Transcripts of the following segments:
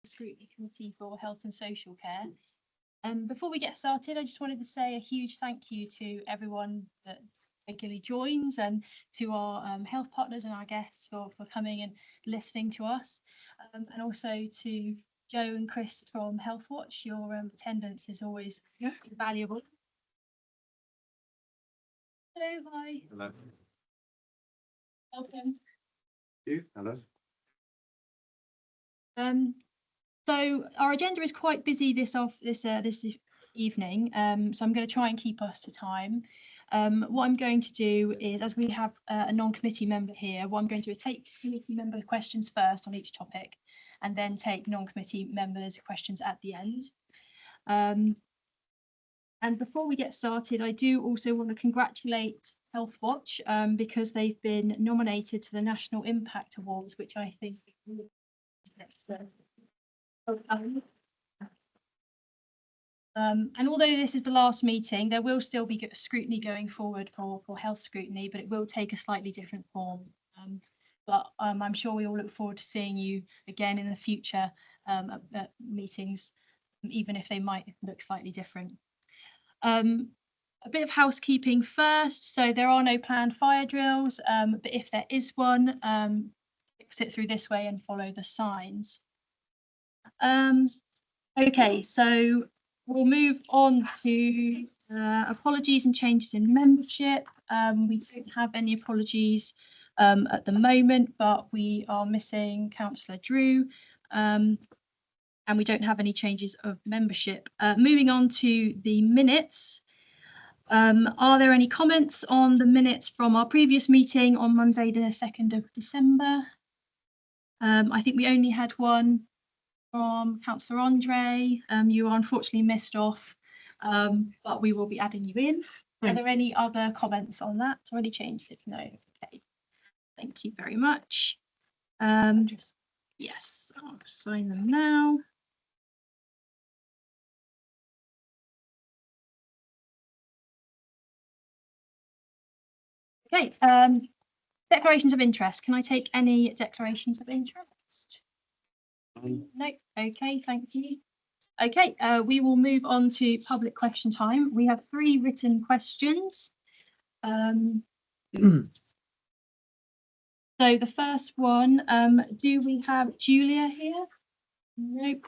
Scrutiny Committee for Health and Social Care. Before we get started, I just wanted to say a huge thank you to everyone that regularly joins, and to our health partners and our guests for coming and listening to us, and also to Joe and Chris from Health Watch. Your attendance is always invaluable. Hello, hi. Hello. Welcome. You? Hello. So our agenda is quite busy this evening, so I'm going to try and keep us to time. What I'm going to do is, as we have a non-committee member here, what I'm going to do is take committee member questions first on each topic, and then take non-committee members' questions at the end. And before we get started, I do also want to congratulate Health Watch because they've been nominated to the National Impact Awards, which I think and although this is the last meeting, there will still be scrutiny going forward for health scrutiny, but it will take a slightly different form. But I'm sure we all look forward to seeing you again in the future at meetings, even if they might look slightly different. A bit of housekeeping first. So there are no planned fire drills, but if there is one, exit through this way and follow the signs. Okay, so we'll move on to apologies and changes in membership. We don't have any apologies at the moment, but we are missing Councillor Drew, and we don't have any changes of membership. Moving on to the minutes. Are there any comments on the minutes from our previous meeting on Monday, the 2nd of December? I think we only had one from Councillor Andre. You are unfortunately missed off, but we will be adding you in. Are there any other comments on that or any changes? No. Okay. Thank you very much. Yes, I'll sign them now. Okay. Declarations of interest. Can I take any declarations of interest? No. Okay, thank you. Okay, we will move on to public question time. We have 3 written questions. So the first one, do we have Julia here? Nope.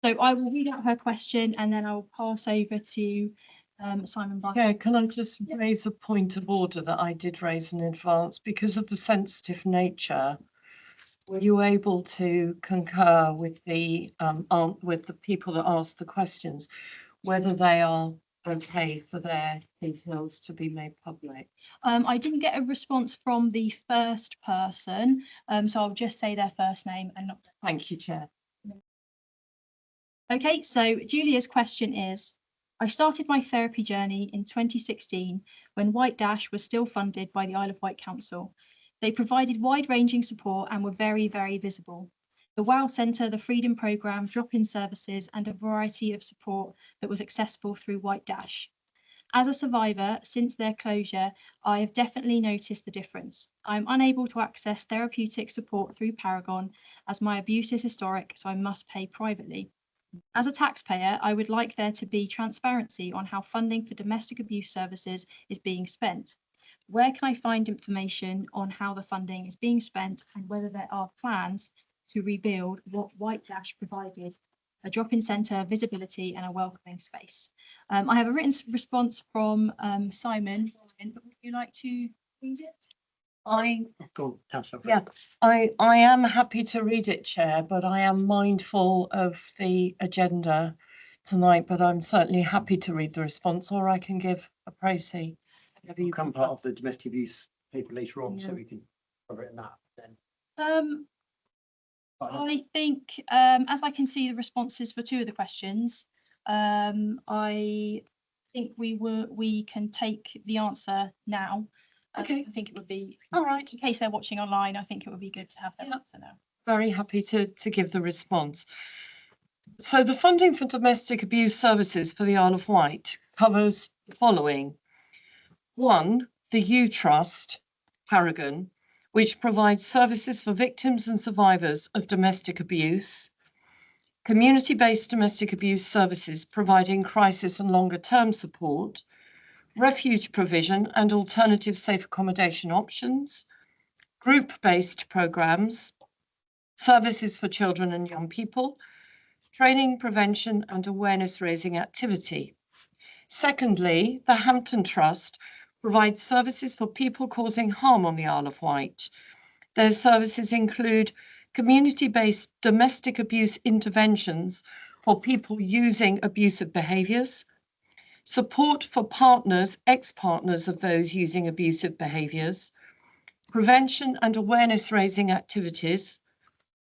So I will read out her question and then I'll pass over to Simon Barker. Yeah, can I just raise a point of order that I did raise in advance? Because of the sensitive nature, were you able to concur with the people that asked the questions, whether they are okay for their details to be made public? I didn't get a response from the first person, so I'll just say their first name and not. Thank you, Chair. Okay, so Julia's question is, I started my therapy journey in 2016 when White Dash was still funded by the Isle of Wight Council. They provided wide-ranging support and were very, very visible. The WOW Centre, the Freedom Programme, drop-in services and a variety of support that was accessible through White Dash. As a survivor, since their closure, I have definitely noticed the difference. I am unable to access therapeutic support through Paragon as my abuse is historic, so I must pay privately. As a taxpayer, I would like there to be transparency on how funding for domestic abuse services is being spent. Where can I find information on how the funding is being spent and whether there are plans to rebuild what White Dash provided, a drop-in centre, visibility and a welcoming space? I have a written response from Simon. Would you like to read it? I am happy to read it, Chair, but I am mindful of the agenda tonight, but I'm certainly happy to read the response, or I can give a précis. It'll become part of the domestic abuse paper later on, so we can cover it in that then. I think, as I can see the responses for 2 of the questions, I think we can take the answer now. Okay. I think it would be, all right, in case they're watching online, I think it would be good to have their answer now. Very happy to give the response. So the funding for domestic abuse services for the Isle of Wight covers the following. 1, the U Trust, Paragon, which provides services for victims and survivors of domestic abuse. community-based domestic abuse services providing crisis and longer-term support, refuge provision and alternative safe accommodation options, group-based programs, services for children and young people, training, prevention and awareness-raising activity. Secondly, the Hampton Trust provides services for people causing harm on the Isle of Wight. Their services include community-based domestic abuse interventions for people using abusive behaviours, support for partners, ex-partners of those using abusive behaviours, prevention and awareness-raising activities,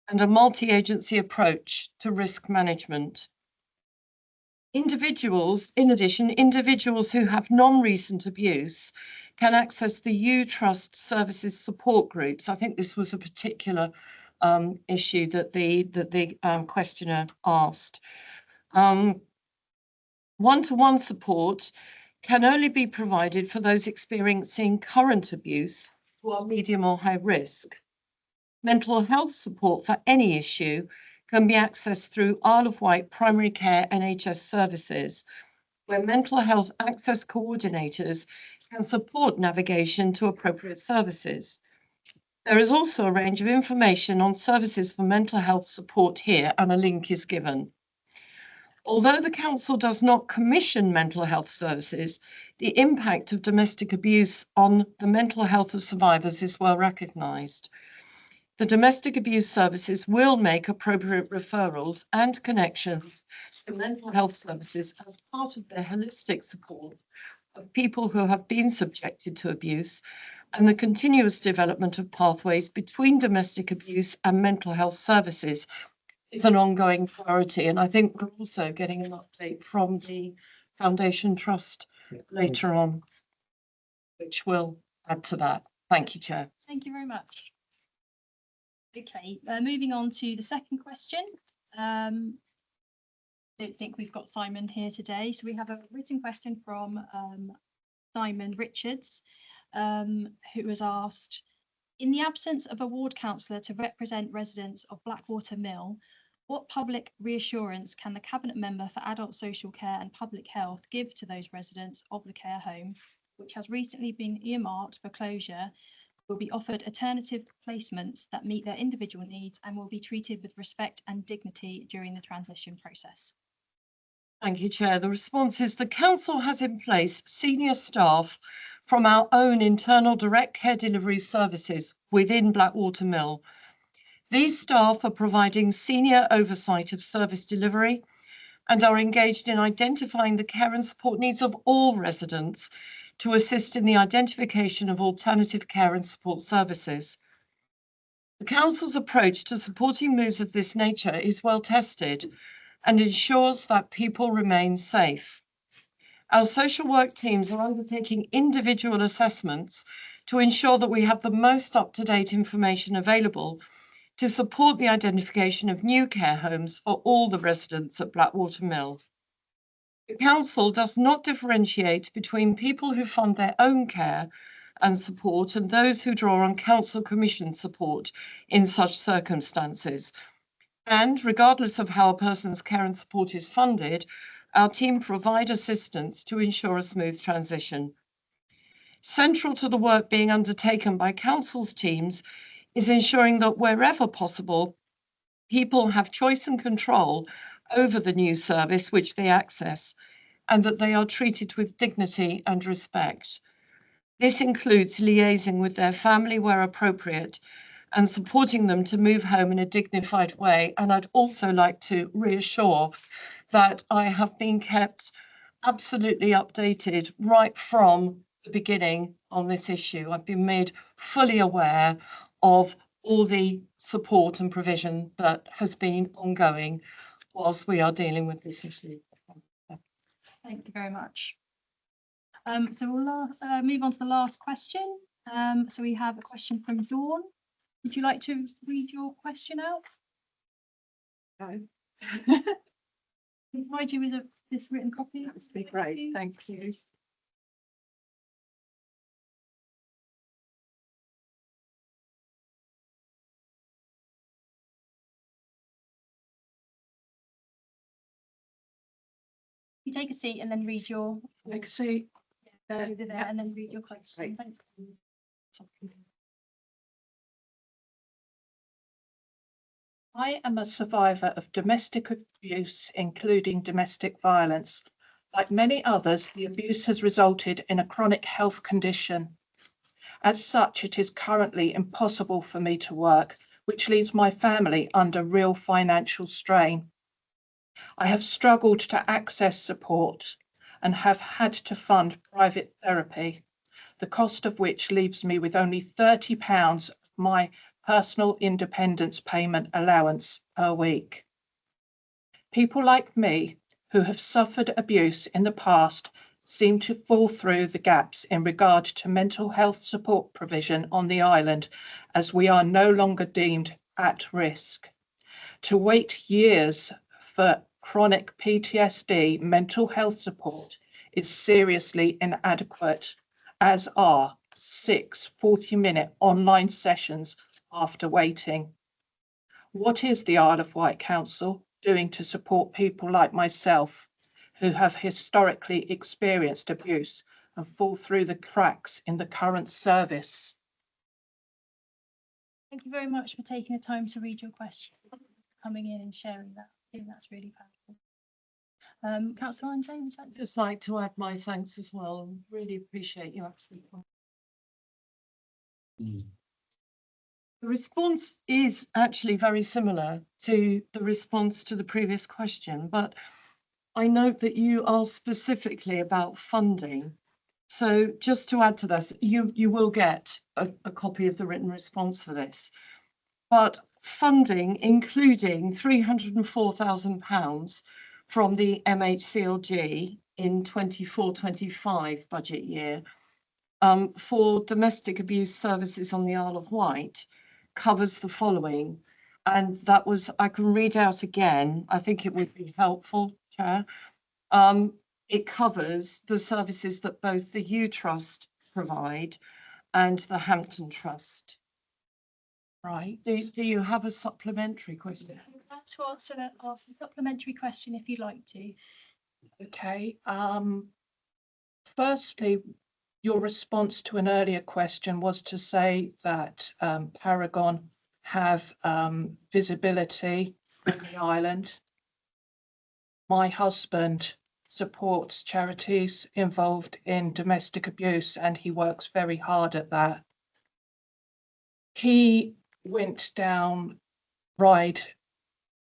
and a multi-agency approach to risk management. Individuals, in addition, individuals who have non-recent abuse can access the U-Trust services support groups. I think this was a particular issue that the questioner asked. One-to-one support can only be provided for those experiencing current abuse who are medium or high risk. Mental health support for any issue can be accessed through Isle of Wight Primary Care NHS services, where mental health access coordinators can support navigation to appropriate services. There is also a range of information on services for mental health support here, and a link is given. Although the Council does not commission mental health services, the impact of domestic abuse on the mental health of survivors is well recognised. The domestic abuse services will make appropriate referrals and connections to mental health services as part of their holistic support of people who have been subjected to abuse, and the continuous development of pathways between domestic abuse and mental health services is an ongoing priority. And I think we're also getting an update from the Foundation Trust later on, which will add to that. Thank you, Chair. Thank you very much. Okay, moving on to the second question. Don't think we've got Simon here today. So we have a written question from Simon Richards, who has asked, in the absence of a ward councillor to represent residents of Blackwater Mill, what public reassurance can the Cabinet Member for Adult Social Care and Public Health give to those residents of the care home, which has recently been earmarked for closure, will be offered alternative placements that meet their individual needs and will be treated with respect and dignity during the transition process? Thank you, Chair. The response is the Council has in place senior staff from our own internal direct care delivery services within Blackwater Mill. These staff are providing senior oversight of service delivery and are engaged in identifying the care and support needs of all residents to assist in the identification of alternative care and support services. The Council's approach to supporting moves of this nature is well tested and ensures that people remain safe. Our social work teams are undertaking individual assessments to ensure that we have the most up-to-date information available to support the identification of new care homes for all the residents at Blackwater Mill. The Council does not differentiate between people who fund their own care and support and those who draw on Council Commission support in such circumstances. And regardless of how a person's care and support is funded, our team provide assistance to ensure a smooth transition. Central to the work being undertaken by Council's teams is ensuring that wherever possible, people have choice and control over the new service which they access, and that they are treated with dignity and respect. This includes liaising with their family where appropriate and supporting them to move home in a dignified way. And I'd also like to reassure that I have been kept absolutely updated right from the beginning on this issue. I've been made fully aware of all the support and provision that has been ongoing whilst we are dealing with this issue. Thank you very much. So we'll move on to the last question. So we have a question from Dawn. Would you like to read your question out? No. Provide you with this written copy. That would be great, thank you. You take a seat and then read your. Like I say, Over there and then read your question. Right. Thanks. I am a survivor of domestic abuse, including domestic violence. Like many others, the abuse has resulted in a chronic health condition. As such, it is currently impossible for me to work, which leaves my family under real financial strain. I have struggled to access support and have had to fund private therapy, the cost of which leaves me with only £30 of my personal independence payment allowance per week. People like me who have suffered abuse in the past seem to fall through the gaps in regard to mental health support provision on the island, as we are no longer deemed at risk. To wait years for chronic PTSD mental health support is seriously inadequate, as are 6 40-minute online sessions after waiting. What is the Isle of Wight Council doing to support people like myself who have historically experienced abuse and fall through the cracks in the current service? Thank you very much for taking the time to read your question, coming in and sharing that. I think that's really powerful. Councillor Andre, would you like to? Just like to add my thanks as well, and really appreciate you actually. The response is actually very similar to the response to the previous question, but I note that you asked specifically about funding. So just to add to this, you will get a copy of the written response for this. But funding, including £304,000 from the MHCLG in 24-25 budget year, for domestic abuse services on the Isle of Wight, covers the following. And that was, I can read out again, I think it would be helpful, Chair. It covers the services that both the U Trust provide and the Hampton Trust. Right. Do you have a supplementary question? To answer a supplementary question if you'd like to. Okay. Firstly, your response to an earlier question was to say that Paragon have visibility on the island. My husband supports charities involved in domestic abuse and he works very hard at that. He went down Ryde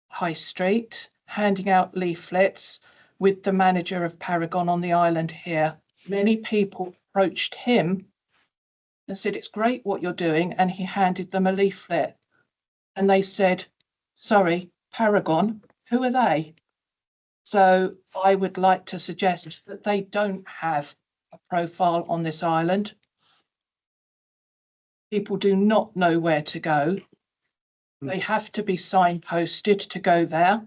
High Street handing out leaflets with the manager of Paragon on the island here. Many people approached him and said, "It's great what you're doing." And he handed them a leaflet and they said, "Sorry, Paragon, who are they?" So I would like to suggest that they don't have a profile on this island. People do not know where to go. They have to be signposted to go there.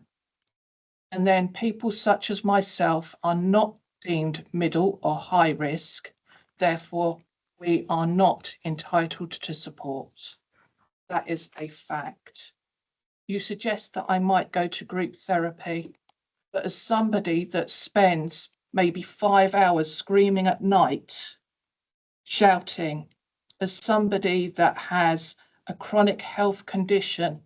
And then people such as myself are not deemed middle or high risk. Therefore, we are not entitled to support. That is a fact. You suggest that I might go to group therapy, but as somebody that spends maybe 5 hours screaming at night, shouting, as somebody that has a chronic health condition,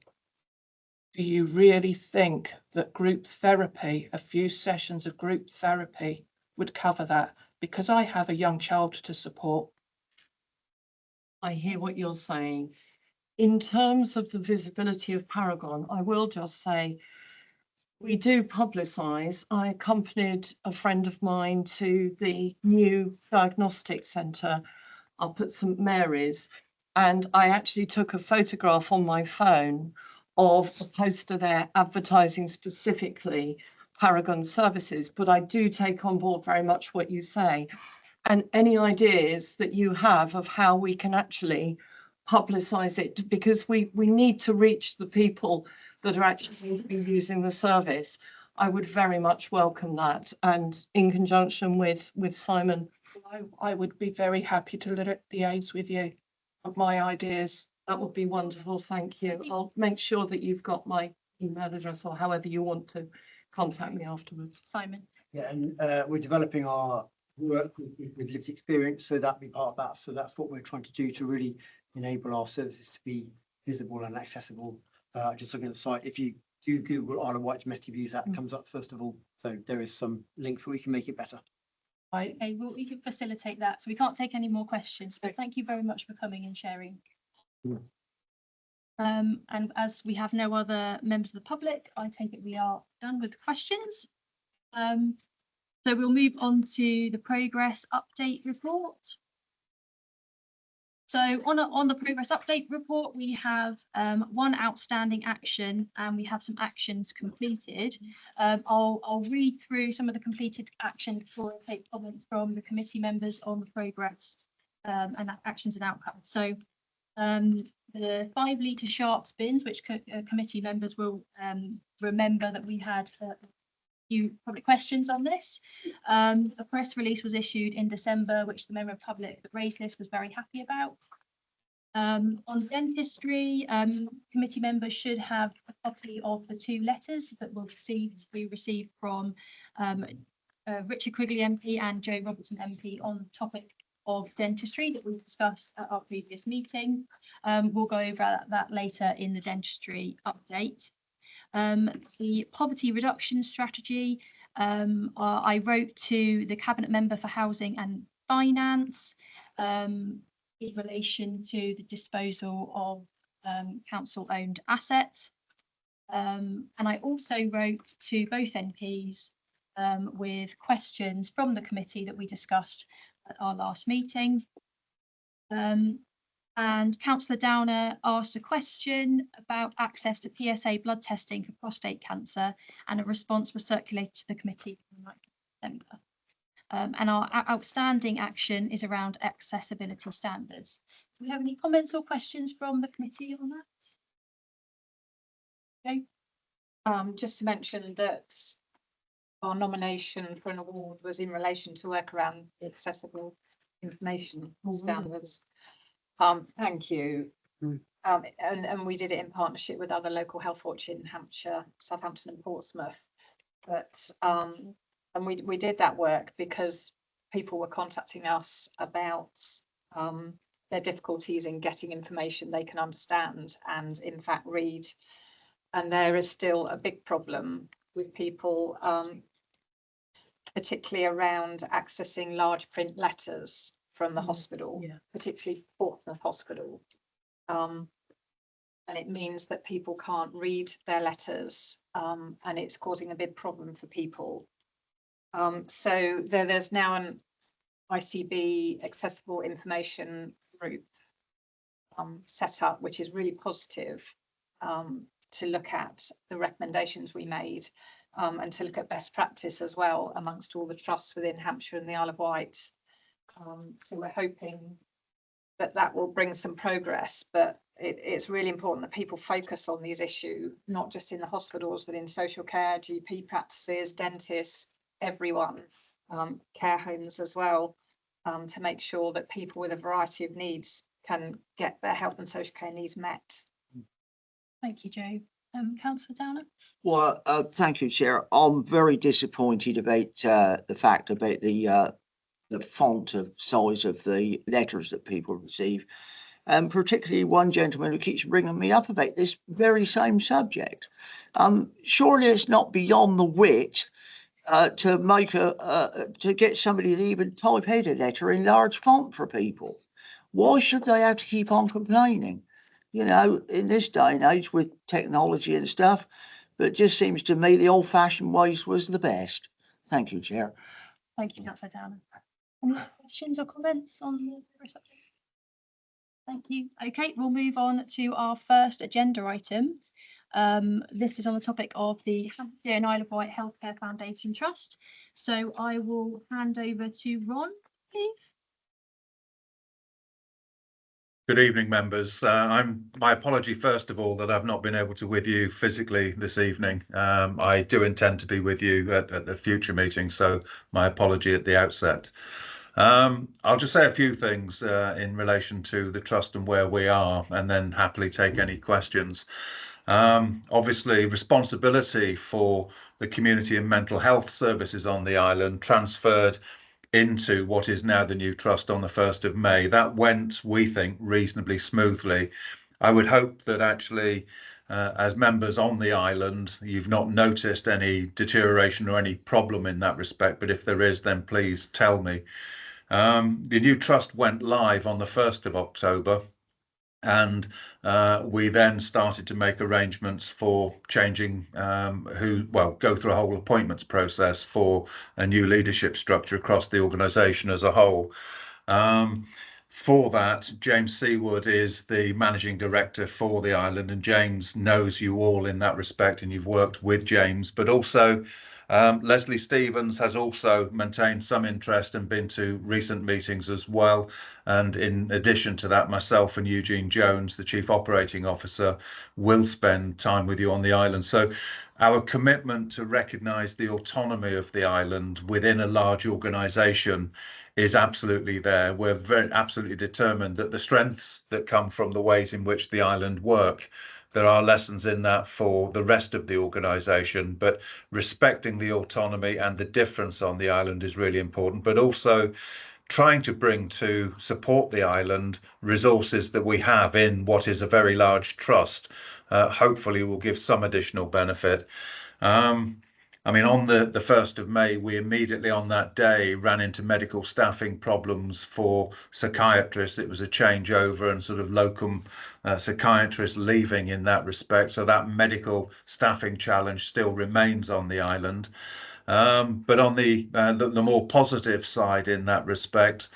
do you really think that group therapy, a few sessions of group therapy would cover that? Because I have a young child to support. I hear what you're saying. In terms of the visibility of Paragon, I will just say we do publicise. I accompanied a friend of mine to the new diagnostic centre up at St Mary's, and I actually took a photograph on my phone of a poster there advertising specifically Paragon services. But I do take on board very much what you say, and any ideas that you have of how we can actually publicise it, because we need to reach the people that are actually using the service. I would very much welcome that, and in conjunction with Simon. I would be very happy to liaise with you of my ideas. That would be wonderful, thank you. I'll make sure that you've got my email address or however you want to contact me afterwards. Simon. Yeah, and we're developing our work with lived experience, so that'll be part of that. So that's what we're trying to do to really enable our services to be visible and accessible. Just looking at the site, if you do Google Isle of Wight domestic abuse, that comes up first of all. So there is some links where we can make it better. Okay, well, we can facilitate that. So we can't take any more questions, but thank you very much for coming and sharing. And as we have no other members of the public, I take it we are done with questions. So we'll move on to the progress update report. So on the progress update report, we have one outstanding action and we have some actions completed. I'll read through some of the completed actions before I take comments from the committee members on the progress and actions and outcomes. So the 5 litre sharps bins, which committee members will remember that we had a few public questions on this. A press release was issued in December, which the member of public that raised this was very happy about. On dentistry, committee members should have a copy of the 2 letters that we received from Richard Quigley MP and Joe Robertson MP on the topic of dentistry that we discussed at our previous meeting. We'll go over that later in the dentistry update. The poverty reduction strategy, I wrote to the Cabinet Member for Housing and Finance in relation to the disposal of council-owned assets. And I also wrote to both MPs with questions from the committee that we discussed at our last meeting. And Councillor Downer asked a question about access to PSA blood testing for prostate cancer, and a response was circulated to the committee on 9th of December. And our outstanding action is around accessibility standards. Do we have any comments or questions from the committee on that? Okay. Just to mention that our nomination for an award was in relation to work around accessible information standards. Thank you. And we did it in partnership with other local health watch in Hampshire, Southampton and Portsmouth. But and we did that work because people were contacting us about their difficulties in getting information they can understand and in fact read. And there is still a big problem with people, particularly around accessing large print letters from the hospital, particularly Portsmouth Hospital. And it means that people can't read their letters, and it's causing a big problem for people. So there's now an ICB accessible information group set up, which is really positive, to look at the recommendations we made, and to look at best practice as well amongst all the trusts within Hampshire and the Isle of Wight. So we're hoping that that will bring some progress, but it's really important that people focus on these issues, not just in the hospitals, but in social care, GP practices, dentists, everyone, care homes as well, to make sure that people with a variety of needs can get their health and social care needs met. Thank you, Jo. Councillor Downer? Well, thank you, Chair. I'm very disappointed about the fact about the font of size of the letters that people receive, and particularly one gentleman who keeps bringing me up about this very same subject. Surely it's not beyond the wit to make to get somebody to even type out a letter in large font for people. Why should they have to keep on complaining? You know, in this day and age with technology and stuff, but it just seems to me the old-fashioned ways was the best. Thank you, Chair. Thank you, Councillor Downer. Any questions or comments on the progress update? Thank you. Okay, we'll move on to our first agenda item. This is on the topic of the Hampshire and Isle of Wight Healthcare Foundation Trust. So I will hand over to Ron, please. Good evening, members. My apology, first of all, that I've not been able to with you physically this evening. I do intend to be with you at a future meeting, so my apology at the outset. I'll just say a few things in relation to the trust and where we are, and then happily take any questions. Obviously, responsibility for the community and mental health services on the island transferred into what is now the new trust on the 1st of May. That went, we think, reasonably smoothly. I would hope that actually, as members on the island, you've not noticed any deterioration or any problem in that respect, but if there is, then please tell me. The new trust went live on the 1st of October. And we then started to make arrangements for changing go through a whole appointments process for a new leadership structure across the organisation as a whole. For that, James Seawood is the managing director for the island, and James knows you all in that respect, and you've worked with James, but also Leslie Stevens has also maintained some interest and been to recent meetings as well. And in addition to that, myself and Eugene Jones, the Chief Operating Officer, will spend time with you on the island. So our commitment to recognise the autonomy of the island within a large organisation is absolutely there. We're very absolutely determined that the strengths that come from the ways in which the island work, there are lessons in that for the rest of the organisation, but respecting the autonomy and the difference on the island is really important, but also trying to bring to support the island resources that we have in what is a very large trust, hopefully will give some additional benefit. I mean, on the 1st of May, we immediately on that day ran into medical staffing problems for psychiatrists. It was a changeover and sort of locum psychiatrists leaving in that respect. So that medical staffing challenge still remains on the island. But on the more positive side in that respect,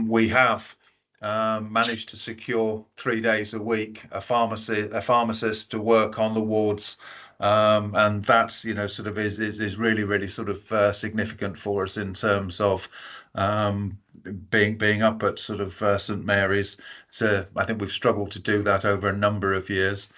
we have managed to secure 3 days a week a pharmacist to work on the wards, and that's sort of is really sort of significant for us in terms of being up at sort of St Mary's. So I think we've struggled to do that over a number of years.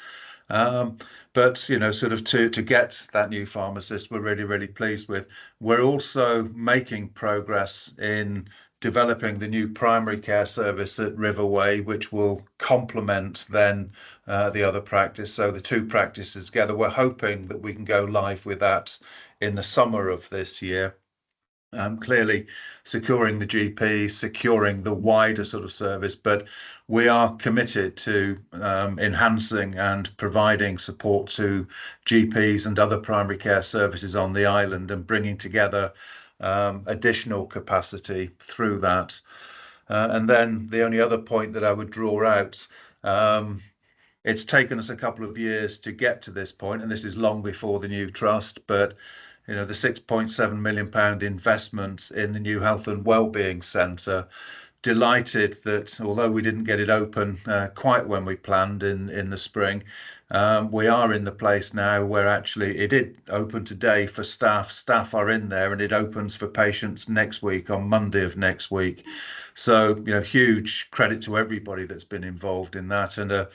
But sort of to get that new pharmacist, we're really pleased with. We're also making progress in developing the new primary care service at Riverway, which will complement then the other practice. So the two practices together, we're hoping that we can go live with that in the summer of this year. Clearly securing the GP, securing the wider sort of service, but we are committed to enhancing and providing support to GPs and other primary care services on the island and bringing together additional capacity through that. And then the only other point that I would draw out, it's taken us a couple of years to get to this point, and this is long before the new trust, but the £6.7 million investment in the new Health and Wellbeing Centre. Delighted that although we didn't get it open quite when we planned in the spring, we are in the place now where actually it did open today for staff. Staff are in there and it opens for patients next week on Monday of next week. So, huge credit to everybody that's been involved in that, and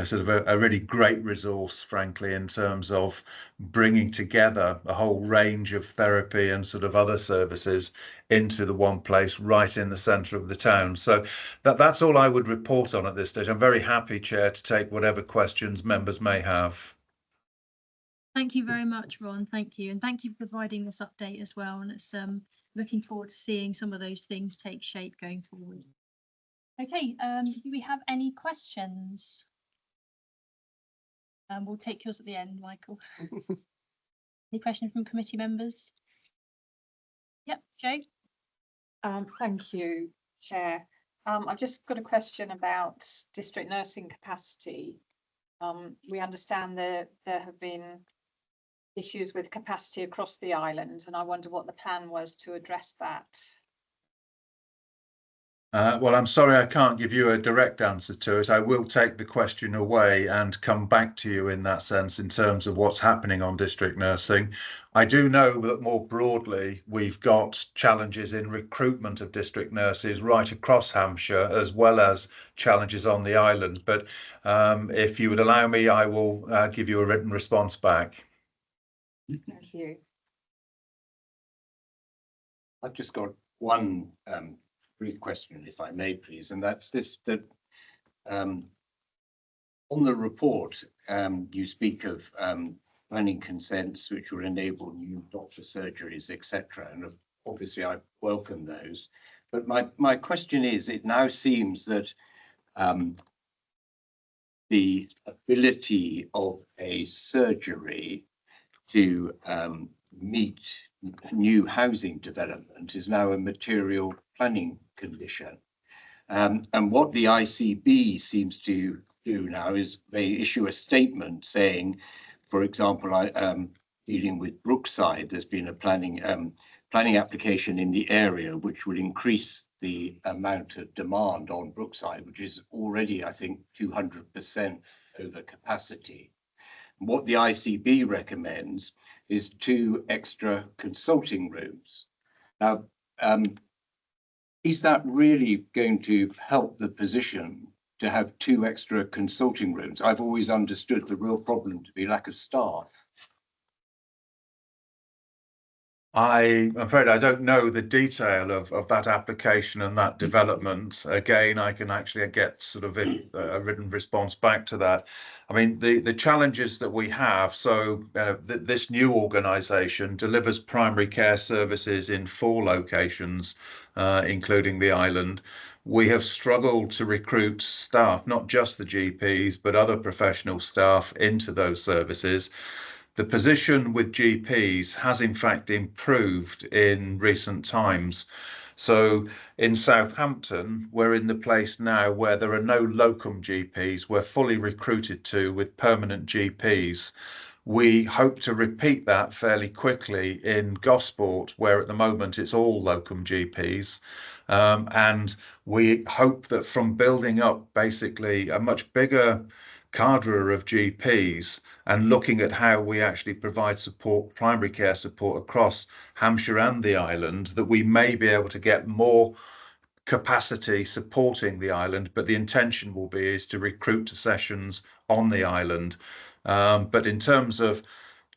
sort of a really great resource, frankly, in terms of bringing together a whole range of therapy and sort of other services into the one place right in the centre of the town. So that's all I would report on at this stage. I'm very happy, Chair, to take whatever questions members may have. Thank you very much, Ron. Thank you. And thank you for providing this update as well. And it's looking forward to seeing some of those things take shape going forward. Okay, do we have any questions? We'll take yours at the end, Michael. Any questions from committee members? Yep, Jo. Thank you, Chair. I've just got a question about district nursing capacity. We understand there have been issues with capacity across the island, and I wonder what the plan was to address that. Well, I'm sorry I can't give you a direct answer to it. I will take the question away and come back to you in that sense in terms of what's happening on district nursing. I do know that more broadly, we've got challenges in recruitment of district nurses right across Hampshire, as well as challenges on the island. But if you would allow me, I will give you a written response back. Thank you. I've just got one brief question, if I may, please, and that's this: that On the report, you speak of planning consents which will enable new doctor surgeries, etc. And obviously I welcome those. But my question is, it now seems that the ability of a surgery to meet new housing development is now a material planning condition. And what the ICB seems to do now is they issue a statement saying, for example, dealing with Brookside, there's been a planning application in the area which would increase the amount of demand on Brookside, which is already, I think, 200% over capacity. What the ICB recommends is 2 extra consulting rooms. Now, is that really going to help the position to have 2 extra consulting rooms? I've always understood the real problem to be lack of staff. I'm afraid I don't know the detail of that application and that development. Again, I can actually get sort of a written response back to that. I mean, the challenges that we have, so this new organisation delivers primary care services in 4 locations, including the island. We have struggled to recruit staff, not just the GPs, but other professional staff into those services. The position with GPs has in fact improved in recent times. So in Southampton, we're in the place now where there are no locum GPs. We're fully recruited to with permanent GPs. We hope to repeat that fairly quickly in Gosport, where at the moment it's all locum GPs. And we hope that from building up basically a much bigger cadre of GPs and looking at how we actually provide support, primary care support across Hampshire and the island, that we may be able to get more capacity supporting the island, but the intention will be is to recruit to sessions on the island. But in terms of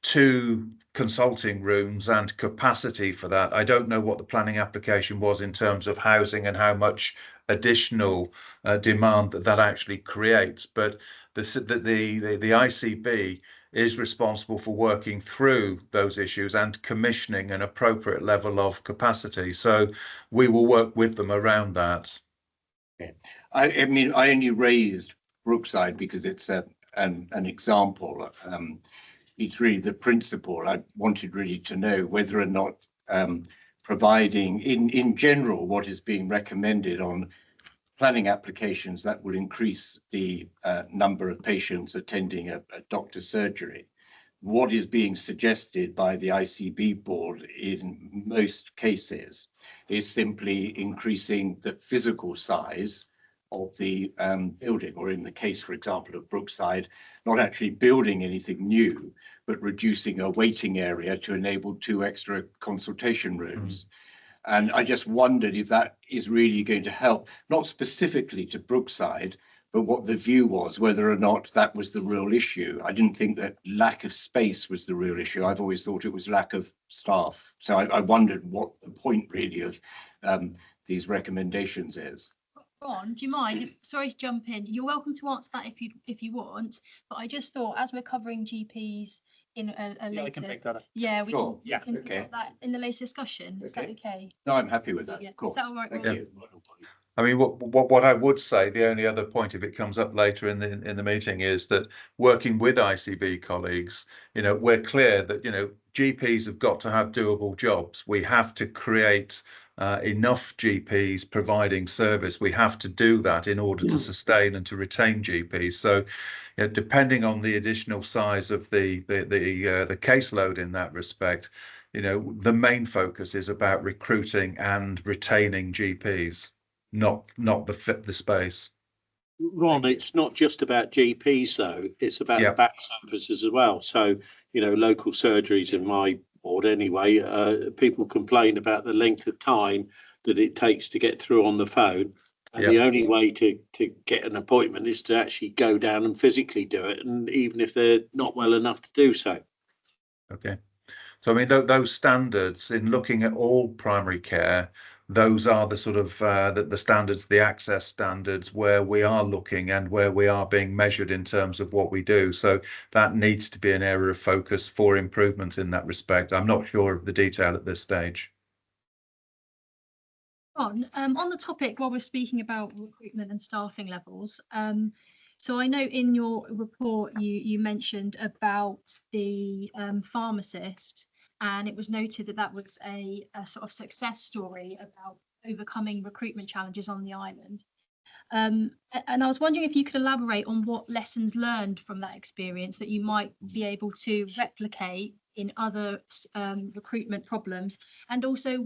2 consulting rooms and capacity for that, I don't know what the planning application was in terms of housing and how much additional demand that actually creates. But the ICB is responsible for working through those issues and commissioning an appropriate level of capacity. So we will work with them around that. Okay. I mean, I only raised Brookside because it's an example. It's really the principle. I wanted really to know whether or not providing in general what is being recommended on planning applications that will increase the number of patients attending a doctor's surgery. What is being suggested by the ICB board in most cases is simply increasing the physical size of the building, or in the case, for example, of Brookside, not actually building anything new, but reducing a waiting area to enable 2 extra consultation rooms. And I just wondered if that is really going to help, not specifically to Brookside, but what the view was, whether or not that was the real issue. I didn't think that lack of space was the real issue. I've always thought it was lack of staff. So I wondered what the point really of these recommendations is. Ron, do you mind? Sorry to jump in. You're welcome to answer that if you want. But I just thought, as we're covering GPs in a later, I can pick that up. yeah, Sure. we can pick up that in the later discussion. Is that okay? No, I'm happy with that. Yeah. Of course. Is that all right, Thank Ron? you. I mean, what I would say, the only other point, if it comes up later in the meeting, is that working with ICB colleagues, we're clear that GPs have got to have doable jobs. We have to create enough GPs providing service. We have to do that in order to sustain and to retain GPs. So, depending on the additional size of the caseload in that respect, the main focus is about recruiting and retaining GPs. Not the space. Ron, it's not just about GPs though, it's about the back services as well. So, local surgeries in my ward anyway, people complain about the length of time that it takes to get through on the phone. And the only way to get an appointment is to actually go down and physically do it, and even if they're not well enough to do so. Okay. So, I mean, those standards in looking at all primary care, those are the sort of the standards, the access standards, where we are looking and where we are being measured in terms of what we do. So that needs to be an area of focus for improvement in that respect. I'm not sure of the detail at this stage. On the topic, while we're speaking about recruitment and staffing levels, so I know in your report you mentioned about the pharmacist, and it was noted that that was a sort of success story about overcoming recruitment challenges on the island. And I was wondering if you could elaborate on what lessons learned from that experience that you might be able to replicate in other recruitment problems, and also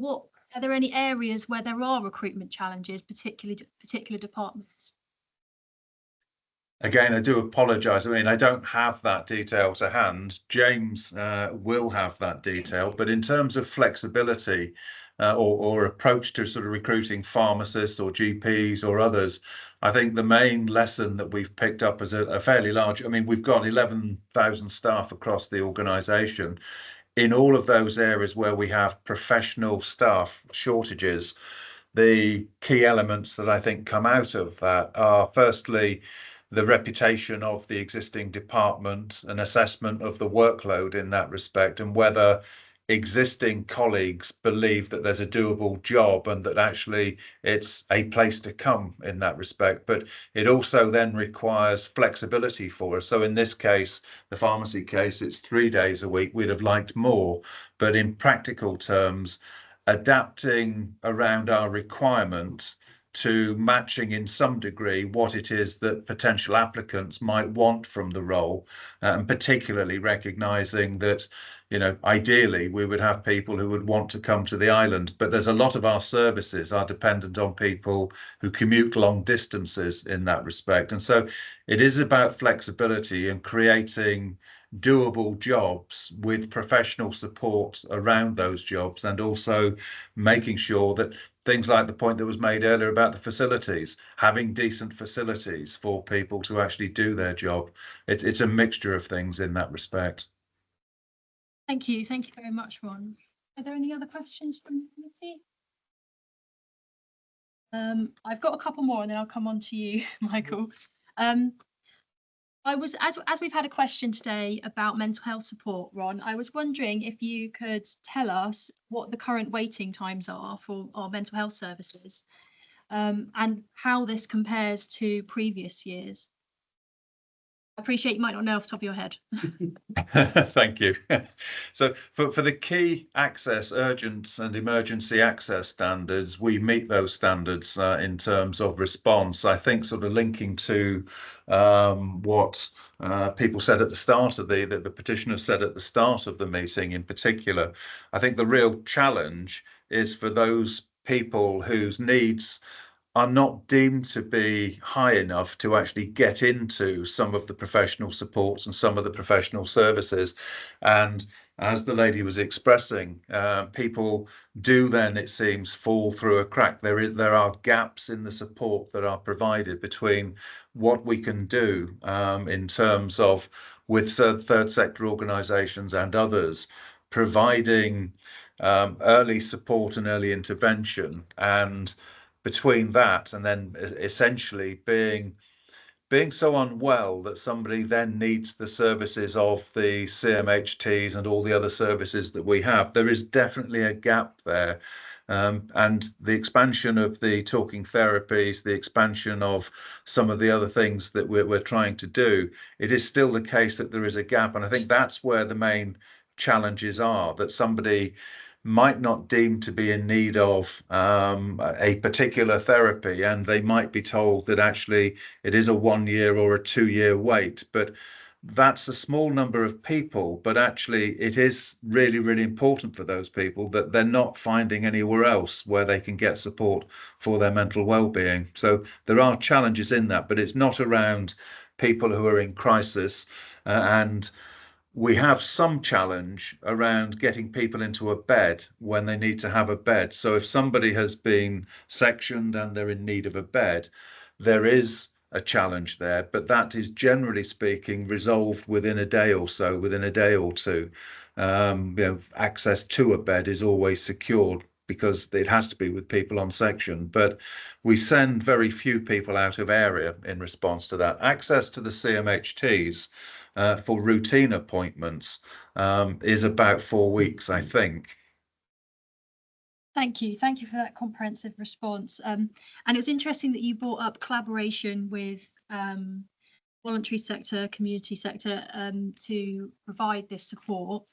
are there any areas where there are recruitment challenges, particular departments? Again, I do apologise. I mean, I don't have that detail to hand. James will have that detail. But in terms of flexibility or approach to sort of recruiting pharmacists or GPs or others, I think the main lesson that we've picked up as a fairly large, I mean, we've got 11,000 staff across the organisation. In all of those areas where we have professional staff shortages, the key elements that I think come out of that are firstly, the reputation of the existing department, an assessment of the workload in that respect, and whether existing colleagues believe that there's a doable job and that actually it's a place to come in that respect. But it also then requires flexibility for us. So in this case, the pharmacy case, it's 3 days a week. We'd have liked more, but in practical terms, adapting around our requirement to matching in some degree what it is that potential applicants might want from the role, and particularly recognising that, you know, ideally we would have people who would want to come to the island, but there's a lot of our services are dependent on people who commute long distances in that respect. And so it is about flexibility and creating doable jobs with professional support around those jobs, and also making sure that things like the point that was made earlier about the facilities, having decent facilities for people to actually do their job. It's a mixture of things in that respect. Thank you very much, Ron. Are there any other questions from the committee? I've got a couple more and then I'll come on to you, Michael. As we've had a question today about mental health support, Ron, I was wondering if you could tell us what the current waiting times are for our mental health services, and how this compares to previous years. I appreciate you might not know off the top of your head. Thank you. So for the key access, urgent and emergency access standards, we meet those standards in terms of response. I think sort of linking to what people said at the start of the petitioner said at the start of the meeting in particular, I think the real challenge is for those people whose needs are not deemed to be high enough to actually get into some of the professional supports and some of the professional services. And as the lady was expressing, people do then, it seems, fall through a crack. There are gaps in the support that are provided between what we can do in terms of with third sector organisations and others providing early support and early intervention, and between that and then essentially being so unwell that somebody then needs the services of the CMHTs and all the other services that we have. There is definitely a gap there. And the expansion of the talking therapies, the expansion of some of the other things that we're trying to do, it is still the case that there is a gap. And I think that's where the main challenges are, that somebody might not deem to be in need of a particular therapy, and they might be told that actually it is a 1 year or a 2 year wait, but that's a small number of people. But actually it is really, really important for those people that they're not finding anywhere else where they can get support for their mental well-being. So there are challenges in that, but it's not around people who are in crisis, and we have some challenge around getting people into a bed when they need to have a bed. So if somebody has been sectioned and they're in need of a bed, there is a challenge there, but that is generally speaking resolved within a day or so, within a day or two. Access to a bed is always secured because it has to be with people on section, but we send very few people out of area in response to that. Access to the CMHTs for routine appointments is about 4 weeks, I think. Thank you for that comprehensive response. And it was interesting that you brought up collaboration with voluntary sector, community sector to provide this support.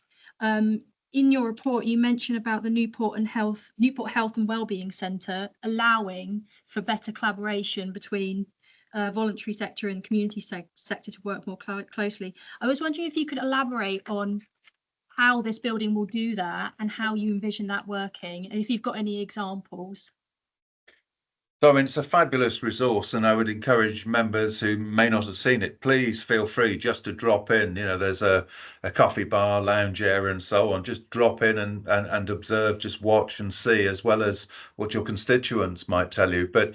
In your report, you mentioned about the Newport Health and Wellbeing Centre allowing for better collaboration between voluntary sector and community sector to work more closely. I was wondering if you could elaborate on how this building will do that and how you envision that working, and if you've got any examples. So, I mean, it's a fabulous resource, and I would encourage members who may not have seen it, please feel free just to drop in. You know, there's a coffee bar, lounge area and so on. Just drop in and observe, just watch and see, as well as what your constituents might tell you. But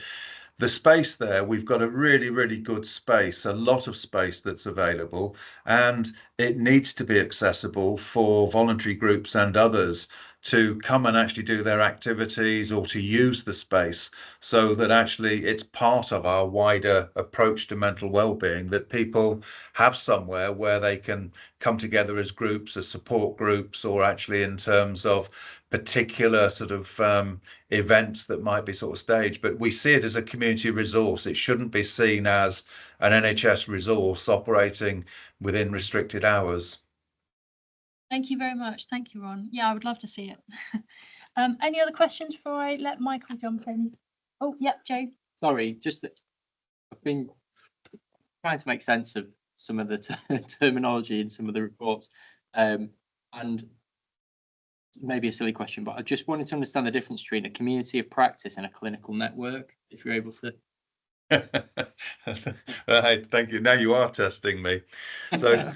the space there, we've got a really, really good space, a lot of space that's available, and it needs to be accessible for voluntary groups and others to come and actually do their activities or to use the space, so that actually it's part of our wider approach to mental well-being, that people have somewhere where they can come together as groups, as support groups, or actually in terms of particular sort of events that might be sort of staged. But we see it as a community resource. It shouldn't be seen as an NHS resource operating within restricted hours. Thank you very much. Thank you, Ron. Yeah, I would love to see it. Any other questions before I let Michael jump in? Oh, yep, Joe. Sorry, just that I've been trying to make sense of some of the terminology in some of the reports, and maybe a silly question, but I just wanted to understand the difference between a community of practice and a clinical network, if you're able to. Thank you. Now you are testing me. So,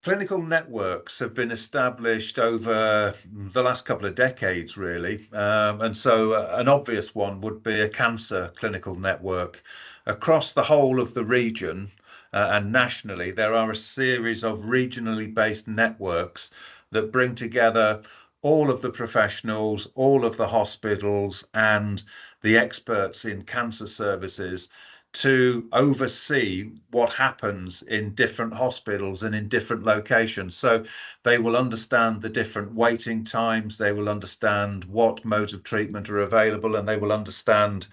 clinical networks have been established over the last couple of decades, really. And so an obvious one would be a cancer clinical network. Across the whole of the region and nationally, there are a series of regionally based networks that bring together all of the professionals, all of the hospitals and the experts in cancer services to oversee what happens in different hospitals and in different locations. So they will understand the different waiting times, they will understand what modes of treatment are available, and they will understand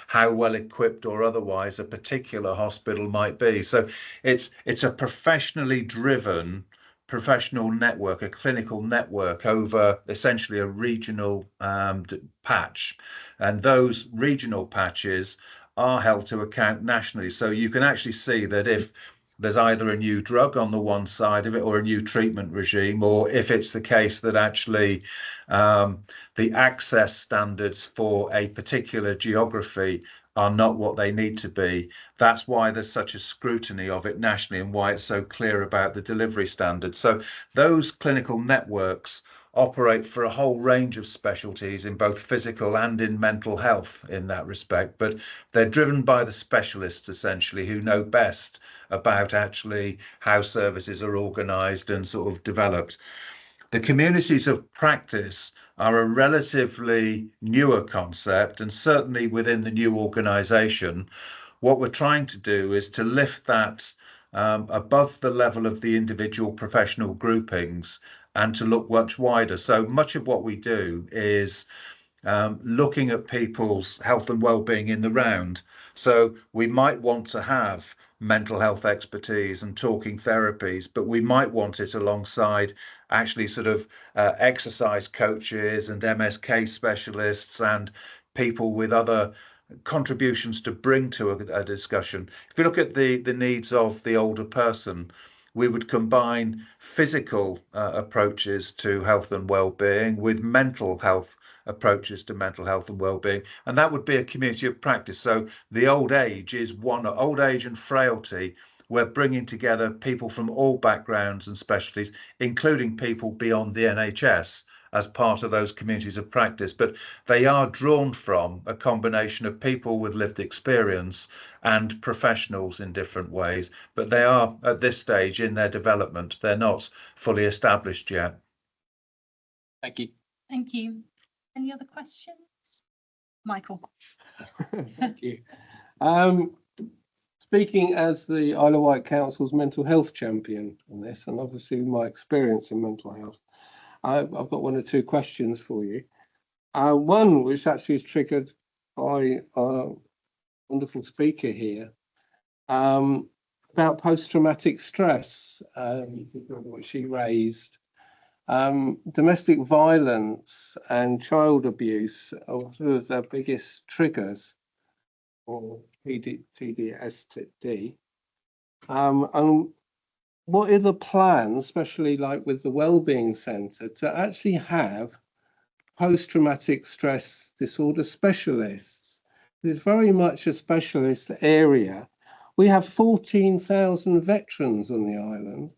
how well equipped or otherwise a particular hospital might be. So it's a professionally driven professional network, a clinical network over essentially a regional patch. And those regional patches are held to account nationally. So you can actually see that if there's either a new drug on the one side of it or a new treatment regime, or if it's the case that actually the access standards for a particular geography are not what they need to be. That's why there's such a scrutiny of it nationally and why it's so clear about the delivery standards. So those clinical networks operate for a whole range of specialties in both physical and in mental health in that respect, but they're driven by the specialists essentially who know best about actually how services are organised and sort of developed. The communities of practice are a relatively newer concept, and certainly within the new organisation, what we're trying to do is to lift that above the level of the individual professional groupings and to look much wider. So much of what we do is looking at people's health and well-being in the round. So we might want to have mental health expertise and talking therapies, but we might want it alongside actually sort of exercise coaches and MSK specialists and people with other contributions to bring to a discussion. If you look at the needs of the older person, we would combine physical approaches to health and well-being with mental health approaches to mental health and well-being, and that would be a community of practice. So the old age is one, old age and frailty. We're bringing together people from all backgrounds and specialties, including people beyond the NHS, as part of those communities of practice, but they are drawn from a combination of people with lived experience and professionals in different ways, but they are at this stage in their development. They're not fully established yet. Thank you. Thank you. Any other questions? Michael. Thank you. Speaking as the Isle of Wight Council's mental health champion on this, and obviously my experience in mental health, I've got one or two questions for you. One which actually is triggered by our wonderful speaker here, about post-traumatic stress, which she raised. Domestic violence and child abuse are two of the biggest triggers for PTSD. And what are the plans, especially like with the Wellbeing Centre, to actually have post-traumatic stress disorder specialists? It's very much a specialist area. We have 14,000 veterans on the island,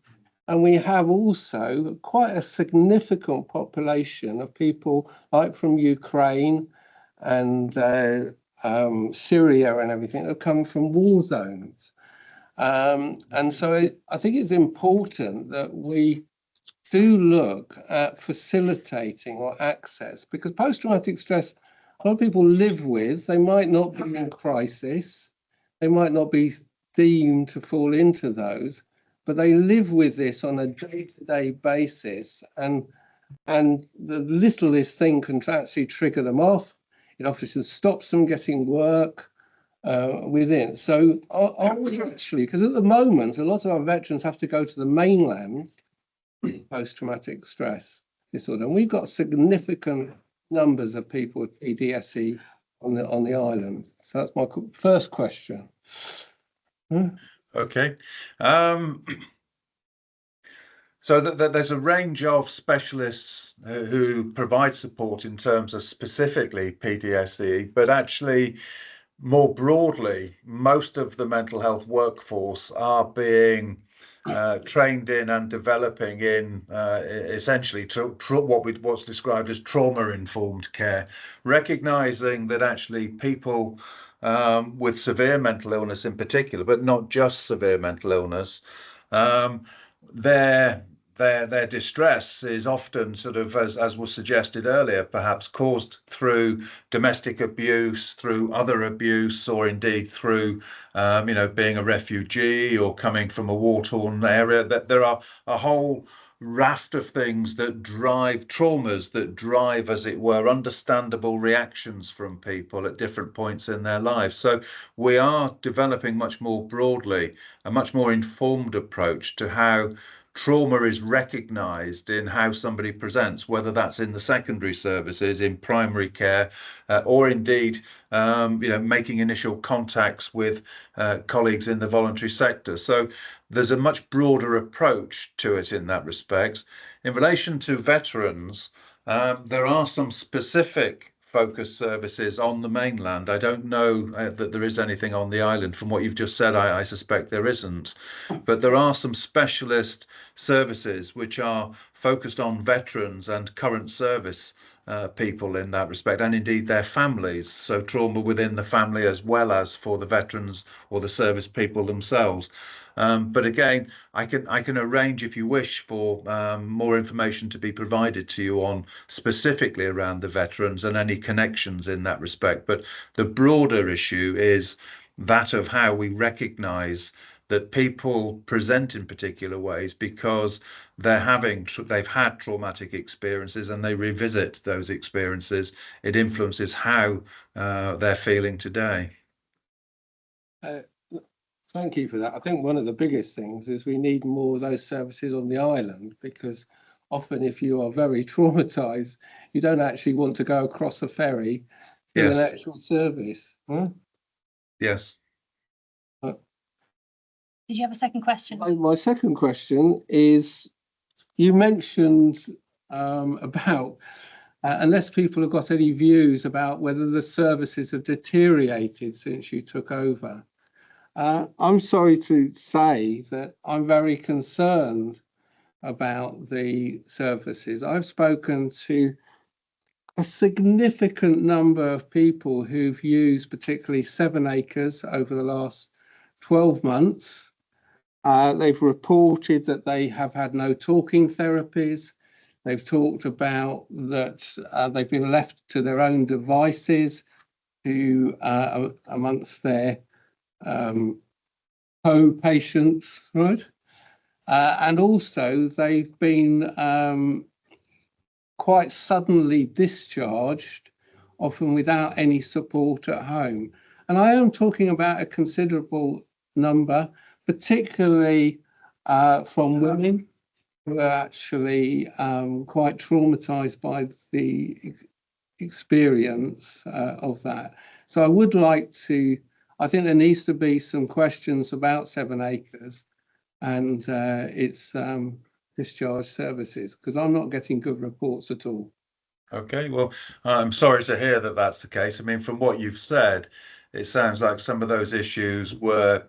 and we have also quite a significant population of people like from Ukraine and Syria and everything that have come from war zones. And so I think it's important that we do look at facilitating or access, because post-traumatic stress, a lot of people live with. They might not be in crisis, they might not be deemed to fall into those, but they live with this on a day-to-day basis, and the littlest thing can actually trigger them off. It often stops them getting work within. So are we actually, because at the moment a lot of our veterans have to go to the mainland post-traumatic stress disorder, and we've got significant numbers of people with PTSD on the island. So that's my first question. Okay. So there's a range of specialists who provide support in terms of specifically PTSD, but actually more broadly, most of the mental health workforce are being trained in and developing in essentially what's described as trauma-informed care, recognizing that actually people with severe mental illness in particular, but not just severe mental illness, their distress is often sort of, as was suggested earlier, perhaps caused through domestic abuse, through other abuse, or indeed through, being a refugee or coming from a war-torn area. That there are a whole raft of things that drive traumas, that drive, as it were, understandable reactions from people at different points in their lives. So we are developing much more broadly a much more informed approach to how trauma is recognised in how somebody presents, whether that's in the secondary services, in primary care, or indeed, making initial contacts with colleagues in the voluntary sector. So there's a much broader approach to it in that respect. In relation to veterans, there are some specific focus services on the mainland. I don't know that there is anything on the island. From what you've just said, I suspect there isn't. But there are some specialist services which are focused on veterans and current service people in that respect, and indeed their families. So trauma within the family as well as for the veterans or the service people themselves. But again, I can arrange, if you wish, for more information to be provided to you on specifically around the veterans and any connections in that respect. But the broader issue is that of how we recognise that people present in particular ways because they've had traumatic experiences and they revisit those experiences. It influences how they're feeling today. Thank you for that. I think one of the biggest things is we need more of those services on the island, because often if you are very traumatized, you don't actually want to go across a ferry to an actual service. Yes. Did you have a second question? My second question is, you mentioned about unless people have got any views about whether the services have deteriorated since you took over. I'm sorry to say that I'm very concerned about the services. I've spoken to a significant number of people who've used particularly 7 acres over the last 12 months. They've reported that they have had no talking therapies. They've talked about that they've been left to their own devices to amongst their co-patients, right? And also they've been quite suddenly discharged, often without any support at home. And I am talking about a considerable number, particularly from women who are actually quite traumatized by the experience of that. So I would like to, I think there needs to be some questions about 7 Acres and its discharge services, because I'm not getting good reports at all. Okay, well, I'm sorry to hear that that's the case. I mean, from what you've said, it sounds like some of those issues were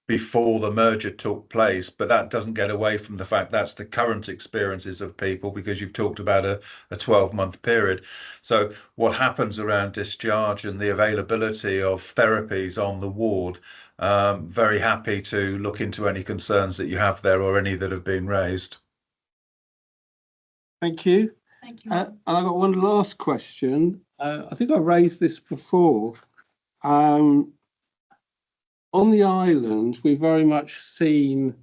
before the merger took place, but that doesn't get away from the fact that's the current experiences of people, because you've talked about a 12-month period. So what happens around discharge and the availability of therapies on the ward, very happy to look into any concerns that you have there or any that have been raised. Thank you. Thank you. And I've got one last question. I think I raised this before. On the island, we've very much seen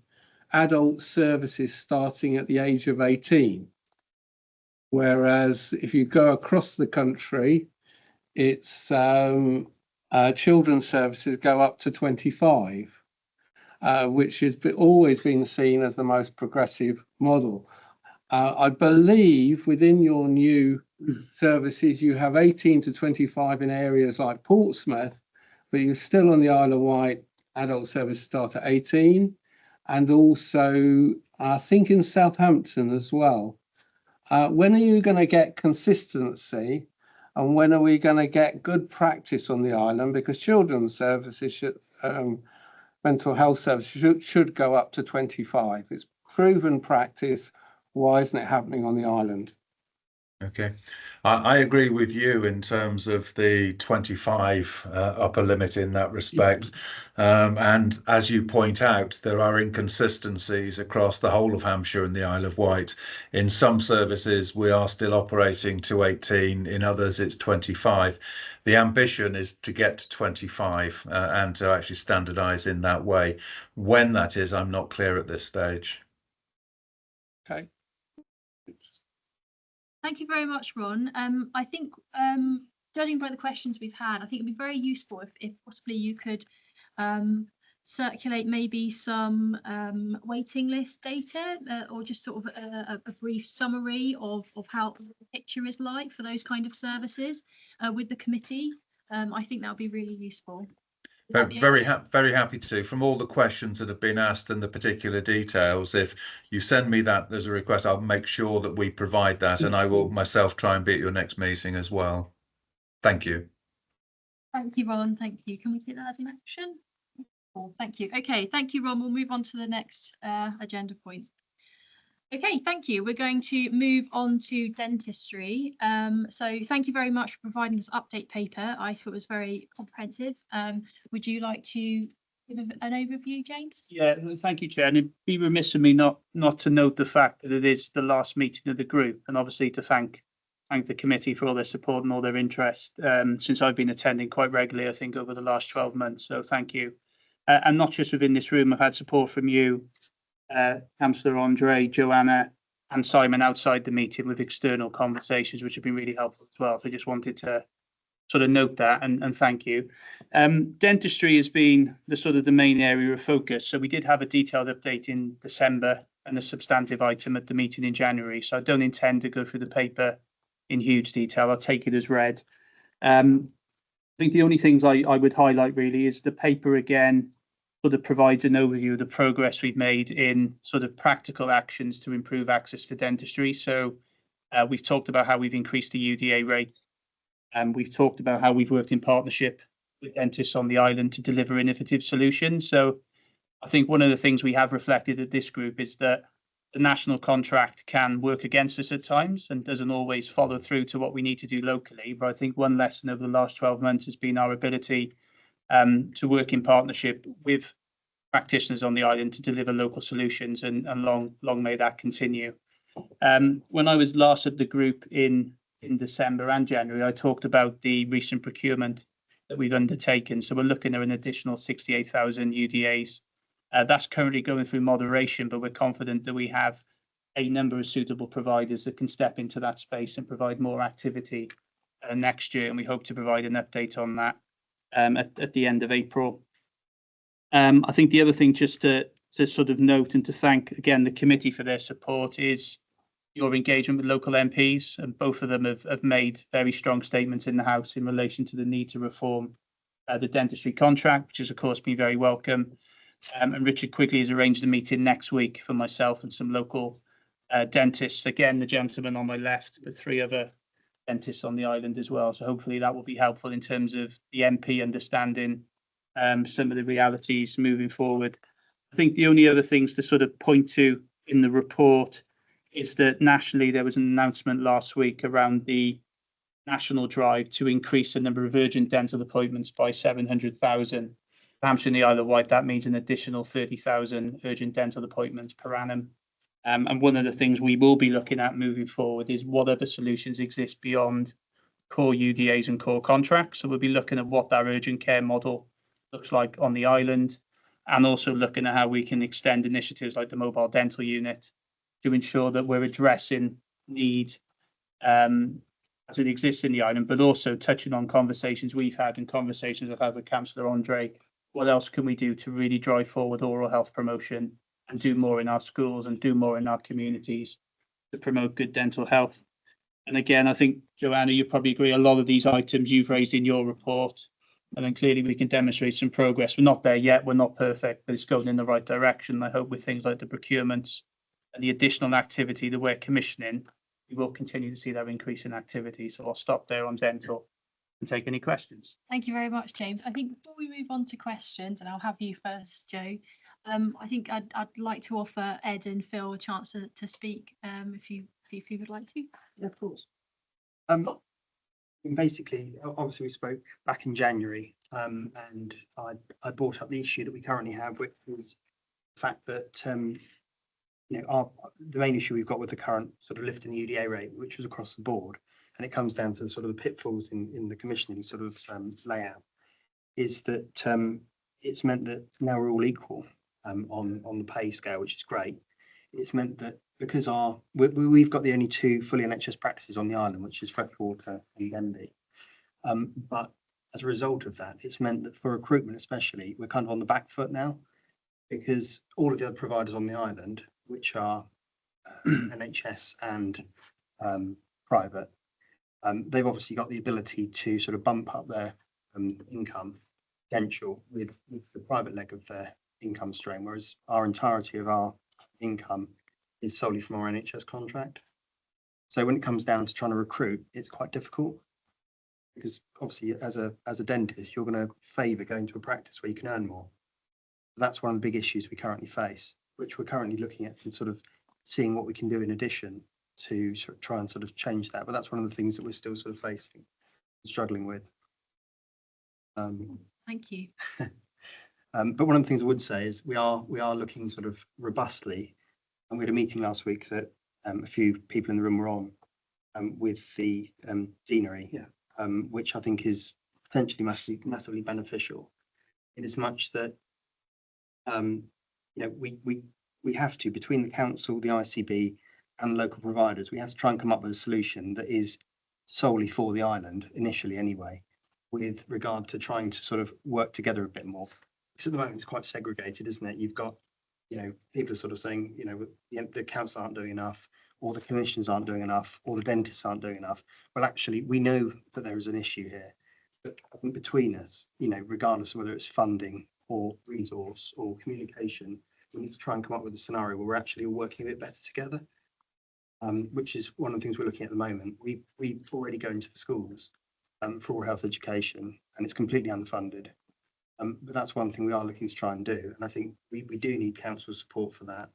adult services starting at the age of 18. Whereas if you go across the country, it's children's services go up to 25, which has always been seen as the most progressive model. I believe within your new services, you have 18 to 25 in areas like Portsmouth, but you're still on the Isle of Wight, adult services start at 18. And also, I think in Southampton as well. When are you going to get consistency? And when are we going to get good practice on the island? Because children's services should, mental health services should go up to 25. It's proven practice. Why isn't it happening on the island? Okay, I agree with you in terms of the 25 upper limit in that respect. And as you point out, there are inconsistencies across the whole of Hampshire and the Isle of Wight. In some services, we are still operating to 18. In others, it's 25. The ambition is to get to 25 and to actually standardise in that way. When that is, I'm not clear at this stage. Okay. Thank you very much, Ron. I think, judging by the questions we've had, I think it'd be very useful if possibly you could circulate maybe some waiting list data or just sort of a brief summary of how the picture is like for those kind of services with the committee. I think that would be really useful. Very happy to. From all the questions that have been asked and the particular details, if you send me that as a request, I'll make sure that we provide that, and I will myself try and be at your next meeting as well. Thank you. Thank you, Ron. Thank you. Can we take that as an action? Oh, thank you. Okay, thank you, Ron. We'll move on to the next agenda point. Okay, thank you. We're going to move on to dentistry. So thank you very much for providing this update paper. I thought it was very comprehensive. Would you like to give an overview, James? Yeah, thank you, Chair. And it'd be remiss of me not to note the fact that it is the last meeting of the group, and obviously to thank the committee for all their support and all their interest since I've been attending quite regularly, I think, over the last 12 months. So thank you. And not just within this room, I've had support from you, Councillor Andre, Joanna and Simon outside the meeting with external conversations, which have been really helpful as well. So I just wanted to sort of note that and thank you. Dentistry has been the main area of focus. So we did have a detailed update in December and a substantive item at the meeting in January. So I don't intend to go through the paper in huge detail. I'll take it as read. I think the only things I would highlight really is the paper again sort of provides an overview of the progress we've made in sort of practical actions to improve access to dentistry. So we've talked about how we've increased the UDA rate, and we've talked about how we've worked in partnership with dentists on the island to deliver innovative solutions. So I think one of the things we have reflected at this group is that the national contract can work against us at times and doesn't always follow through to what we need to do locally. But I think one lesson over the last 12 months has been our ability to work in partnership with practitioners on the island to deliver local solutions, and long may that continue. When I was last at the group in December and January, I talked about the recent procurement that we've undertaken. So we're looking at an additional 68,000 UDAs. That's currently going through moderation, but we're confident that we have a number of suitable providers that can step into that space and provide more activity next year. And we hope to provide an update on that at the end of April. I think the other thing just to sort of note and to thank again the committee for their support is your engagement with local MPs, and both of them have made very strong statements in the House in relation to the need to reform the dentistry contract, which has of course been very welcome. And Richard Quigley has arranged a meeting next week for myself and some local dentists. Again, the gentleman on my left, but 3 other dentists on the island as well. So hopefully that will be helpful in terms of the MP understanding some of the realities moving forward. I think the only other things to sort of point to in the report is that nationally there was an announcement last week around the national drive to increase the number of urgent dental appointments by 700,000. Hampshire and the Isle of Wight, that means an additional 30,000 urgent dental appointments per annum. And one of the things we will be looking at moving forward is what other solutions exist beyond core UDAs and core contracts. So we'll be looking at what that urgent care model looks like on the island, and also looking at how we can extend initiatives like the mobile dental unit to ensure that we're addressing need as it exists in the island, but also touching on conversations we've had and conversations I've had with Councillor Andre. What else can we do to really drive forward oral health promotion and do more in our schools and do more in our communities to promote good dental health? And again, I think, Joanna, you probably agree, a lot of these items you've raised in your report, and then clearly we can demonstrate some progress. We're not there yet, we're not perfect, but it's going in the right direction. I hope with things like the procurements and the additional activity that we're commissioning, we will continue to see that increase in activity. So I'll stop there on dental and take any questions. Thank you very much, James. I think before we move on to questions, and I'll have you first, Joe, I think I'd like to offer Ed and Phil a chance to speak, if you would like to. Yeah, of course. Basically, obviously we spoke back in January, and I brought up the issue that we currently have, which is the fact that the main issue we've got with the current sort of lift in the UDA rate, which was across the board, and it comes down to sort of the pitfalls in the commissioning sort of layout, is that it's meant that now we're all equal on the pay scale, which is great. It's meant that because we've got the only 2 fully NHS practices on the island, which is Freshwater and Denby. But as a result of that, it's meant that for recruitment especially, we're kind of on the back foot now, because all of the other providers on the island, which are NHS and private, they've obviously got the ability to sort of bump up their income potential with the private leg of their income stream, whereas our entirety of our income is solely from our NHS contract. So when it comes down to trying to recruit, it's quite difficult, because obviously as a dentist, you're going to favour going to a practice where you can earn more. That's one of the big issues we currently face, which we're currently looking at and sort of seeing what we can do in addition to sort of try and sort of change that. But that's one of the things that we're still sort of facing, struggling with. Thank you. But one of the things I would say is we are looking sort of robustly, and we had a meeting last week that a few people in the room were on with the deanery, which I think is potentially massively beneficial, in as much that we have to, between the council, the ICB and local providers, we have to try and come up with a solution that is solely for the island, initially anyway, with regard to trying to sort of work together a bit more. Because at the moment it's quite segregated, isn't it? You've got, people are sort of saying, the council aren't doing enough, or the commissioners aren't doing enough, or the dentists aren't doing enough. Well, actually, we know that there is an issue here, but I think between us, regardless of whether it's funding or resource or communication, we need to try and come up with a scenario where we're actually working a bit better together, which is one of the things we're looking at the moment. We already go into the schools for oral health education, and it's completely unfunded. But that's one thing we are looking to try and do, and I think we do need council support for that.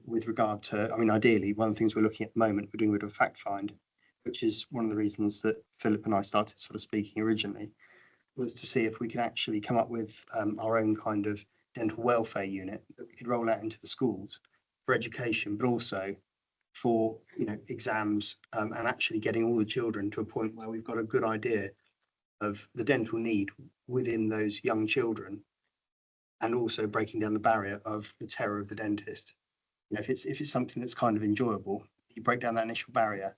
With regard to, ideally, one of the things we're looking at the moment, we're doing a bit of a fact find, which is one of the reasons that Philip and I started sort of speaking originally, was to see if we could actually come up with our own kind of dental welfare unit that we could roll out into the schools for education, but also for, you know, exams, and actually getting all the children to a point where we've got a good idea of the dental need within those young children, and also breaking down the barrier of the terror of the dentist. You know, if it's something that's kind of enjoyable, you break down that initial barrier.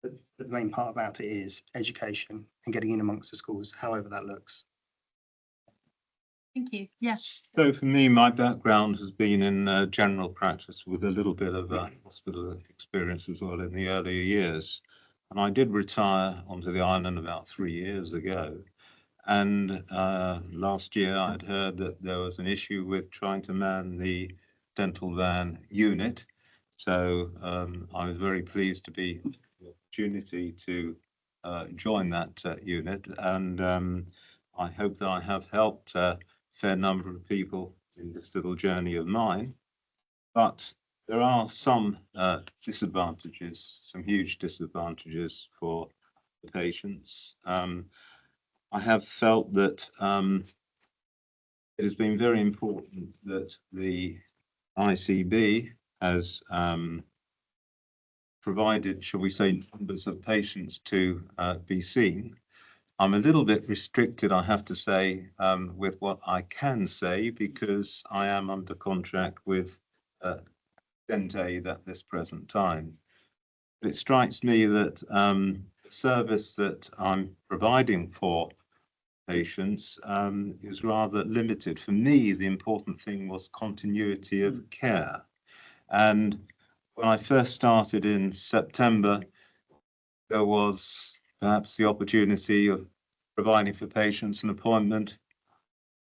But the main part about it is education and getting in amongst the schools, however that looks. Thank you. Yes. So for me, my background has been in general practice with a little bit of hospital experience as well in the earlier years. And I did retire onto the island about 3 years ago. And last year I'd heard that there was an issue with trying to man the dental van unit. So I was very pleased to be the opportunity to join that unit. And I hope that I have helped fair number of people in this little journey of mine, but there are some disadvantages, some huge disadvantages for the patients. I have felt that it has been very important that the ICB has provided, shall we say, numbers of patients to be seen. I'm a little bit restricted, I have to say, with what I can say, because I am under contract with Dentaid at this present time. But it strikes me that the service that I'm providing for patients is rather limited. For me, the important thing was continuity of care. And when I first started in September, there was perhaps the opportunity of providing for patients an appointment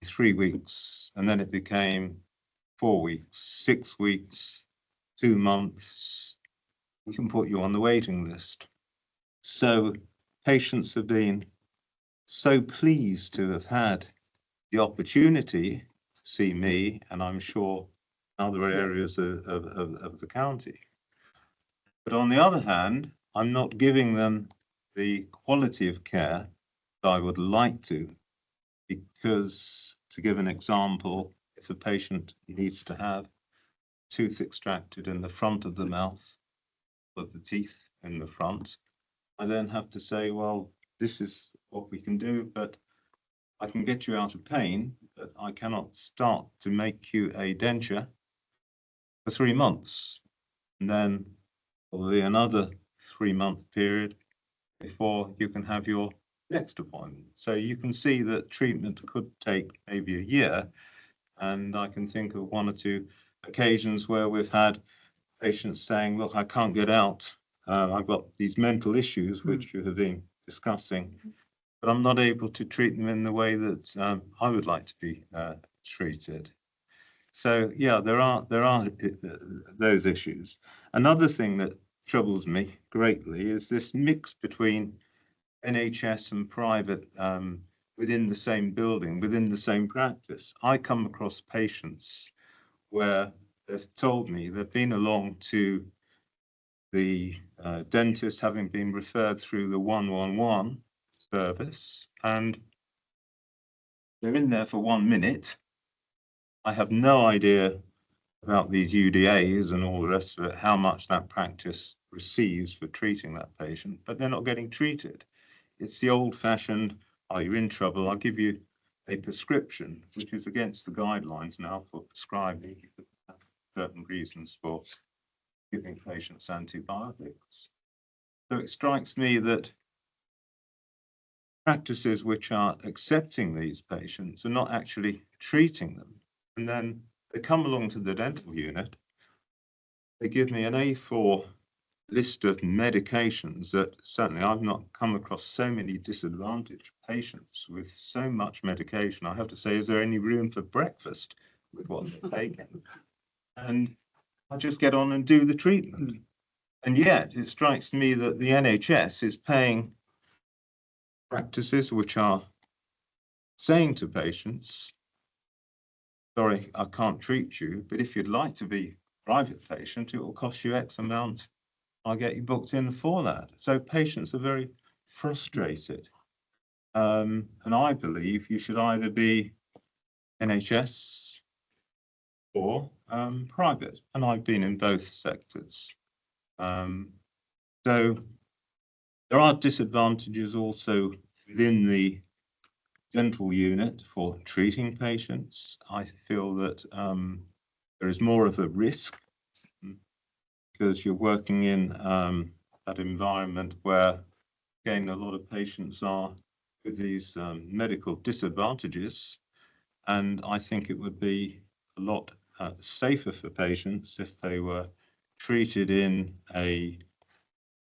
3 weeks, and then it became 4 weeks, 6 weeks, 2 months. We can put you on the waiting list. So patients have been so pleased to have had the opportunity to see me, and I'm sure other areas of the county. But on the other hand, I'm not giving them the quality of care that I would like to, because, to give an example, if a patient needs to have tooth extracted in the front of the mouth, with the teeth in the front, I then have to say, well, this is what we can do, but I can get you out of pain, but I cannot start to make you a denture for 3 months. And then probably another 3-month period before you can have your next appointment. So you can see that treatment could take maybe a year. And I can think of 1 or 2 occasions where we've had patients saying, look, I can't get out. I've got these mental issues, which you have been discussing, but I'm not able to treat them in the way that I would like to be treated. So yeah, there are those issues. Another thing that troubles me greatly is this mix between NHS and private within the same building, within the same practice. I come across patients where they've told me they've been along to the dentist, having been referred through the 111 service, and they're in there for 1 minute. I have no idea about these UDAs and all the rest of it, how much that practice receives for treating that patient, but they're not getting treated. It's the old-fashioned, oh, you're in trouble, I'll give you a prescription, which is against the guidelines now for prescribing certain reasons for giving patients antibiotics. So it strikes me that practices which are accepting these patients are not actually treating them. And then they come along to the dental unit, they give me an A4 list of medications that certainly I've not come across so many disadvantaged patients with so much medication. I have to say, is there any room for breakfast with what they're taking? And I just get on and do the treatment. And yet it strikes me that the NHS is paying practices which are saying to patients, sorry, I can't treat you, but if you'd like to be a private patient, it will cost you X amount. I'll get you booked in for that. So patients are very frustrated. And I believe you should either be NHS or private. And I've been in both sectors. So there are disadvantages also within the dental unit for treating patients. I feel that there is more of a risk because you're working in that environment where, again, a lot of patients are with these medical disadvantages. And I think it would be a lot safer for patients if they were treated in a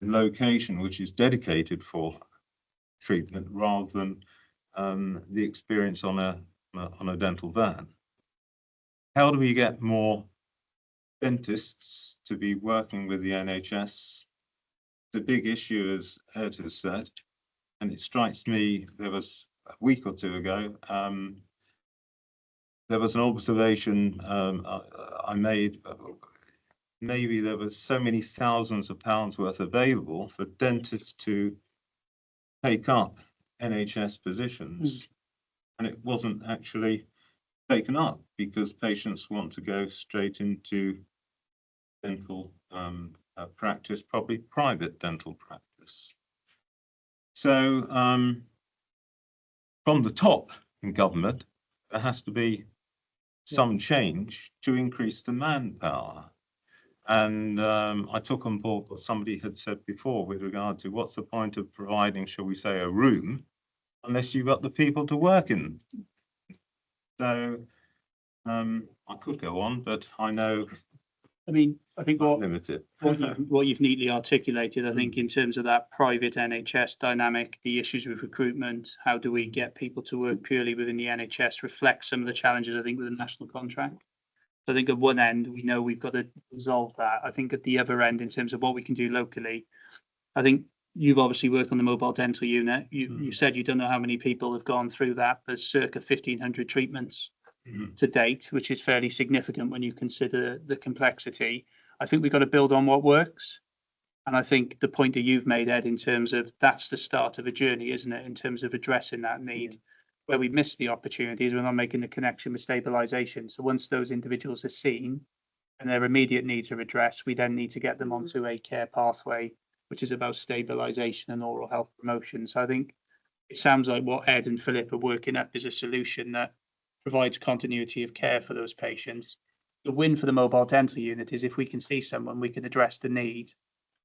location which is dedicated for treatment rather than the experience on a dental van. How do we get more dentists to be working with the NHS? The big issue, as Ed has said, and it strikes me, there was a week or two ago, there was an observation I made. Maybe there was so many thousands of pounds worth available for dentists to take up NHS positions, and it wasn't actually taken up because patients want to go straight into dental practice, probably private dental practice. So from the top in government, there has to be some change to increase the manpower. And I took on board what somebody had said before with regard to what's the point of providing, shall we say, a room, unless you've got the people to work in. So I could go on, but I know. I mean, I think limited. what you've neatly articulated, I think, in terms of that private NHS dynamic, the issues with recruitment, how do we get people to work purely within the NHS, reflects some of the challenges, I think, with the national contract. So I think at one end, we know we've got to resolve that. I think at the other end, in terms of what we can do locally, I think you've obviously worked on the mobile dental unit. You said you don't know how many people have gone through that, but circa 1,500 treatments to date, which is fairly significant when you consider the complexity. I think we've got to build on what works. And I think the point that you've made, Ed, in terms of that's the start of a journey, isn't it? In terms of addressing that need. Where we miss the opportunities, we're not making the connection with stabilisation. So once those individuals are seen and their immediate needs are addressed, we then need to get them onto a care pathway, which is about stabilisation and oral health promotion. So I think it sounds like what Ed and Philip are working up is a solution that provides continuity of care for those patients. The win for the mobile dental unit is if we can see someone, we can address the need,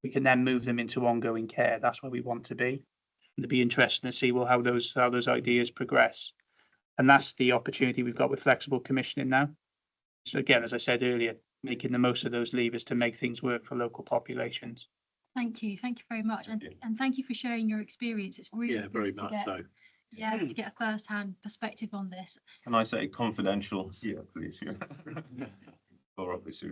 we can then move them into ongoing care. That's where we want to be. And it'd be interesting to see well how those ideas progress. And that's the opportunity we've got with flexible commissioning now. So again, as I said earlier, making the most of those levers to make things work for local populations. Thank you very much, and thank you for sharing your experience. It's really very much so. Yeah, to get a first-hand perspective on this. Can I say confidential? Yeah, please. Or obviously.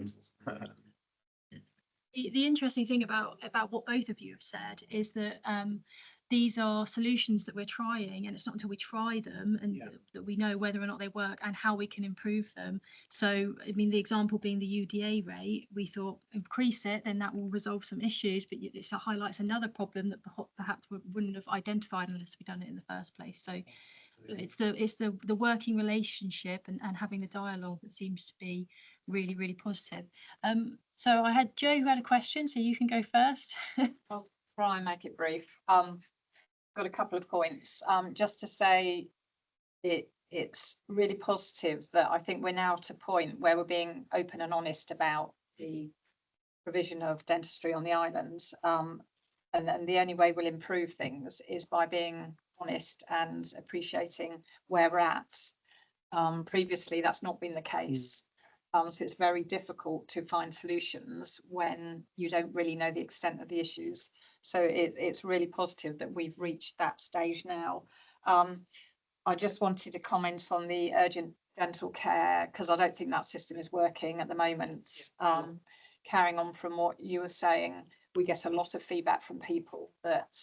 The interesting thing about what both of you have said is that these are solutions that we're trying, and it's not until we try them and that we know whether or not they work and how we can improve them. So, I mean, the example being the UDA rate, we thought increase it, then that will resolve some issues, but it highlights another problem that perhaps we wouldn't have identified unless we'd done it in the first place. So it's the working relationship and having the dialogue that seems to be really, really positive. So I had Joe who had a question, so you can go first. I'll try and make it brief. Got a couple of points. Just to say it's really positive that I think we're now at a point where we're being open and honest about the provision of dentistry on the islands. And the only way we'll improve things is by being honest and appreciating where we're at. Previously, that's not been the case. So it's very difficult to find solutions when you don't really know the extent of the issues. So it's really positive that we've reached that stage now. I just wanted to comment on the urgent dental care, because I don't think that system is working at the moment. Carrying on from what you were saying, we get a lot of feedback from people that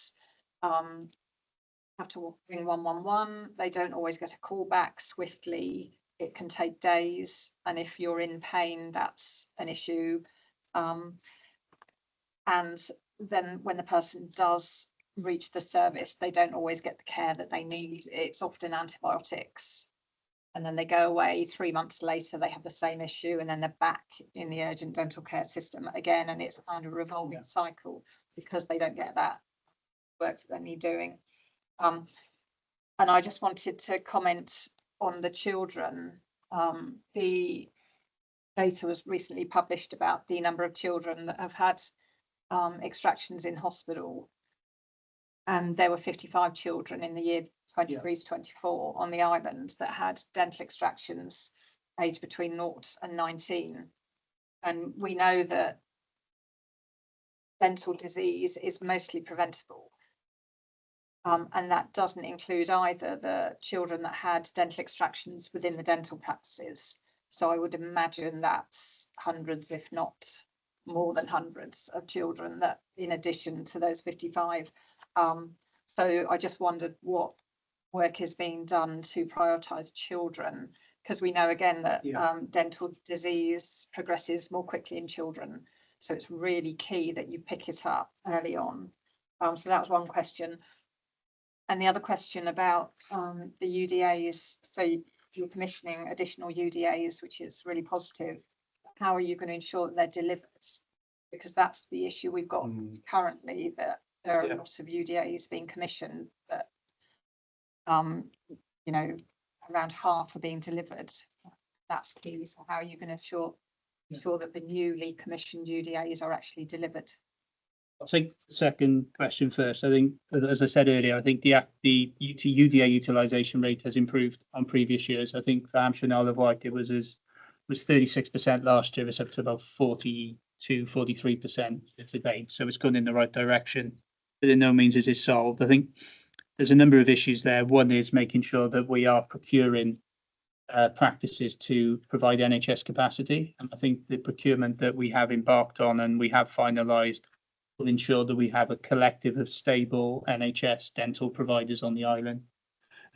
have to ring 111. They don't always get a call back swiftly. It can take days, and if you're in pain, that's an issue. And then when the person does reach the service, they don't always get the care that they need. It's often antibiotics and then they go away 3 months later, they have the same issue, and then they're back in the urgent dental care system again, and it's kind of a revolving cycle because they don't get that work that they need doing. And I just wanted to comment on the children. The data was recently published about the number of children that have had extractions in hospital, and there were 55 children in the year 23 to 24 on the island that had dental extractions aged between 0 and 19. And we know that dental disease is mostly preventable. And that doesn't include either the children that had dental extractions within the dental practices. So I would imagine that's hundreds, if not more than hundreds of children that in addition to those 55. So I just wondered what work is being done to prioritise children, because we know again that dental disease progresses more quickly in children. So it's really key that you pick it up early on. So that was one question. And the other question about the UDAs, so you're commissioning additional UDAs, which is really positive. How are you going to ensure that they're delivered? Because that's the issue we've got currently, that there are a lot of UDAs being commissioned, but you know, around half are being delivered. That's key. So how are you going to ensure that the newly commissioned UDAs are actually delivered? I'll take the second question first. I think, as I said earlier, I think the UDA utilisation rate has improved on previous years. I think for Hampshire and Isle of Wight, it was 36% last year. It's up to about 42-43% to date. So it's gone in the right direction, but in no means is it solved. I think there's a number of issues there. One is making sure that we are procuring practices to provide NHS capacity. And I think the procurement that we have embarked on and we have finalised will ensure that we have a collective of stable NHS dental providers on the island.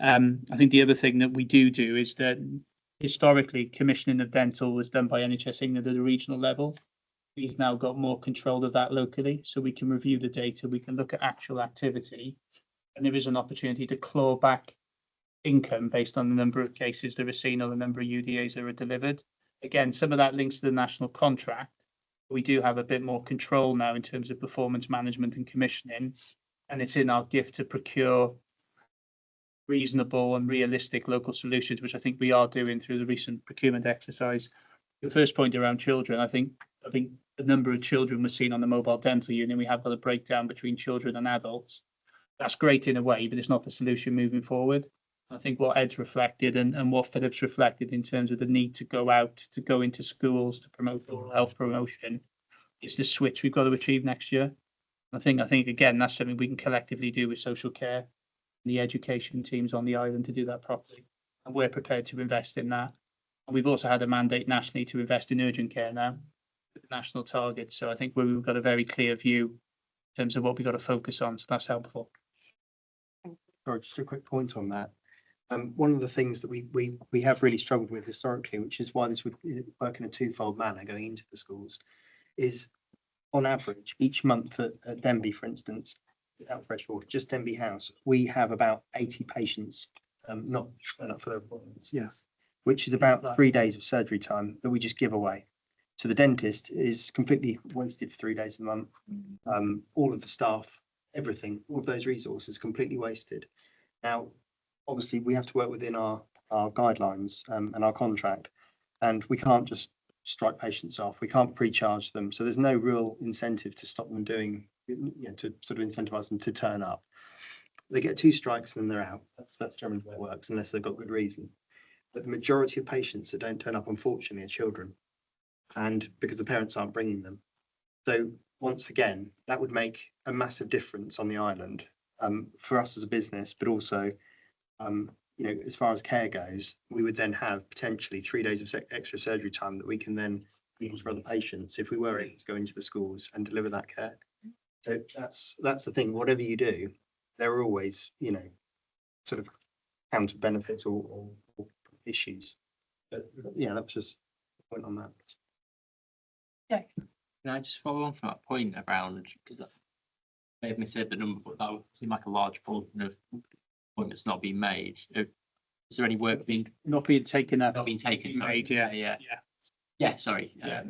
I think the other thing that we do is that historically commissioning of dental was done by NHS England at a regional level. We've now got more control of that locally, so we can review the data, we can look at actual activity, and there is an opportunity to claw back income based on the number of cases that are seen or the number of UDAs that are delivered. Again, some of that links to the national contract. We do have a bit more control now in terms of performance management and commissioning, and it's in our gift to procure reasonable and realistic local solutions, which I think we are doing through the recent procurement exercise. The first point around children, I think the number of children was seen on the mobile dental unit. We have got a breakdown between children and adults. That's great in a way, but it's not the solution moving forward. I think what Ed's reflected and what Philip's reflected in terms of the need to go out, to go into schools to promote oral health promotion is the switch we've got to achieve next year. I think again, that's something we can collectively do with social care and the education teams on the island to do that properly. And we're prepared to invest in that. And we've also had a mandate nationally to invest in urgent care now, with the national targets. So I think we've got a very clear view in terms of what we've got to focus on. So that's helpful. Sorry, just a quick point on that. One of the things that we have really struggled with historically, which is why this would work in a twofold manner going into the schools, is on average each month at Denby, for instance, without Freshwater, just Denby House, we have about 80 patients not showing up for their appointments. Yes. Which is about 3 days of surgery time that we just give away. So the dentist is completely wasted for 3 days a month. All of the staff, everything, all of those resources completely wasted. Now, obviously, we have to work within our guidelines and our contract, and we can't just strike patients off. We can't pre-charge them. So there's no real incentive to stop them doing, to sort of incentivize them to turn up. They get 2 strikes and then they're out. That's generally how it works, unless they've got good reason. But the majority of patients that don't turn up, unfortunately, are children, and because the parents aren't bringing them. So once again, that would make a massive difference on the island for us as a business, but also as far as care goes, we would then have potentially 3 days of extra surgery time that we can then use for other patients if we were able to go into the schools and deliver that care. So that's the thing. Whatever you do, there are always, sort of counter benefits or issues. But yeah, that's just a point on that. Yeah. Can I just follow on from that point around, because that made me say the number, but that would seem like a large portion of appointments not being made. Is there any work being Not being taken up. not being taken? Sorry. Made, yeah. Yeah. Sorry. Yeah.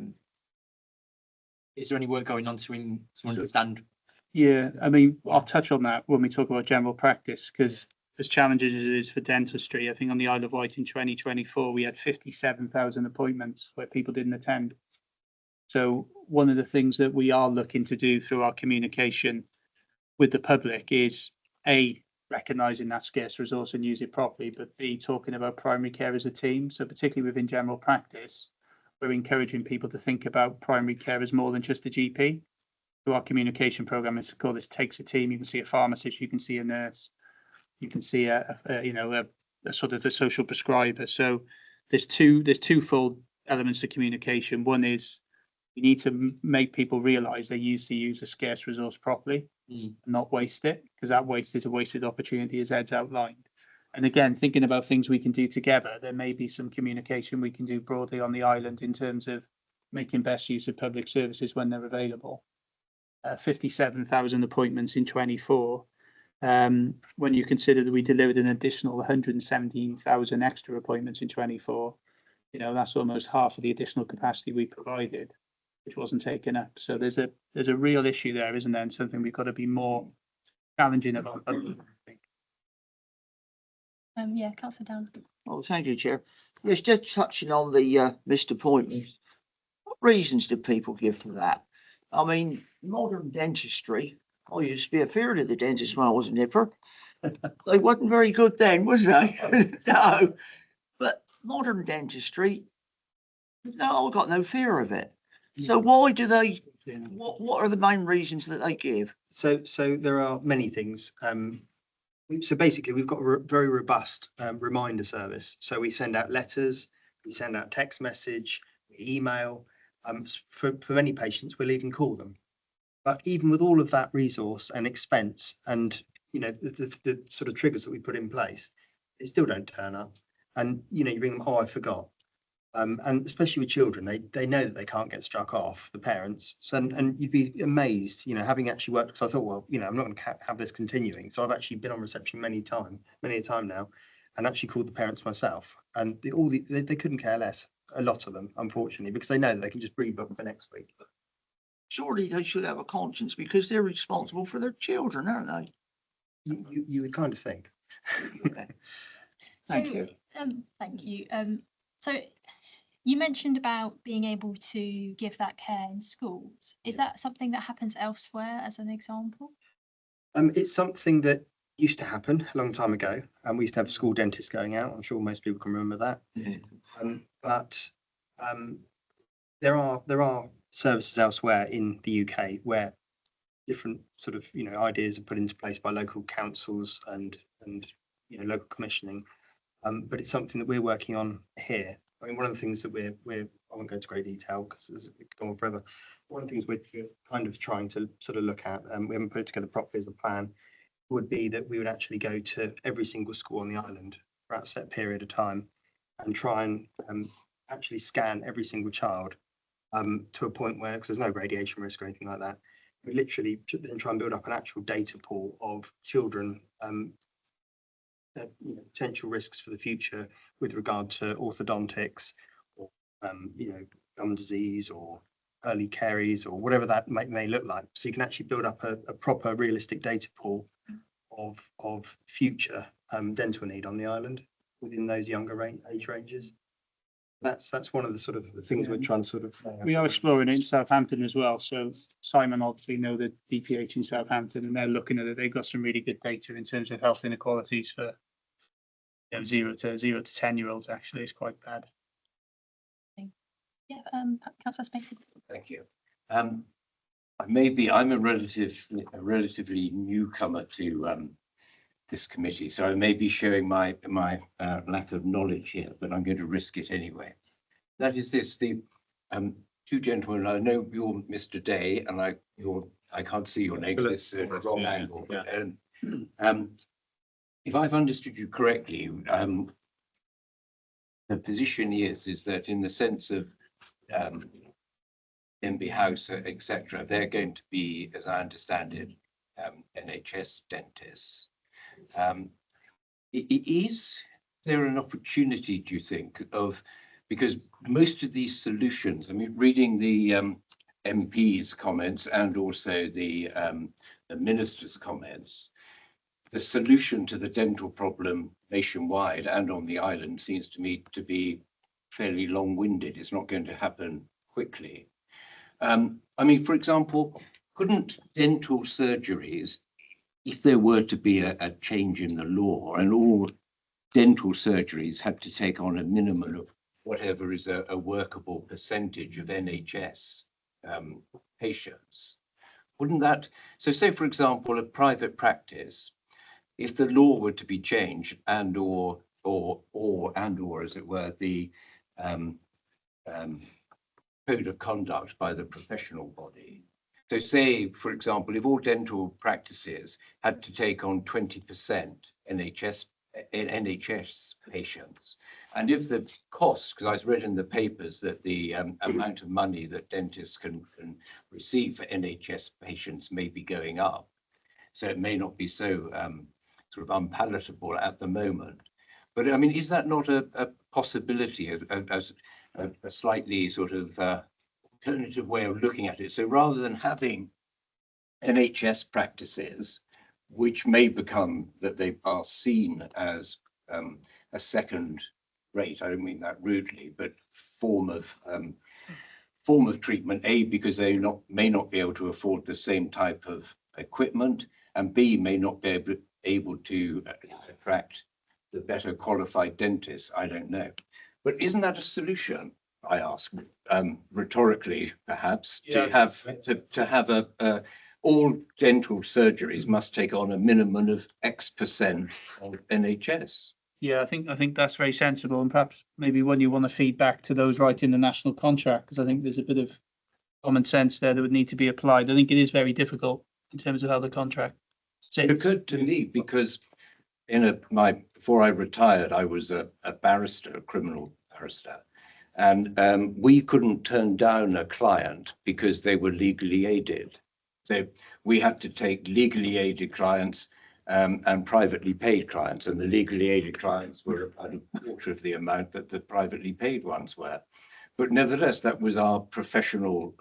Is there any work going on to understand? Yeah, I mean, I'll touch on that when we talk about general practice, because as challenging as it is for dentistry, I think on the Isle of Wight in 2024, we had 57,000 appointments where people didn't attend. So one of the things that we are looking to do through our communication with the public is A, recognising that scarce resource and use it properly, but B, talking about primary care as a team. So particularly within general practice, we're encouraging people to think about primary care as more than just a GP. Through our communication program, it's called this takes a team. You can see a pharmacist, you can see a nurse, you can see a sort of a social prescriber. So there's twofold elements to communication. One is you need to make people realise they used to use a scarce resource properly and not waste it, because that waste is a wasted opportunity, as Ed's outlined. And again, thinking about things we can do together, there may be some communication we can do broadly on the island in terms of making best use of public services when they're available. 57,000 appointments in 24. When you consider that we delivered an additional 117,000 extra appointments in 24, that's almost half of the additional capacity we provided, which wasn't taken up. So there's a real issue there, isn't there? And something we've got to be more challenging about. I think. Yeah, Councillor Down. Well, thank you, Chair. Yes, just touching on the missed appointments. What reasons do people give for that? I mean, modern dentistry, I used to be afraid of the dentist when I was a nipper. They wasn't very good then, was they? No. But modern dentistry, no, I've got no fear of it. So why do they, what are the main reasons that they give? So there are many things. So basically, we've got a very robust reminder service. So we send out letters, we send out text message, we email. For many patients, we'll even call them. But even with all of that resource and expense and, the sort of triggers that we put in place, they still don't turn up. And, you bring them, I forgot. And especially with children, they know that they can't get struck off, the parents. So, and you'd be amazed, having actually worked, because I thought, well, I'm not going to have this continuing. So I've actually been on reception many a time now, and actually called the parents myself. And they couldn't care less. A lot of them, unfortunately, because they know that they can just pre-book for next week. Surely they should have a conscience because they're responsible for their children, aren't they? You would kind of think. Thank you. Thank you. So you mentioned about being able to give that care in schools. Is that something that happens elsewhere as an example? It's something that used to happen a long time ago, and we used to have school dentists going out. I'm sure most people can remember that. Yeah. But there are services elsewhere in the UK where different sort of ideas are put into place by local councils and local commissioning. But it's something that we're working on here. I mean, one of the things that I won't go into great detail because it could go on forever. One of the things we're kind of trying to sort of look at, and we haven't put it together properly as a plan, would be that we would actually go to every single school on the island for a set period of time and try and actually scan every single child to a point where, because there's no radiation risk or anything like that, we literally then try and build up an actual data pool of children potential risks for the future with regard to orthodontics or gum disease or early caries or whatever that may look like. So you can actually build up a proper realistic data pool of future dental need on the island within those younger age ranges. That's one of the sort of the things we're trying to sort of. We are exploring it in Southampton as well. So Simon obviously know the DPH in Southampton, and they're looking at it. They've got some really good data in terms of health inequalities for 0 to 10-year-olds. Actually, it's quite bad. Yeah, Councillor Smith. Thank you. I'm a relatively newcomer to this committee, so I may be showing my lack of knowledge here, but I'm going to risk it anyway. That is this: the two gentlemen. I know you're Mr. Day, and I can't see your name. This wrong angle. If I've understood you correctly, the position is that in the sense of MB House, etc., they're going to be, as I understand it, NHS dentists. Is there an opportunity, do you think, of, because most of these solutions, I mean, reading the MP's comments and also the minister's comments, the solution to the dental problem nationwide and on the island seems to me to be fairly long-winded. It's not going to happen quickly. I mean, for example, couldn't dental surgeries, if there were to be a change in the law and all dental surgeries had to take on a minimum of whatever is a workable percentage of NHS patients, wouldn't that, so say for example, a private practice, if the law were to be changed and or as it were, the code of conduct by the professional body. So say, for example, if all dental practices had to take on 20% NHS patients, and if the cost, because I read in the papers that the amount of money that dentists can receive for NHS patients may be going up, so it may not be so sort of unpalatable at the moment. But I mean, is that not a possibility as a slightly sort of alternative way of looking at it? So rather than having NHS practices, which may become that they are seen as a second rate, I don't mean that rudely, but form of treatment, A, because they may not be able to afford the same type of equipment, and B, may not be able to attract the better qualified dentists, I don't know. But isn't that a solution, I ask, rhetorically perhaps, to have a all dental surgeries must take on a minimum of X% of NHS? Yeah, I think that's very sensible, and perhaps maybe when you want to feed back to those writing the national contract, because I think there's a bit of common sense there that would need to be applied. I think it is very difficult in terms of how the contract sits. It occurred to me because before I retired, I was a barrister, a criminal barrister, and we couldn't turn down a client because they were legally aided. So we had to take legally aided clients and privately paid clients, and the legally aided clients were about a quarter of the amount that the privately paid ones were. But nevertheless, that was our professional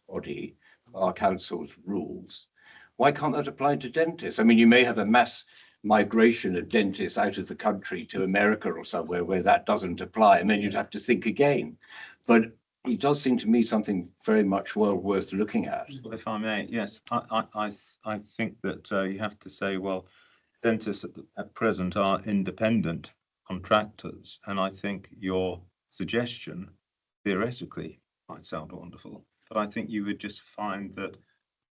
body, our council's rules. Why can't that apply to dentists? I mean, you may have a mass migration of dentists out of the country to America or somewhere where that doesn't apply, and then you'd have to think again. But it does seem to me something very much well worth looking at. Well, if I may, yes, I think that you have to say, well, dentists at present are independent contractors, and I think your suggestion theoretically might sound wonderful, but I think you would just find that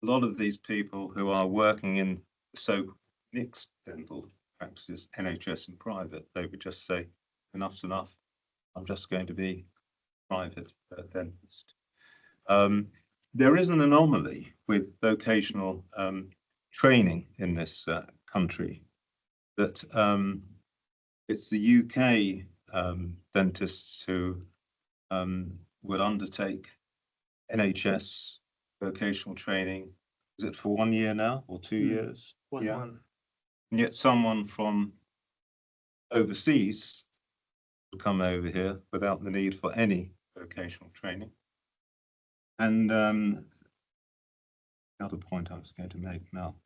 a lot of these people who are working in mixed dental practices, NHS and private, they would just say, enough's enough, I'm just going to be private dentist. There is an anomaly with vocational training in this country, that it's the UK dentists who will undertake NHS vocational training. Is it for 1 year now or 2 years? One. And yet someone from overseas would come over here without the need for any vocational training. And the other point I was going to make now,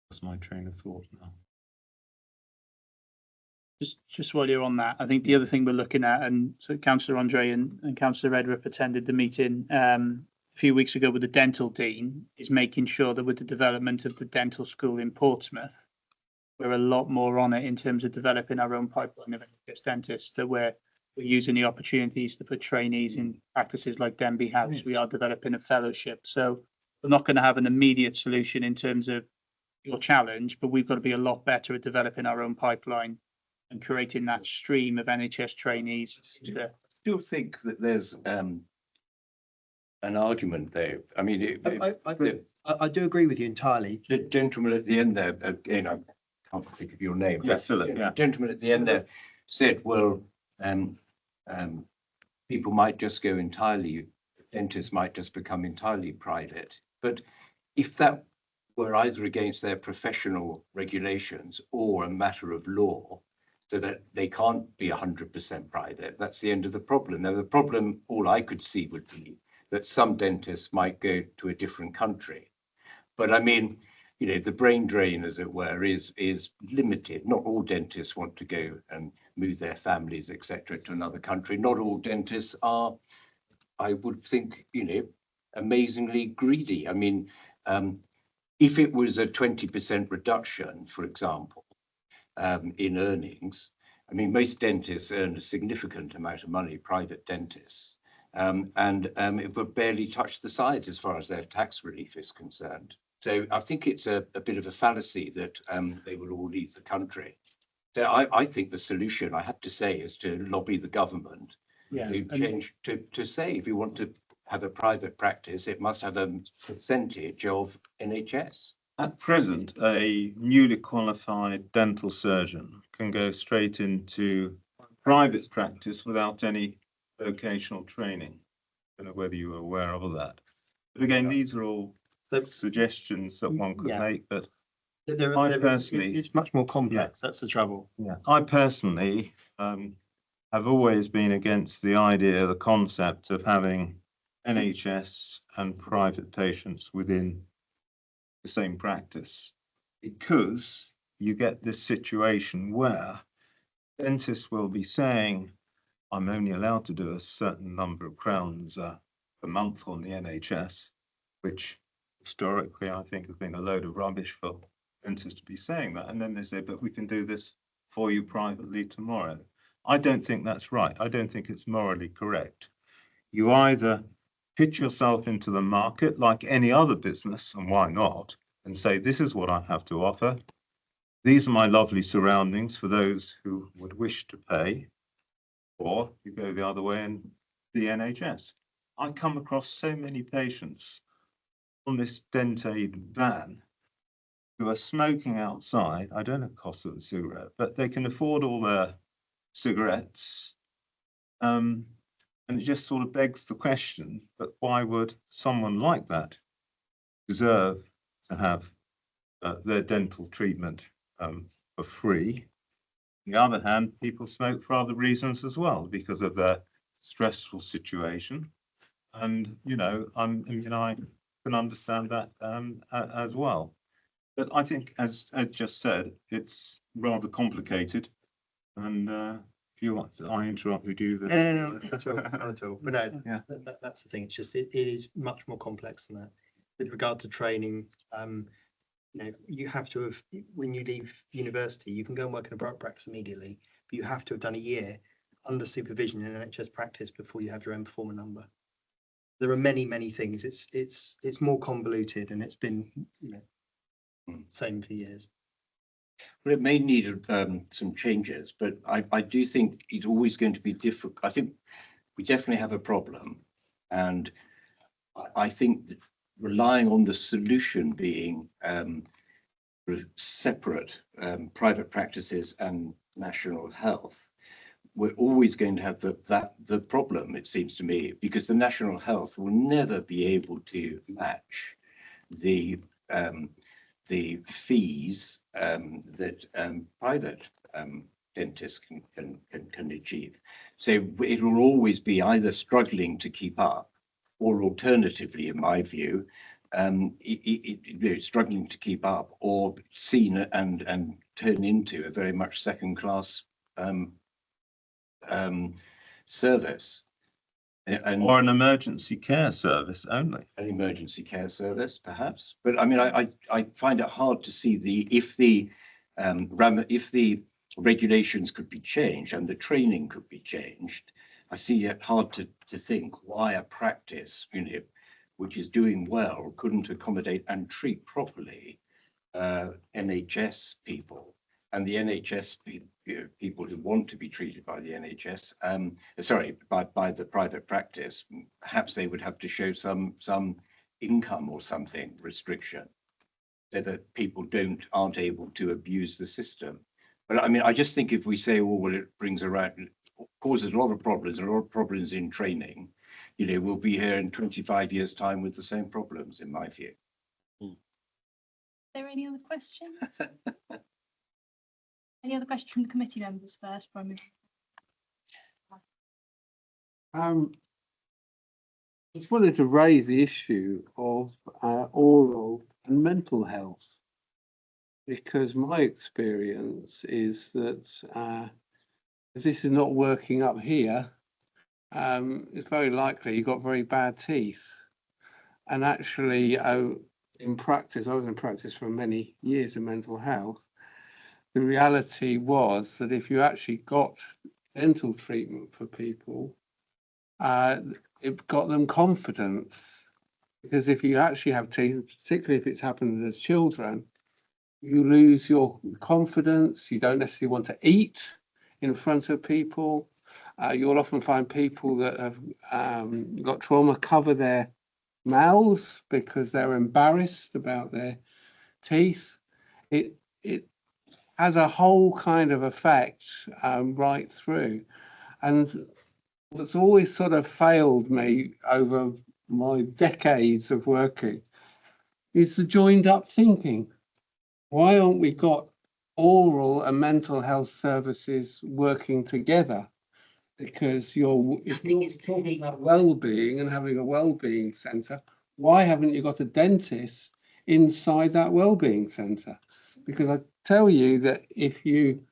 what's my train of thought now? Just while you're on that, I think the other thing we're looking at, and so Councillor Andre and Councillor Redrup attended the meeting a few weeks ago with the dental dean, is making sure that with the development of the dental school in Portsmouth, we're a lot more on it in terms of developing our own pipeline of NHS dentists, that we're using the opportunities to put trainees in practices like Denby House. We are developing a fellowship. So we're not going to have an immediate solution in terms of your challenge, but we've got to be a lot better at developing our own pipeline and creating that stream of NHS trainees. I still think that there's an argument there. I mean, I do agree with you entirely. The gentleman at the end there, again, I can't think of your name. Yeah, Philip. Yeah, gentleman at the end there said, well, people might just go entirely, dentists might just become entirely private. But if that were either against their professional regulations or a matter of law, so that they can't be 100% private. That's the end of the problem. Now, the problem, all I could see would be that some dentists might go to a different country. But I mean, you know, the brain drain, as it were, is limited. Not all dentists want to go and move their families, etc., to another country. Not all dentists are, I would think, you know, amazingly greedy. I mean, if it was a 20% reduction, for example, in earnings, I mean, most dentists earn a significant amount of money, private dentists, and it would barely touch the sides as far as their tax relief is concerned. So I think it's a bit of a fallacy that they will all leave the country. So I think the solution, I have to say, is to lobby the government to change, to say if you want to have a private practice, it must have a percentage of NHS. At present, a newly qualified dental surgeon can go straight into private practice without any vocational training. I don't know whether you were aware of that. But again, these are all suggestions that one could make, but it's much more complex. That's the trouble. Yeah, I personally have always been against the idea, the concept of having NHS and private patients within the same practice, because you get this situation where dentists will be saying, I'm only allowed to do a certain number of crowns a month on the NHS, which historically I think has been a load of rubbish for dentists to be saying that. And then they say, but we can do this for you privately tomorrow. I don't think that's right. I don't think it's morally correct. You either pitch yourself into the market like any other business, and why not, and say, this is what I have to offer. These are my lovely surroundings for those who would wish to pay, or you go the other way and the NHS. I come across so many patients on this Dentaid ban who are smoking outside. I don't know the cost of a cigarette, but they can afford all their cigarettes. And it just sort of begs the question, but why would someone like that deserve to have their dental treatment for free? On the other hand, people smoke for other reasons as well, because of their stressful situation. And, you know, I can understand that as well. But I think, as Ed just said, it's rather complicated. And if you want, I interrupted you. No, not at all. But no, yeah, that's the thing. It's just it is much more complex than that. With regard to training, you know, you have to have, when you leave university, you can go and work in a private practice immediately, but you have to have done a year under supervision in an NHS practice before you have your own performer number. There are many things. It's more convoluted, and it's been, you know, same for years. Well, it may need some changes, but I do think it's always going to be difficult. I think we definitely have a problem, and I think that relying on the solution being separate private practices and national health, we're always going to have the problem, it seems to me, because the national health will never be able to match the fees that private dentists can achieve. So it will always be either struggling to keep up, or alternatively, in my view, struggling to keep up, or seen and turn into a very much second-class service. Or an emergency care service only. An emergency care service, perhaps. But I mean, I find it hard to see if the regulations could be changed and the training could be changed. I see it hard to think why a practice, you know, which is doing well, couldn't accommodate and treat properly NHS people. And the NHS people who want to be treated by the NHS, by the private practice, perhaps they would have to show some income or something restriction, so that people aren't able to abuse the system. But I mean, I just think if we say, oh, well, it causes a lot of problems in training, you know, we'll be here in 25 years' time with the same problems, in my view. there any other questions? Any other questions from the committee members first? Before I move Just wanted to raise the issue of oral and mental health, because my experience is that if this is not working up here, it's very likely you've got very bad teeth. And actually, in practice, I was in practice for many years in mental health. The reality was that if you actually got dental treatment for people, it got them confidence. Because if you actually have teeth, particularly if it's happened as children, you lose your confidence. You don't necessarily want to eat in front of people. You'll often find people that have got trauma cover their mouths because they're embarrassed about their teeth. It has a whole kind of effect right through. And what's always sort of failed me over my decades of working is the joined up thinking. Why aren't we got oral and mental health services working together? Because if you're talking about well-being and having a well-being centre, why haven't you got a dentist inside that well-being centre? Because I tell you that if you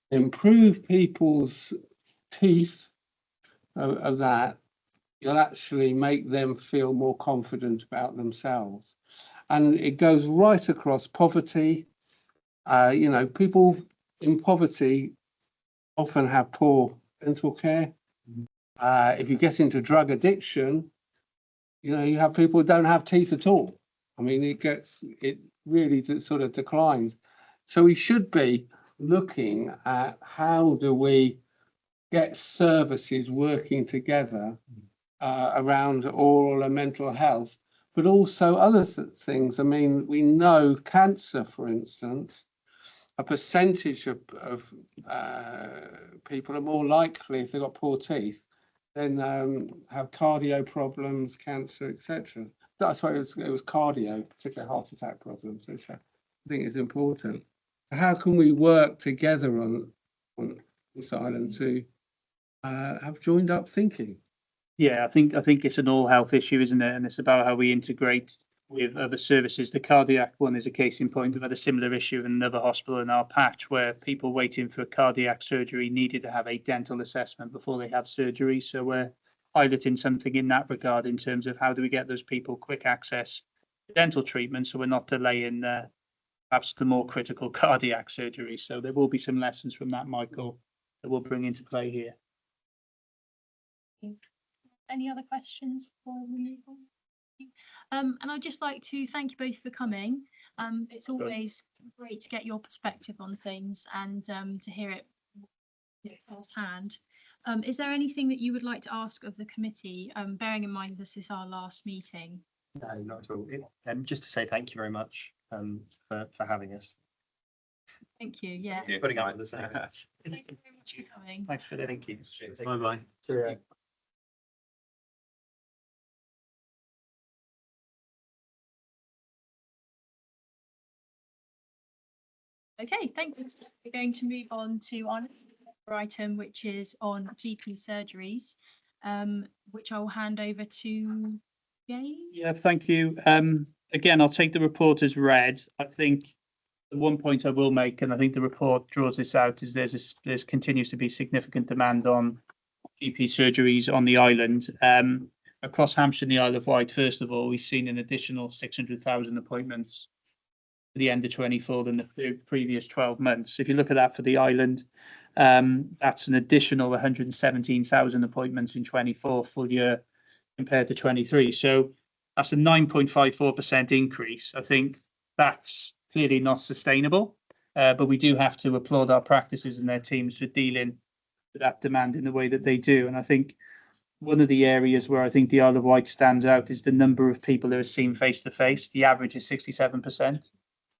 improve people's teeth of that, you'll actually make them feel more confident about themselves. And it goes right across poverty. You know, people in poverty often have poor dental care. If you get into drug addiction, you know, you have people who don't have teeth at all. I mean, it really sort of declines. So we should be looking at how do we get services working together around oral and mental health, but also other things. I mean, we know cancer, for instance, a percentage of people are more likely, if they've got poor teeth, then have cardio problems, cancer, etc. That's why it was cardio, particularly heart attack problems, which I think is important. How can we work together on this island to have joined up thinking? Yeah, I think it's an all health issue, isn't it? And it's about how we integrate with other services. The cardiac one is a case in point. We've had a similar issue in another hospital in our patch where people waiting for cardiac surgery needed to have a dental assessment before they have surgery. So we're piloting something in that regard in terms of how do we get those people quick access to dental treatment so we're not delaying perhaps the more critical cardiac surgery. So there will be some lessons from that, Michael, that we'll bring into play here. Any other questions before we move on? And I'd just like to thank you both for coming. It's always great to get your perspective on things and to hear it firsthand. Is there anything that you would like to ask of the committee, bearing in mind this is our last meeting? No, not at all. Just to say thank you very much for having us. Thank you. Yeah. Putting up with us. Thank you very much for coming. Thanks for that. Thank you. Bye-bye. Okay, thank you. We're going to move on to our next item, which is on GP surgeries, which I'll hand over to Jane. Yeah, thank you. Again, I'll take the report as read. I think the one point I will make, and I think the report draws this out, is there's continues to be significant demand on GP surgeries on the island. Across Hampshire and the Isle of Wight, first of all, we've seen an additional 600,000 appointments at the end of 24 than the previous 12 months. If you look at that for the island, that's an additional 117,000 appointments in 24 full year compared to 23. So that's a 9.54% increase. I think that's clearly not sustainable, but we do have to applaud our practices and their teams for dealing with that demand in the way that they do. And I think one of the areas where I think the Isle of Wight stands out is the number of people who are seen face to face. The average is 67%.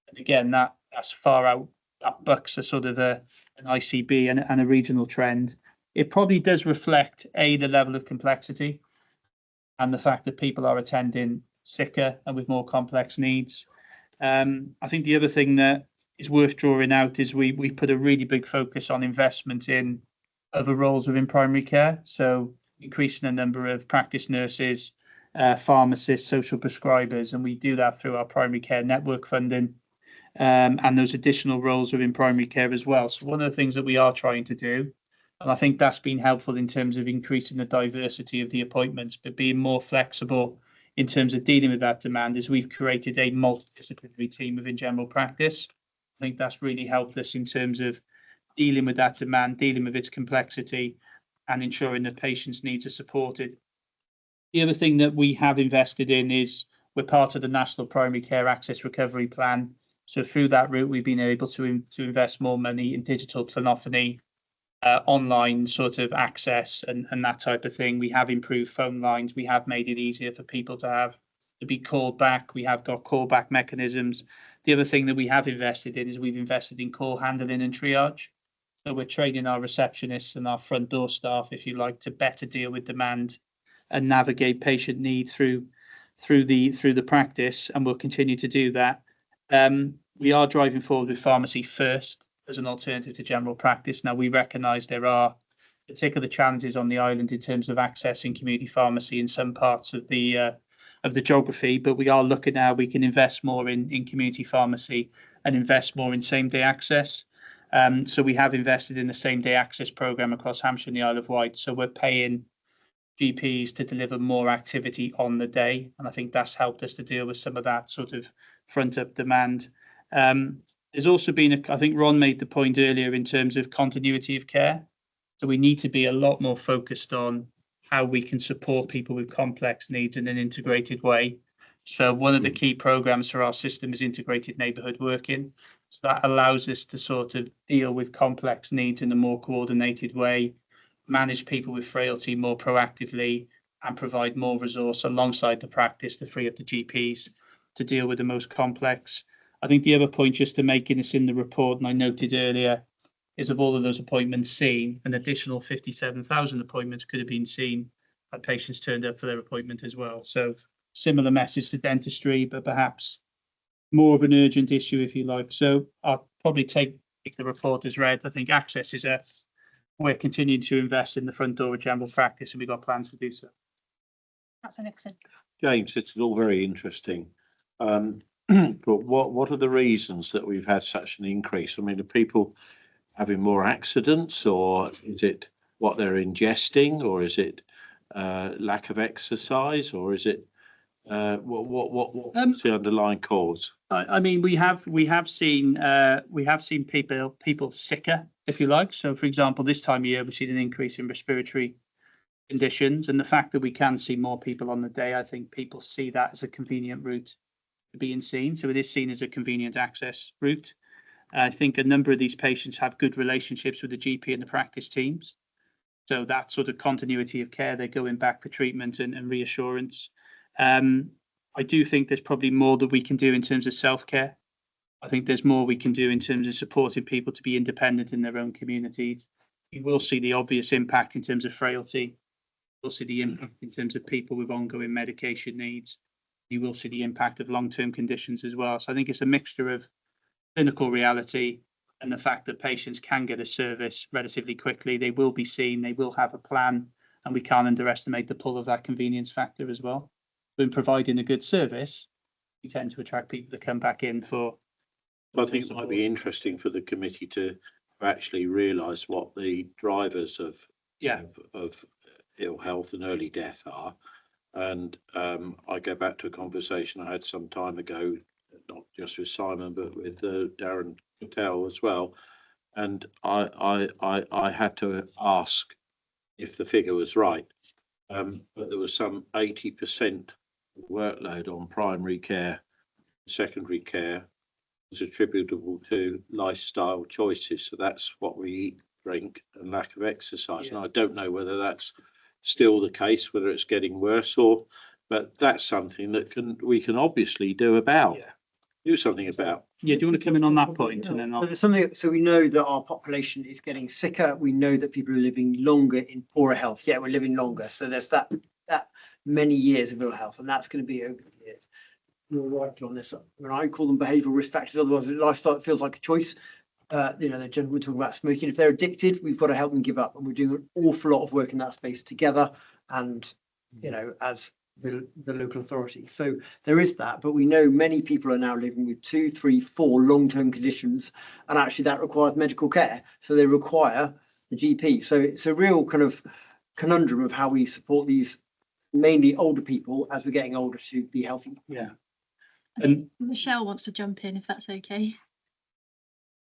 And again, that's far out, that bucks a sort of an ICB and a regional trend. It probably does reflect, the level of complexity and the fact that people are attending sicker and with more complex needs. I think the other thing that is worth drawing out is we put a really big focus on investment in other roles within primary care. So increasing the number of practice nurses, pharmacists, social prescribers, and we do that through our primary care network funding, and those additional roles within primary care as well. So one of the things that we are trying to do, and I think that's been helpful in terms of increasing the diversity of the appointments, but being more flexible in terms of dealing with that demand, is we've created a multidisciplinary team within general practice. I think that's really helped us in terms of dealing with that demand, dealing with its complexity, and ensuring that patients' needs are supported. The other thing that we have invested in is we're part of the National Primary Care Access Recovery Plan. So through that route, we've been able to invest more money in digital phlebotomy, online sort of access and that type of thing. We have improved phone lines. We have made it easier for people to be called back. We have got callback mechanisms. The other thing that we have invested in is we've invested in call handling and triage. So we're training our receptionists and our front door staff, if you like, to better deal with demand and navigate patient need through the practice, and we'll continue to do that. We are driving forward with pharmacy first as an alternative to general practice. Now, we recognise there are particular challenges on the island in terms of accessing community pharmacy in some parts of the geography, but we are looking how we can invest more in community pharmacy and invest more in same-day access. So we have invested in the same-day access programme across Hampshire and the Isle of Wight. So we're paying GPs to deliver more activity on the day, and I think that's helped us to deal with some of that sort of front-up demand. There's also been, I think Ron made the point earlier in terms of continuity of care. So we need to be a lot more focused on how we can support people with complex needs in an integrated way. So one of the key programs for our system is integrated neighbourhood working. So that allows us to sort of deal with complex needs in a more coordinated way, manage people with frailty more proactively, and provide more resource alongside the practice to free up the GPs to deal with the most complex. I think the other point just to make, in this in the report, and I noted earlier, is of all of those appointments seen, an additional 57,000 appointments could have been seen had patients turned up for their appointment as well. So similar message to dentistry, but perhaps more of an urgent issue, if you like. So I'll probably take the report as read. I think access is we're continuing to invest in the front door of general practice, and we've got plans to do so. That's an excellent. James, it's all very interesting. But what are the reasons that we've had such an increase? I mean, are people having more accidents, or is it what they're ingesting, or is it lack of exercise, or is it what's the underlying cause? I mean, we have seen people sicker, if you like. So, for example, this time of year we've seen an increase in respiratory conditions, and the fact that we can see more people on the day, I think people see that as a convenient route to being seen. So it is seen as a convenient access route. I think a number of these patients have good relationships with the GP and the practice teams. So that sort of continuity of care, they're going back for treatment and reassurance. I do think there's probably more that we can do in terms of self-care. I think there's more we can do in terms of supporting people to be independent in their own communities. You will see the obvious impact in terms of frailty. You'll see the impact in terms of people with ongoing medication needs. You will see the impact of long-term conditions as well. So I think it's a mixture of clinical reality and the fact that patients can get a service relatively quickly. They will be seen, they will have a plan, and we can't underestimate the pull of that convenience factor as well. When providing a good service, we tend to attract people to come back in for. I think it might be interesting for the committee to actually realise what the drivers of ill health and early death are. And I go back to a conversation I had some time ago, not just with Simon, but with Darren Patel as well. And I had to ask if the figure was right. But there was some 80% workload on primary care, secondary care was attributable to lifestyle choices. So that's what we eat, drink, and lack of exercise. And I don't know whether that's still the case, whether it's getting worse, but that's something that we can obviously do something about. Yeah, do you want to come in on that point? And then there's something. So we know that our population is getting sicker. We know that people are living longer in poorer health. Yeah, we're living longer. So there's that many years of ill health, and that's going to be over the years. you're right on this. I mean, I call them behavioural risk factors. Otherwise, lifestyle feels like a choice. You know, the gentleman talking about smoking. If they're addicted, we've got to help them give up, and we're doing an awful lot of work in that space together. And you know, as the local authority. So there is that, but we know many people are now living with 2, 3, 4 long-term conditions, and actually that requires medical care. So they require the GP. So it's a real kind of conundrum of how we support these mainly older people as we're getting older to be healthy. Yeah. And Michelle wants to jump in if that's okay.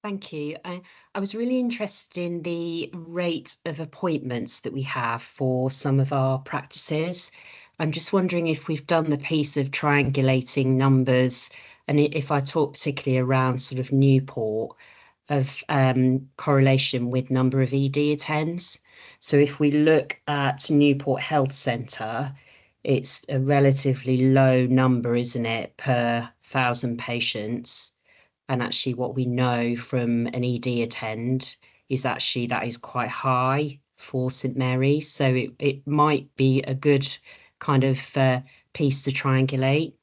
Thank you. I was really interested in the rate of appointments that we have for some of our practices. I'm just wondering if we've done the piece of triangulating numbers, and if I talk particularly around sort of Newport, of correlation with number of ED attends. So if we look at Newport Health Centre, it's a relatively low number, isn't it, per 1,000 patients. And actually what we know from an ED attend is actually that is quite high for St Mary's. So it might be a good kind of piece to triangulate.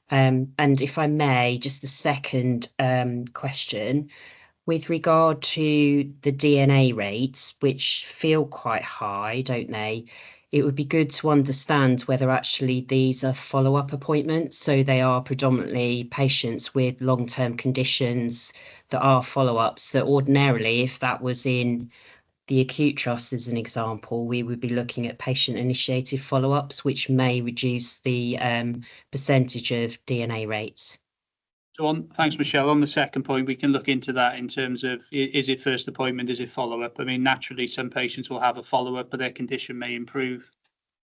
And if I may, just a second question. With regard to the DNA rates, which feel quite high, don't they? It would be good to understand whether actually these are follow-up appointments. So they are predominantly patients with long-term conditions that are follow-ups, that ordinarily, if that was in the acute trust as an example, we would be looking at patient-initiated follow-ups, which may reduce the percentage of DNA rates. So thanks, Michelle. On the second point, we can look into that in terms of, is it first appointment, is it follow-up? I mean, naturally, some patients will have a follow-up, but their condition may improve.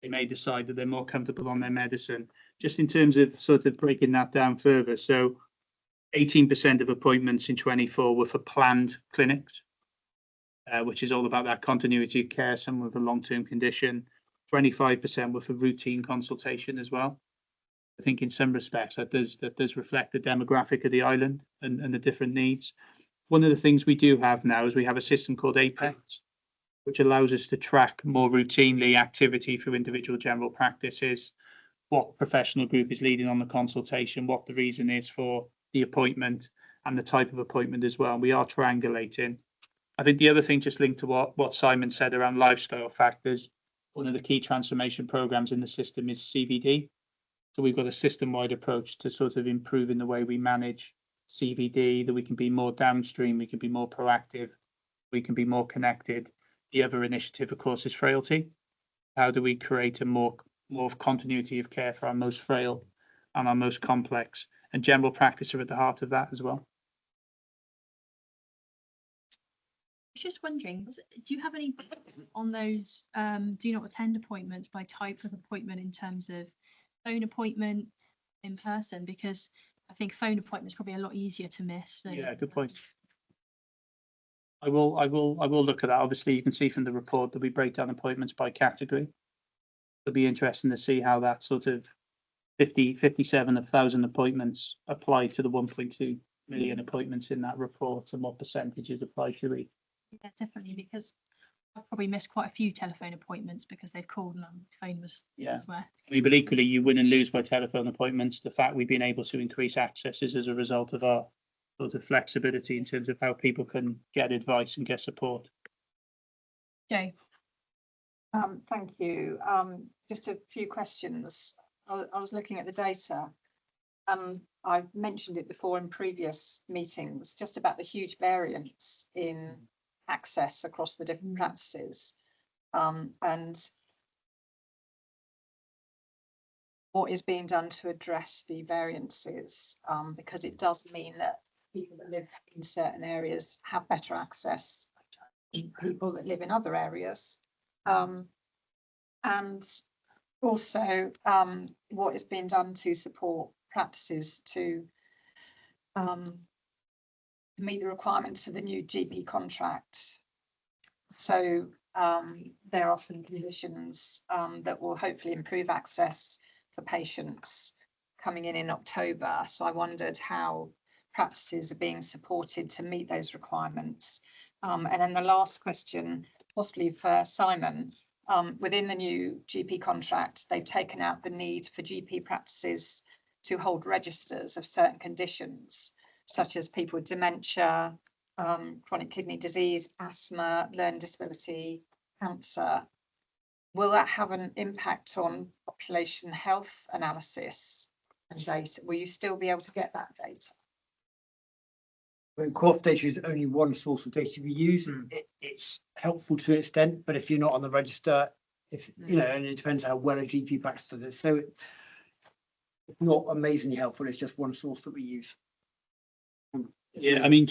They may decide that they're more comfortable on their medicine. Just in terms of sort of breaking that down further, so 18% of appointments in 24 were for planned clinics, which is all about that continuity of care, some with a long-term condition. 25% were for routine consultation as well. I think in some respects that does reflect the demographic of the island and the different needs. One of the things we do have now is we have a system called Apex, which allows us to track more routinely activity through individual general practices, what professional group is leading on the consultation, what the reason is for the appointment, and the type of appointment as well. We are triangulating. I think the other thing, just linked to what Simon said around lifestyle factors, one of the key transformation programs in the system is CVD. So we've got a system-wide approach to sort of improving the way we manage CVD, that we can be more downstream, we can be more proactive, we can be more connected. The other initiative, of course, is frailty. How do we create a more of continuity of care for our most frail and our most complex? And general practice are at the heart of that as well. I was just wondering, do you have any on those do not attend appointments by type of appointment in terms of phone appointment, in person? Because I think phone appointment is probably a lot easier to miss. Yeah, good point. I will look at that. Obviously, you can see from the report that we break down appointments by category. It'll be interesting to see how that sort of 57,000 appointments apply to the 1.2 million appointments in that report, and what percentages apply to each. Yeah, definitely, because I've probably missed quite a few telephone appointments because they've called and my phone was elsewhere. I mean, but equally, you win and lose by telephone appointments. The fact we've been able to increase access is as a result of our sort of flexibility in terms of how people can get advice and get support. Jay. Thank you. Just a few questions. I was looking at the data, and I've mentioned it before in previous meetings, just about the huge variance in access across the different practices, and what is being done to address the variances, because it does mean that people that live in certain areas have better access than people that live in other areas. And also what is being done to support practices to meet the requirements of the new GP contract. So there are some conditions that will hopefully improve access for patients coming in October. So I wondered how practices are being supported to meet those requirements. And then the last question, possibly for Simon, within the new GP contract, they've taken out the need for GP practices to hold registers of certain conditions, such as people with dementia, chronic kidney disease, asthma, learning disability, cancer. Will that have an impact on population health analysis and data? Will you still be able to get that data? When co-op data is only one source of data we use, it's helpful to an extent, but if you're not on the register, if you know, and it depends how well a GP practice does it. So it's not amazingly helpful, it's just one source that we use. Yeah, I mean,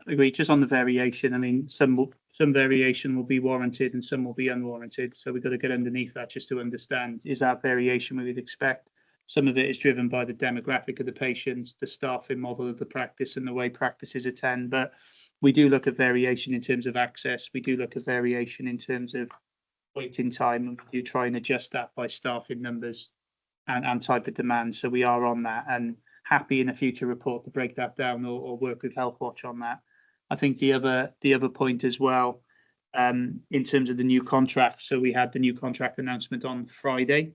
agree. Just on the variation, I mean, some variation will be warranted and some will be unwarranted. So we've got to get underneath that just to understand, is that variation we would expect? Some of it is driven by the demographic of the patients, the staffing model of the practice and the way practices attend. But we do look at variation in terms of access. We do look at variation in terms of waiting time, and we do try and adjust that by staffing numbers and type of demand. So we are on that, and happy in a future report to break that down or work with HealthWatch on that. I think the other point as well, in terms of the new contract. So we had the new contract announcement on Friday.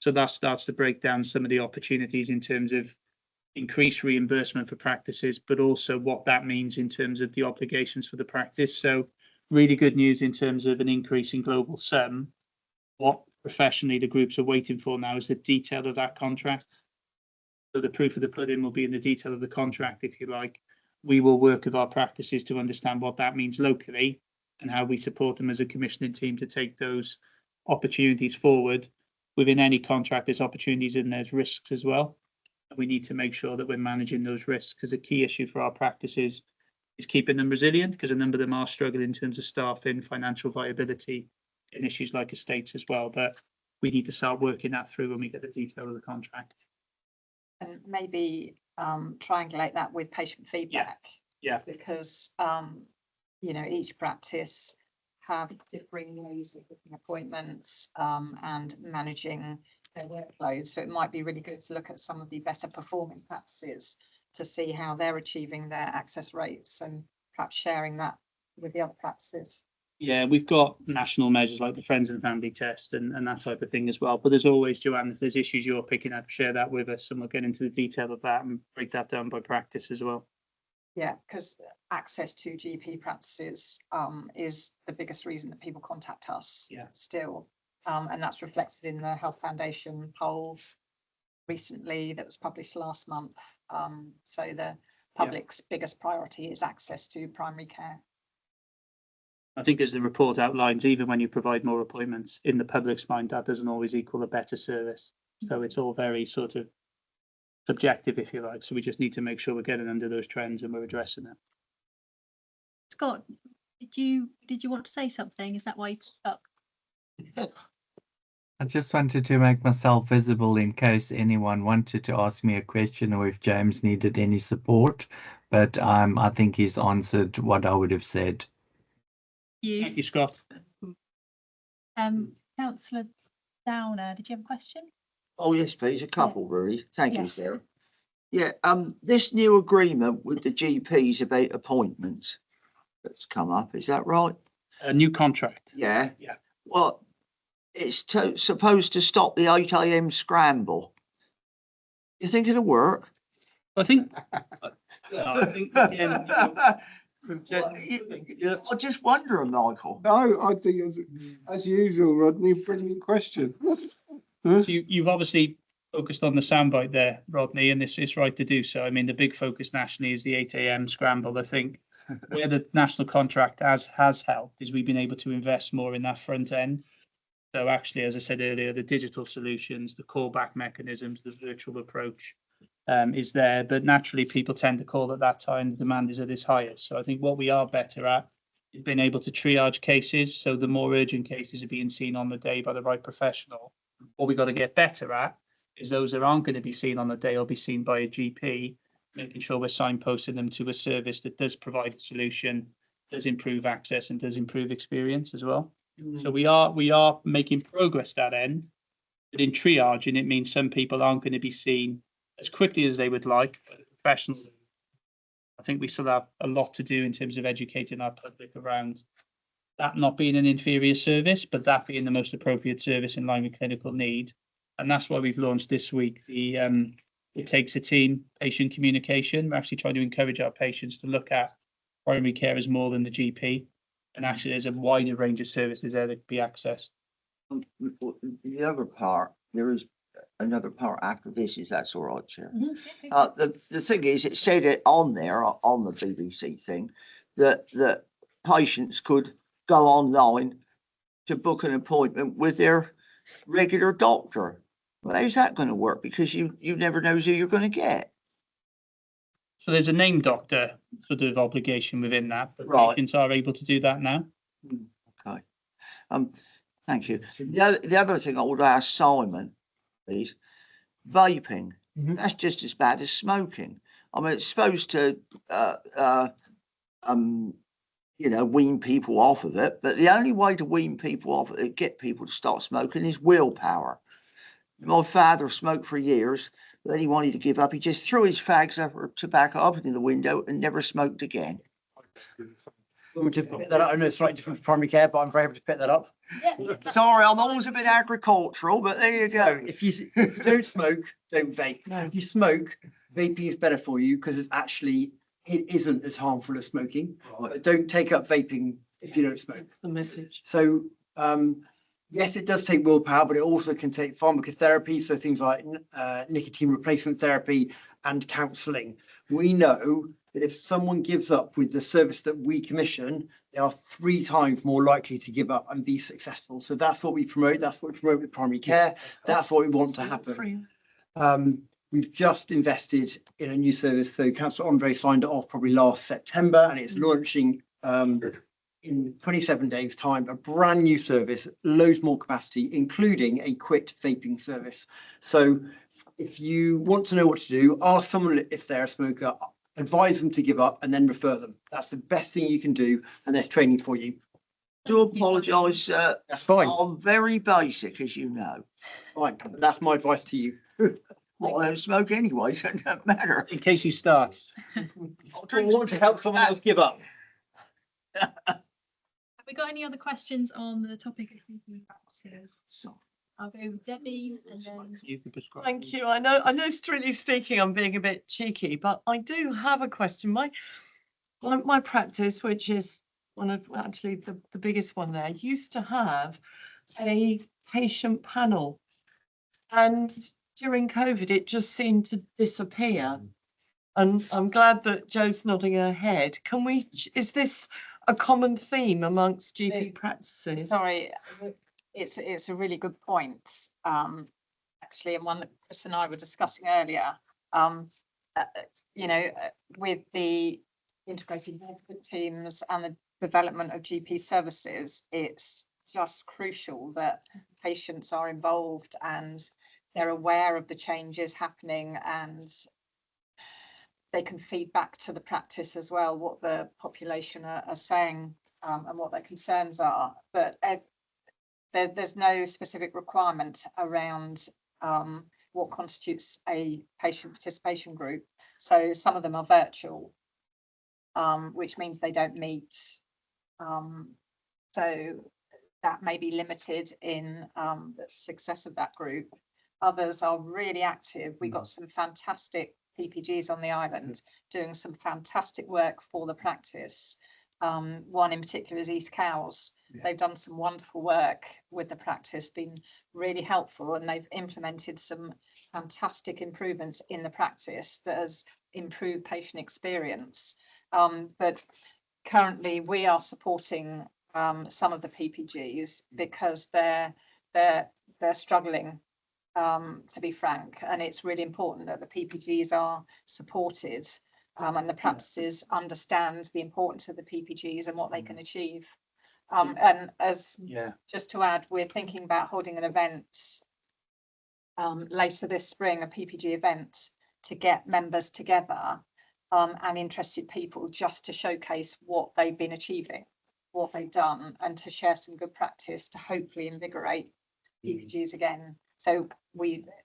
So that starts to break down some of the opportunities in terms of increased reimbursement for practices, but also what that means in terms of the obligations for the practice. So really good news in terms of an increase in global sum. What professionally the groups are waiting for now is the detail of that contract. So the proof of the pudding will be in the detail of the contract, if you like. We will work with our practices to understand what that means locally and how we support them as a commissioning team to take those opportunities forward. Within any contract, there's opportunities and there's risks as well. And we need to make sure that we're managing those risks, because a key issue for our practices is keeping them resilient, because a number of them are struggling in terms of staffing, financial viability, and issues like estates as well. But we need to start working that through when we get the detail of the contract. And maybe triangulate that with patient feedback. Yeah. Because you know, each practice have differing ways of booking appointments and managing their workload. So it might be really good to look at some of the better performing practices to see how they're achieving their access rates and perhaps sharing that with the other practices. Yeah, we've got national measures like the Friends and Family Test and that type of thing as well. But there's always, Joanne, if there's issues you're picking up, share that with us and we'll get into the detail of that and break that down by practice as well. Yeah, because access to GP practices is the biggest reason that people contact us still. And that's reflected in the Health Foundation poll recently that was published last month. So the public's biggest priority is access to primary care. I think as the report outlines, even when you provide more appointments, in the public's mind, that doesn't always equal a better service. So it's all very sort of subjective, if you like. So we just need to make sure we're getting under those trends and we're addressing them. Scott, did you want to say something? Is that why you up? I just wanted to make myself visible in case anyone wanted to ask me a question or if James needed any support. But I think he's answered what I would have said. Thank you, Scott. Councillor Downer, did you have a question? Oh, yes, please. A couple, really. Thank you, Sarah. Yeah, this new agreement with the GPs about appointments that's come up, is that right? A new contract. Yeah. Yeah. Well, it's supposed to stop the 8 AM scramble. You think it'll work? I think again, I just wonder, Michael. No, I think as usual, Rodney, brilliant question. So you've obviously focused on the soundbite there, Rodney, and it's right to do so. I mean, the big focus nationally is the 8 AM scramble. I think where the national contract has helped is we've been able to invest more in that front end. So actually, as I said earlier, the digital solutions, the callback mechanisms, the virtual approach is there. But naturally, people tend to call at that time. The demand is at its highest. So I think what we are better at is being able to triage cases. So the more urgent cases are being seen on the day by the right professional. What we've got to get better at is those that aren't going to be seen on the day will be seen by a GP, making sure we're signposting them to a service that does provide a solution, does improve access and does improve experience as well. So we are making progress that end, but in triaging, it means some people aren't going to be seen as quickly as they would like, but professionally. I think we still have a lot to do in terms of educating our public around that not being an inferior service, but that being the most appropriate service in line with clinical need. And that's why we've launched this week the it takes a team, patient communication. We're actually trying to encourage our patients to look at primary care as more than the GP. And actually, there's a wider range of services there that can be accessed. The other part, there is another part after this, is that's all right, Chair. The thing is, it said it on there, on the BBC thing, that patients could go online to book an appointment with their regular doctor. Well, how's that going to work? Because you never know who you're going to get. So there's a name doctor sort of obligation within that, but Right. patients are able to do that now. Okay. Thank you. The other thing I would ask Simon is vaping. That's just as bad as smoking. I mean, it's supposed to, you know, wean people off of it, but the only way to wean people off of it, get people to start smoking, is willpower. My father smoked for years, but then he wanted to give up. He just threw his fags or tobacco up into the window and never smoked again. Want me to pick that up? I know it's slightly different from primary care, but I'm very happy to pick that up. Sorry, I'm always a bit agricultural, but there you go. So if you don't smoke, don't vape. If you smoke, vaping is better for you because it isn't as harmful as smoking. But don't take up vaping if you don't smoke. That's the message. So yes, it does take willpower, but it also can take pharmacotherapy, so things like nicotine replacement therapy and counselling. We know that if someone gives up with the service that we commission, they are 3 times more likely to give up and be successful. So that's what we promote. That's what we promote with primary care. That's what we want to happen. We've just invested in a new service. So Councillor Andre signed it off probably last September, and it's launching in 27 days' time, a brand new service, loads more capacity, including a quit vaping service. So if you want to know what to do, ask someone if they're a smoker, advise them to give up, and then refer them. That's the best thing you can do, and there's training for you. I do apologise. That's fine. I'm very basic, as you know. Fine. That's my advice to you. Well, I don't smoke anyway, so it doesn't matter. In case you start. I want to help someone else give up. Have we got any other questions on the topic of GP practices? I'll go with Debbie and then. Thank you. I know, strictly speaking, I'm being a bit cheeky, but I do have a question. My practice, which is one of actually the biggest one there, used to have a patient panel. And during COVID, it just seemed to disappear. And I'm glad that Jo's nodding her head. Is this a common theme amongst GP practices? Sorry, it's a really good point, actually, and one that Chris and I were discussing earlier. You know, with the integrated management teams and the development of GP services, it's just crucial that patients are involved and they're aware of the changes happening, and they can feed back to the practice as well what the population are saying and what their concerns are. But there's no specific requirement around what constitutes a patient participation group. So some of them are virtual, which means they don't meet. So that may be limited in the success of that group. Others are really active. We got some fantastic PPGs on the island doing some fantastic work for the practice. One in particular is East Cowes. They've done some wonderful work with the practice, been really helpful, and they've implemented some fantastic improvements in the practice that has improved patient experience. But currently we are supporting some of the PPGs because they're struggling, to be frank, and it's really important that the PPGs are supported and the practices understand the importance of the PPGs and what they can achieve. And as just to add, we're thinking about holding an event later this spring, a PPG event, to get members together and interested people just to showcase what they've been achieving, what they've done, and to share some good practice to hopefully invigorate PPGs again. So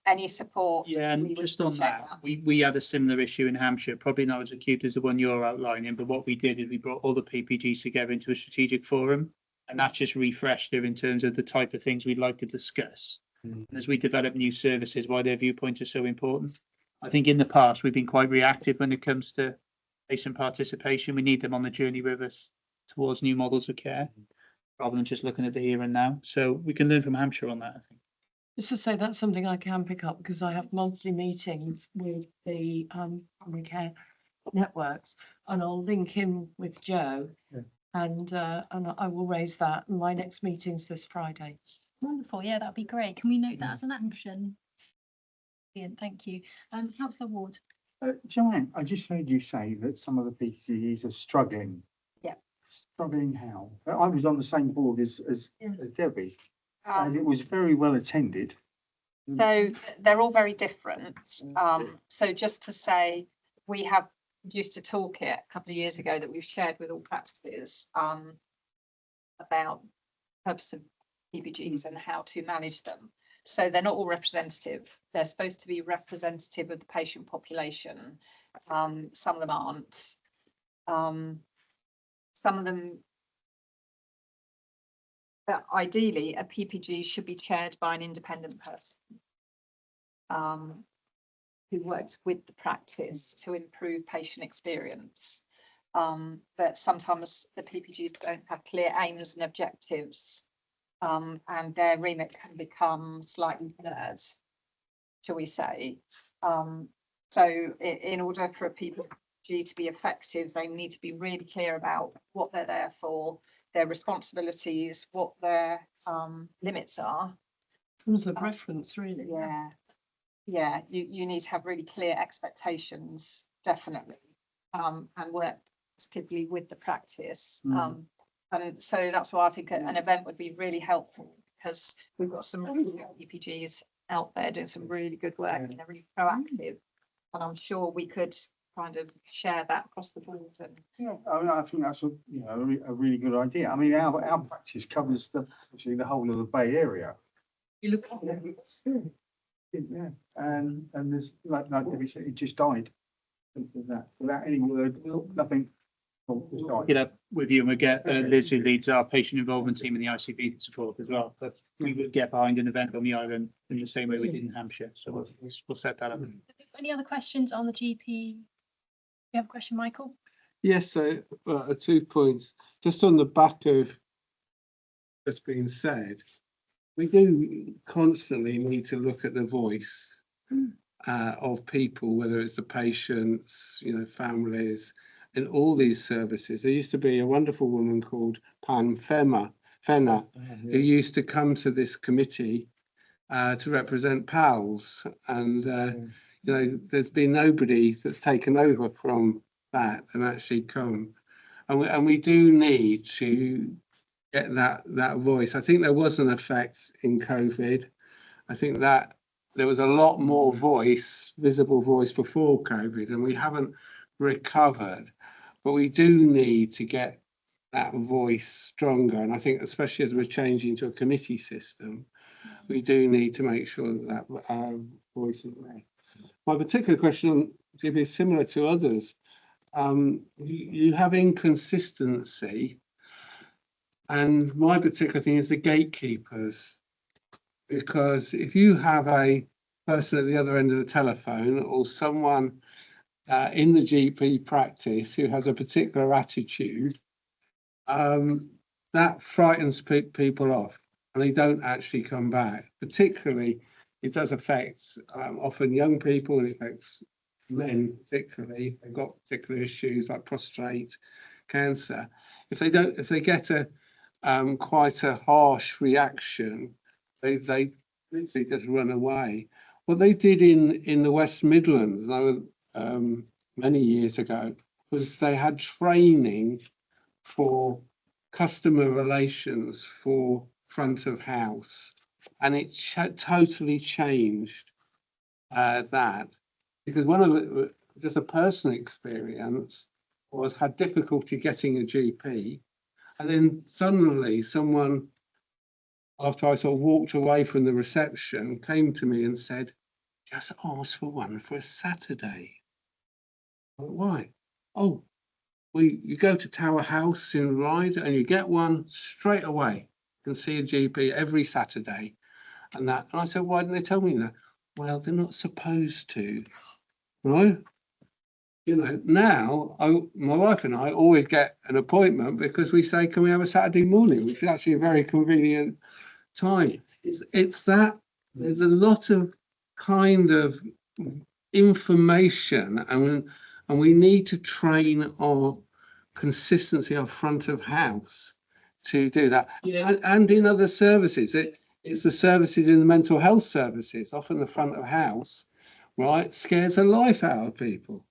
any support. Yeah, and just on that, we had a similar issue in Hampshire, probably not as acute as the one you're outlining, but what we did is we brought all the PPGs together into a strategic forum, and that just refreshed them in terms of the type of things we'd like to discuss. And as we develop new services, why their viewpoints are so important. I think in the past, we've been quite reactive when it comes to patient participation. We need them on the journey with us towards new models of care, rather than just looking at the here and now. So we can learn from Hampshire on that, I think. Just to say, that's something I can pick up because I have monthly meetings with the primary care networks, and I'll link in with Joe. Yeah. And I will raise that. My next meeting's this Friday. Wonderful. Yeah, that'd be great. Can we note that as an action? Brilliant. Thank you. Councillor Ward. Joanne, I just heard you say that some of the PCEs are struggling. Yeah. Struggling how? I was on the same board as Debbie, and it was very well attended. So they're all very different. So just to say, we have produced a toolkit a couple of years ago that we've shared with all practices about purpose of PPGs and how to manage them. So they're not all representative. They're supposed to be representative of the patient population. Some of them aren't. Some of them, ideally, a PPG should be chaired by an independent person who works with the practice to improve patient experience. But sometimes the PPGs don't have clear aims and objectives, and their remit can become slightly blurred, shall we say. So in order for a PPG to be effective, they need to be really clear about what they're there for, their responsibilities, what their limits are. Terms of reference, really. Yeah, you need to have really clear expectations, definitely, and work positively with the practice. And so that's why I think an event would be really helpful, because we've got some really good PPGs out there doing some really good work and they're really proactive. And I'm sure we could kind of share that across the board. And yeah, I think that's a really good idea. I mean, our practice covers actually the whole of the Bay Area. You look at yeah, and there's like Debbie said, it just died. Without any word, nothing. Get up with you and we'll get Liz, who leads our patient involvement team in the ICB support as well. But we would get behind an event on the island in the same way we did in Hampshire. So we'll set that up. Any other questions on the GP? You have a question, Michael? Yes, so 2 points. Just on the back of what's been said, we do constantly need to look at the voice of people, whether it's the patients, families, in all these services. There used to be a wonderful woman called Pam Fenner, who used to come to this committee to represent PALS, and there's been nobody that's taken over from that and actually come, and we do need to get that voice. I think there was an effect in COVID. I think that there was a lot more visible voice before COVID, and we haven't recovered, but we do need to get that voice stronger. And I think especially as we're changing to a committee system, we do need to make sure that voice is there. My particular question is similar to others. You have inconsistency, and my particular thing is the gatekeepers, because if you have a person at the other end of the telephone or someone in the GP practice who has a particular attitude, that frightens people off and they don't actually come back. Particularly, it does affect often young people, and it affects men particularly. They've got particular issues like prostate cancer. If they get a quite a harsh reaction, they literally just run away. What they did in the West Midlands, many years ago, was they had training for customer relations for front of house, and it totally changed that, because one of it, just a personal experience, had difficulty getting a GP, and then suddenly someone, after I sort of walked away from the reception, came to me and said, "Just ask for one for a Saturday." Why? Oh, you go to Tower House in Ryde and you get one straight away. You can see a GP every Saturday, and I said, why didn't they tell me that? Well, they're not supposed to. right? You know, now my wife and I always get an appointment because we say, can we have a Saturday morning, which is actually a very convenient time. It's that there's a lot of kind of information, and we need to train our consistency, our front of house to do that. Yeah. And in other services, it's the services in the mental health services, often the front of house, right, scares the life out of people.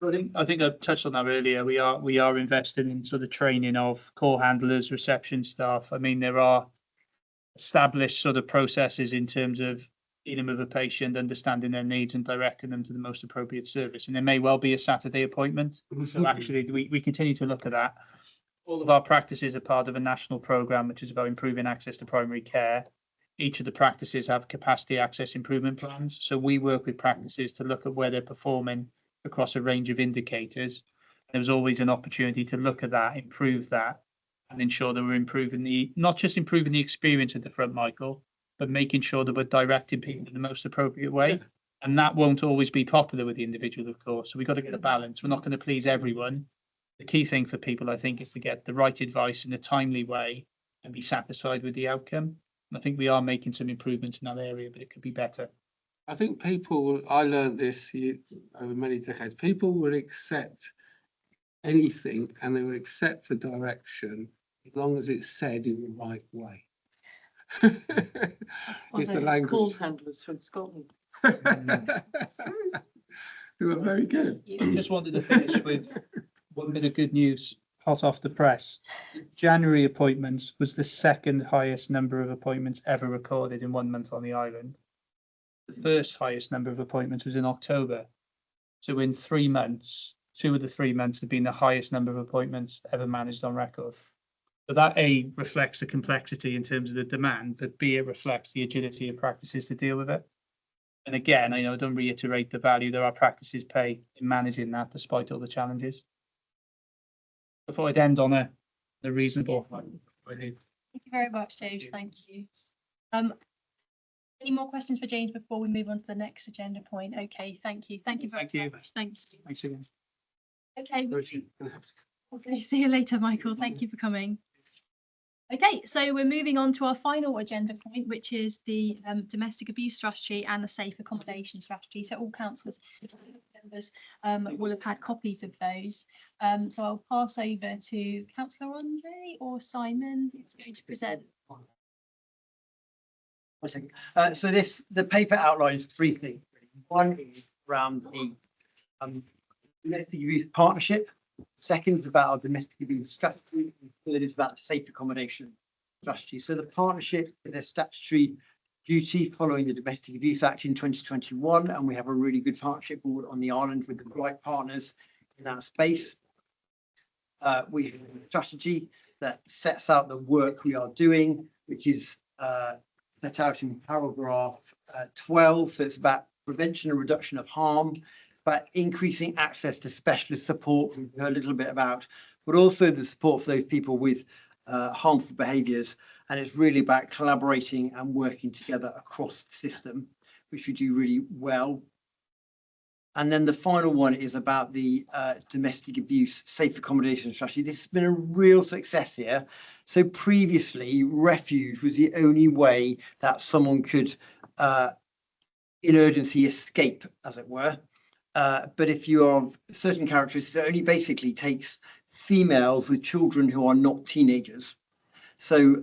I think I touched on that earlier. We are investing in sort of training of call handlers, reception staff. I mean, there are established sort of processes in terms of dealing with a patient, understanding their needs and directing them to the most appropriate service. And there may well be a Saturday appointment. So actually, we continue to look at that. All of our practices are part of a national programme, which is about improving access to primary care. Each of the practices have capacity access improvement plans. So we work with practices to look at where they're performing across a range of indicators. There was always an opportunity to look at that, improve that, and ensure that we're improving not just improving the experience at the front, Michael, but making sure that we're directing people in the most appropriate way. Yeah. And that won't always be popular with the individual, of course. So we've got to get a balance. We're not going to please everyone. The key thing for people, I think, is to get the right advice in a timely way and be satisfied with the outcome. And I think we are making some improvements in that area, but it could be better. I think I learned this over many decades, people will accept anything and they will accept a direction as long as it's said in the right way. It's the language. Call handlers from Scotland. Who are very good. I just wanted to finish with one bit of good news, hot off the press. January appointments was the second highest number of appointments ever recorded in 1 month on the island. The first highest number of appointments was in October. So in 3 months, 2 of the 3 months have been the highest number of appointments ever managed on record. So that A, reflects the complexity in terms of the demand, but B, it reflects the agility of practices to deal with it. And again, I don't reiterate the value that our practices pay in managing that despite all the challenges. I thought I'd end on a reasonable. Thank you very much, James. Thank you. Any more questions for James before we move on to the next agenda point? Okay, thank you. Thank you very much. Thank you. Thanks again. Okay, see you later, Michael. Thank you for coming. Okay, so we're moving on to our final agenda point, which is the domestic abuse strategy and the safe accommodation strategy. So all councillors members will have had copies of those. So I'll pass over to Councillor Andre or Simon, who's going to present. So the paper outlines 3 things. One is around the domestic abuse partnership. Second is about our domestic abuse strategy. And third is about the safe accommodation strategy. So the partnership is a statutory duty following the Domestic Abuse Act in 2021, and we have a really good partnership board on the island with the right partners in that space. We have a strategy that sets out the work we are doing, which is set out in paragraph 12. So it's about prevention and reduction of harm, about increasing access to specialist support, we've heard a little bit about, but also the support for those people with harmful behaviours. And it's really about collaborating and working together across the system, which we do really well. And then the final one is about the domestic abuse safe accommodation strategy. This has been a real success here. So previously, refuge was the only way that someone could, in urgency, escape, as it were. But if you are of certain characteristics, it only basically takes females with children who are not teenagers. So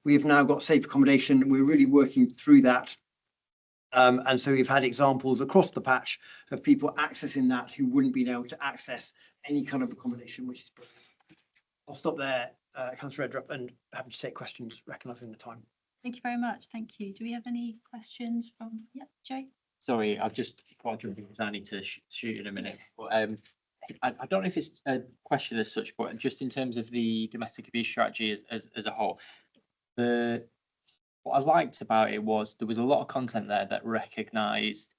we have now got safe accommodation. We're really working through that. And so we've had examples across the patch of people accessing that who wouldn't be able to access any kind of accommodation, which is brilliant. I'll stop there, Councillor Redrup, and happy to take questions, recognising the time. Thank you very much. Thank you. Do we have any questions from, Joe? Sorry, I've just quite jumping because I need to shoot in a minute. But I don't know if it's a question as such, but just in terms of the domestic abuse strategy as a whole, what I liked about it was there was a lot of content there that recognised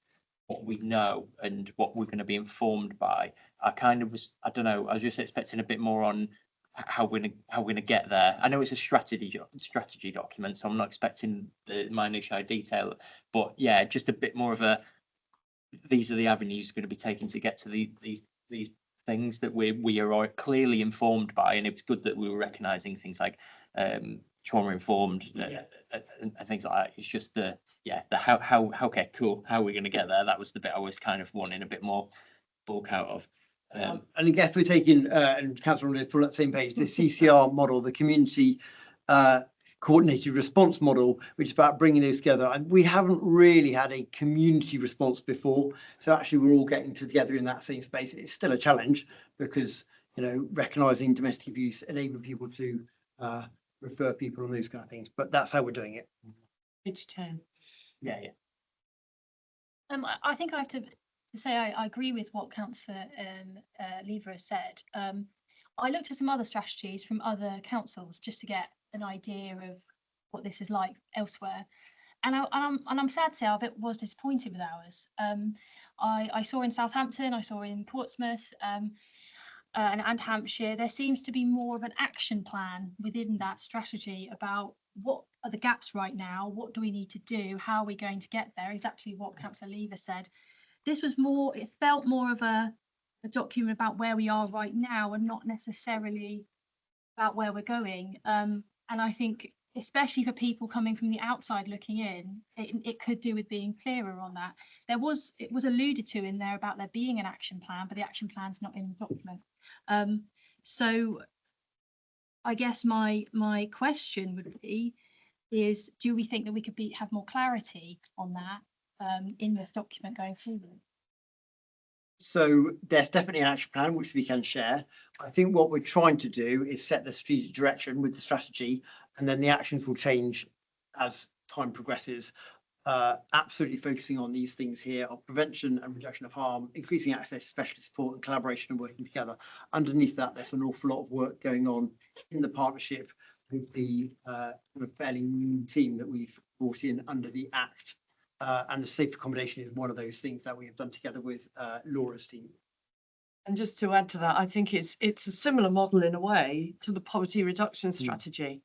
what we know and what we're going to be informed by. I don't know, I was just expecting a bit more on how we're gonna get there. I know it's a strategy document, so I'm not expecting the minutiae detail, but yeah, just a bit more of a these are the avenues going to be taken to get to these things that we are clearly informed by, and it was good that we were recognising things like trauma informed and things like that. It's just the how okay, cool, how are we going to get there? That was the bit I was kind of wanting a bit more bulk out of. And I guess we're taking, and Councillor Ronald is pulling up the same page, the CCR model, the community coordinated response model, which is about bringing those together. And we haven't really had a community response before. So actually we're all getting together in that same space. It's still a challenge because, you know, recognising domestic abuse, enabling people to refer people and those kind of things. But that's how we're doing it. Page 10. Yeah. I think I have to say I agree with what Councillor Lever has said. I looked at some other strategies from other councils just to get an idea of what this is like elsewhere, and I'm sad to say I was disappointed with ours. I saw in Southampton, I saw in Portsmouth, and Hampshire, there seems to be more of an action plan within that strategy about what are the gaps right now, what do we need to do, how are we going to get there, exactly what Councillor Lever said. This was more, it felt more of a document about where we are right now and not necessarily about where we're going. And I think, especially for people coming from the outside looking in, it could do with being clearer on that. It was alluded to in there about there being an action plan, but the action plan's not in the document. So I guess my question would be, is do we think that we could have more clarity on that in this document going forward? So there's definitely an action plan which we can share. I think what we're trying to do is set the strategic direction with the strategy, and then the actions will change as time progresses. Absolutely focusing on these things here of prevention and reduction of harm, increasing access to specialist support and collaboration and working together. Underneath that, there's an awful lot of work going on in the partnership with the fairly new team that we've brought in under the Act. And the safe accommodation is one of those things that we have done together with Laura's team. And just to add to that, I think it's a similar model in a way to the poverty reduction strategy.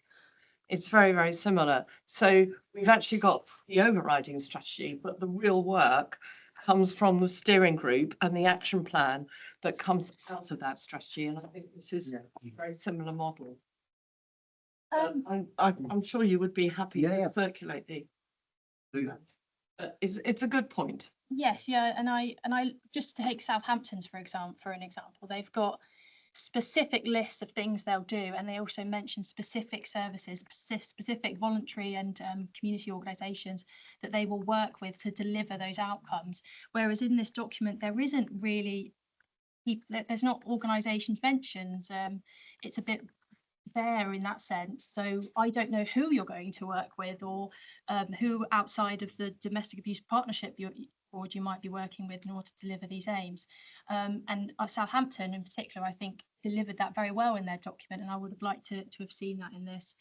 It's very, very similar. So we've actually got the overriding strategy, but the real work comes from the steering group and the action plan that comes out of that strategy. And I think this is a very similar model. I'm sure you would be happy to circulate the. It's a good point. Yes, yeah, and I just to take Southampton's for an example, they've got specific lists of things they'll do, and they also mention specific services, specific voluntary and community organisations that they will work with to deliver those outcomes. Whereas in this document, there isn't really, there's not organisations mentioned. It's a bit bare in that sense. So I don't know who you're going to work with, or who outside of the domestic abuse partnership board you might be working with in order to deliver these aims. And Southampton in particular, I think, delivered that very well in their document, and I would have liked to have seen that in this.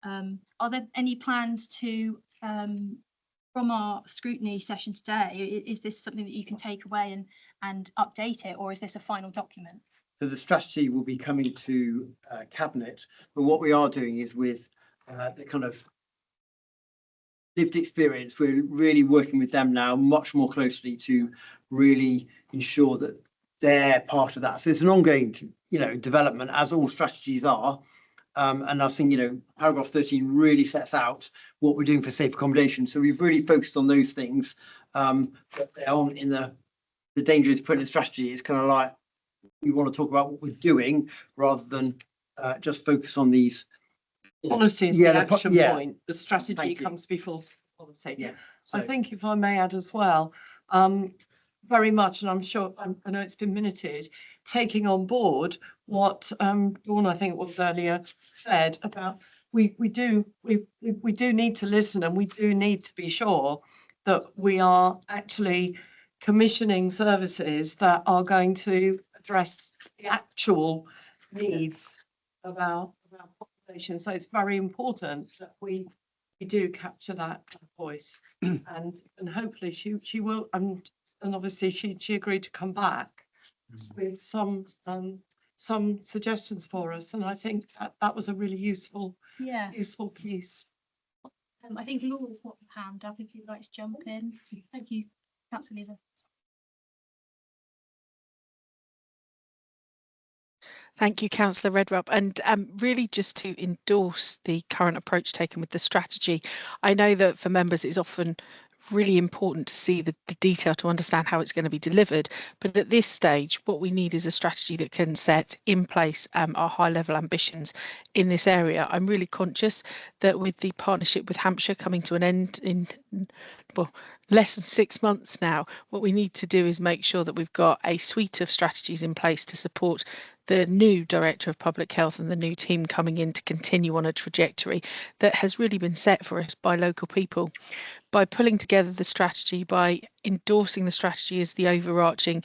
Are there any plans to, from our scrutiny session today, is this something that you can take away and update it, or is this a final document? So the strategy will be coming to Cabinet, but what we are doing is with the kind of lived experience, we're really working with them now much more closely to really ensure that they're part of that. So it's an ongoing, development, as all strategies are. And I think, paragraph 13 really sets out what we're doing for safe accommodation. So we've really focused on those things, but they aren't in the danger is putting in strategy. It's kind of like, we want to talk about what we're doing rather than just focus on these policies. The action point, the strategy comes before policy. Yeah, so I think if I may add as well, very much, and I'm sure I know it's been minuted, taking on board what Dawn, I think it was earlier, said about we do need to listen, and we do need to be sure that we are actually commissioning services that are going to address the actual needs of our population. So it's very important that we do capture that voice, and hopefully she will, and obviously she agreed to come back with some suggestions for us, and I think that was a really useful piece. I think Laura's got her hand up if you'd like to jump in. Thank you, Councillor Lever. Thank you, Councillor Redrup. And really just to endorse the current approach taken with the strategy. I know that for members it's often really important to see the detail to understand how it's going to be delivered. But at this stage, what we need is a strategy that can set in place our high level ambitions in this area. I'm really conscious that with the partnership with Hampshire coming to an end in, well, less than 6 months now, what we need to do is make sure that we've got a suite of strategies in place to support the new Director of Public Health and the new team coming in to continue on a trajectory that has really been set for us by local people. By pulling together the strategy, by endorsing the strategy as the overarching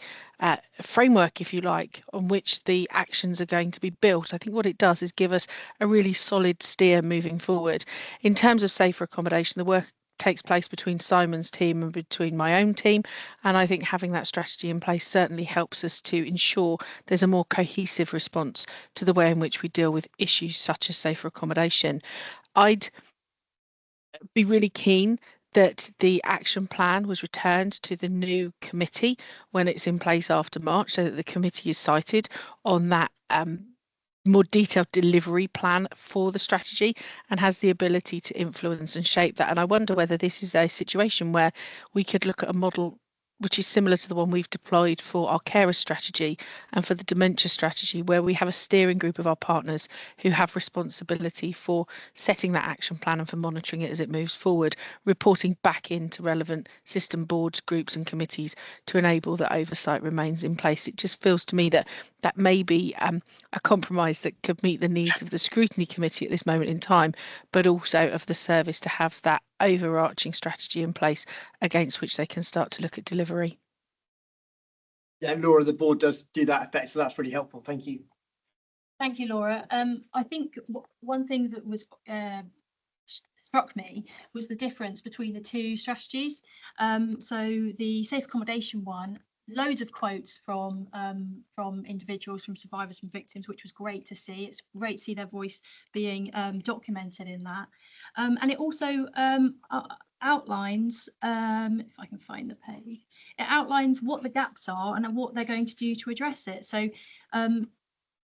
framework, if you like, on which the actions are going to be built, I think what it does is give us a really solid steer moving forward. In terms of safer accommodation, the work takes place between Simon's team and between my own team, and I think having that strategy in place certainly helps us to ensure there's a more cohesive response to the way in which we deal with issues such as safer accommodation. I'd be really keen that the action plan was returned to the new committee when it's in place after March, so that the committee is cited on that more detailed delivery plan for the strategy and has the ability to influence and shape that. And I wonder whether this is a situation where we could look at a model which is similar to the one we've deployed for our carer strategy and for the dementia strategy, where we have a steering group of our partners who have responsibility for setting that action plan and for monitoring it as it moves forward, reporting back into relevant system boards, groups and committees to enable that oversight remains in place. It just feels to me that that may be a compromise that could meet the needs of the Scrutiny Committee at this moment in time, but also of the service to have that overarching strategy in place against which they can start to look at delivery. Yeah, Laura, the board does do that effect, so that's really helpful. Thank you. Thank you, Laura. I think one thing that was struck me was the difference between the two strategies. So the safe accommodation one, loads of quotes from individuals, from survivors, from victims, which was great to see. It's great to see their voice being documented in that. And it also outlines, if I can find the page, it outlines what the gaps are and what they're going to do to address it. So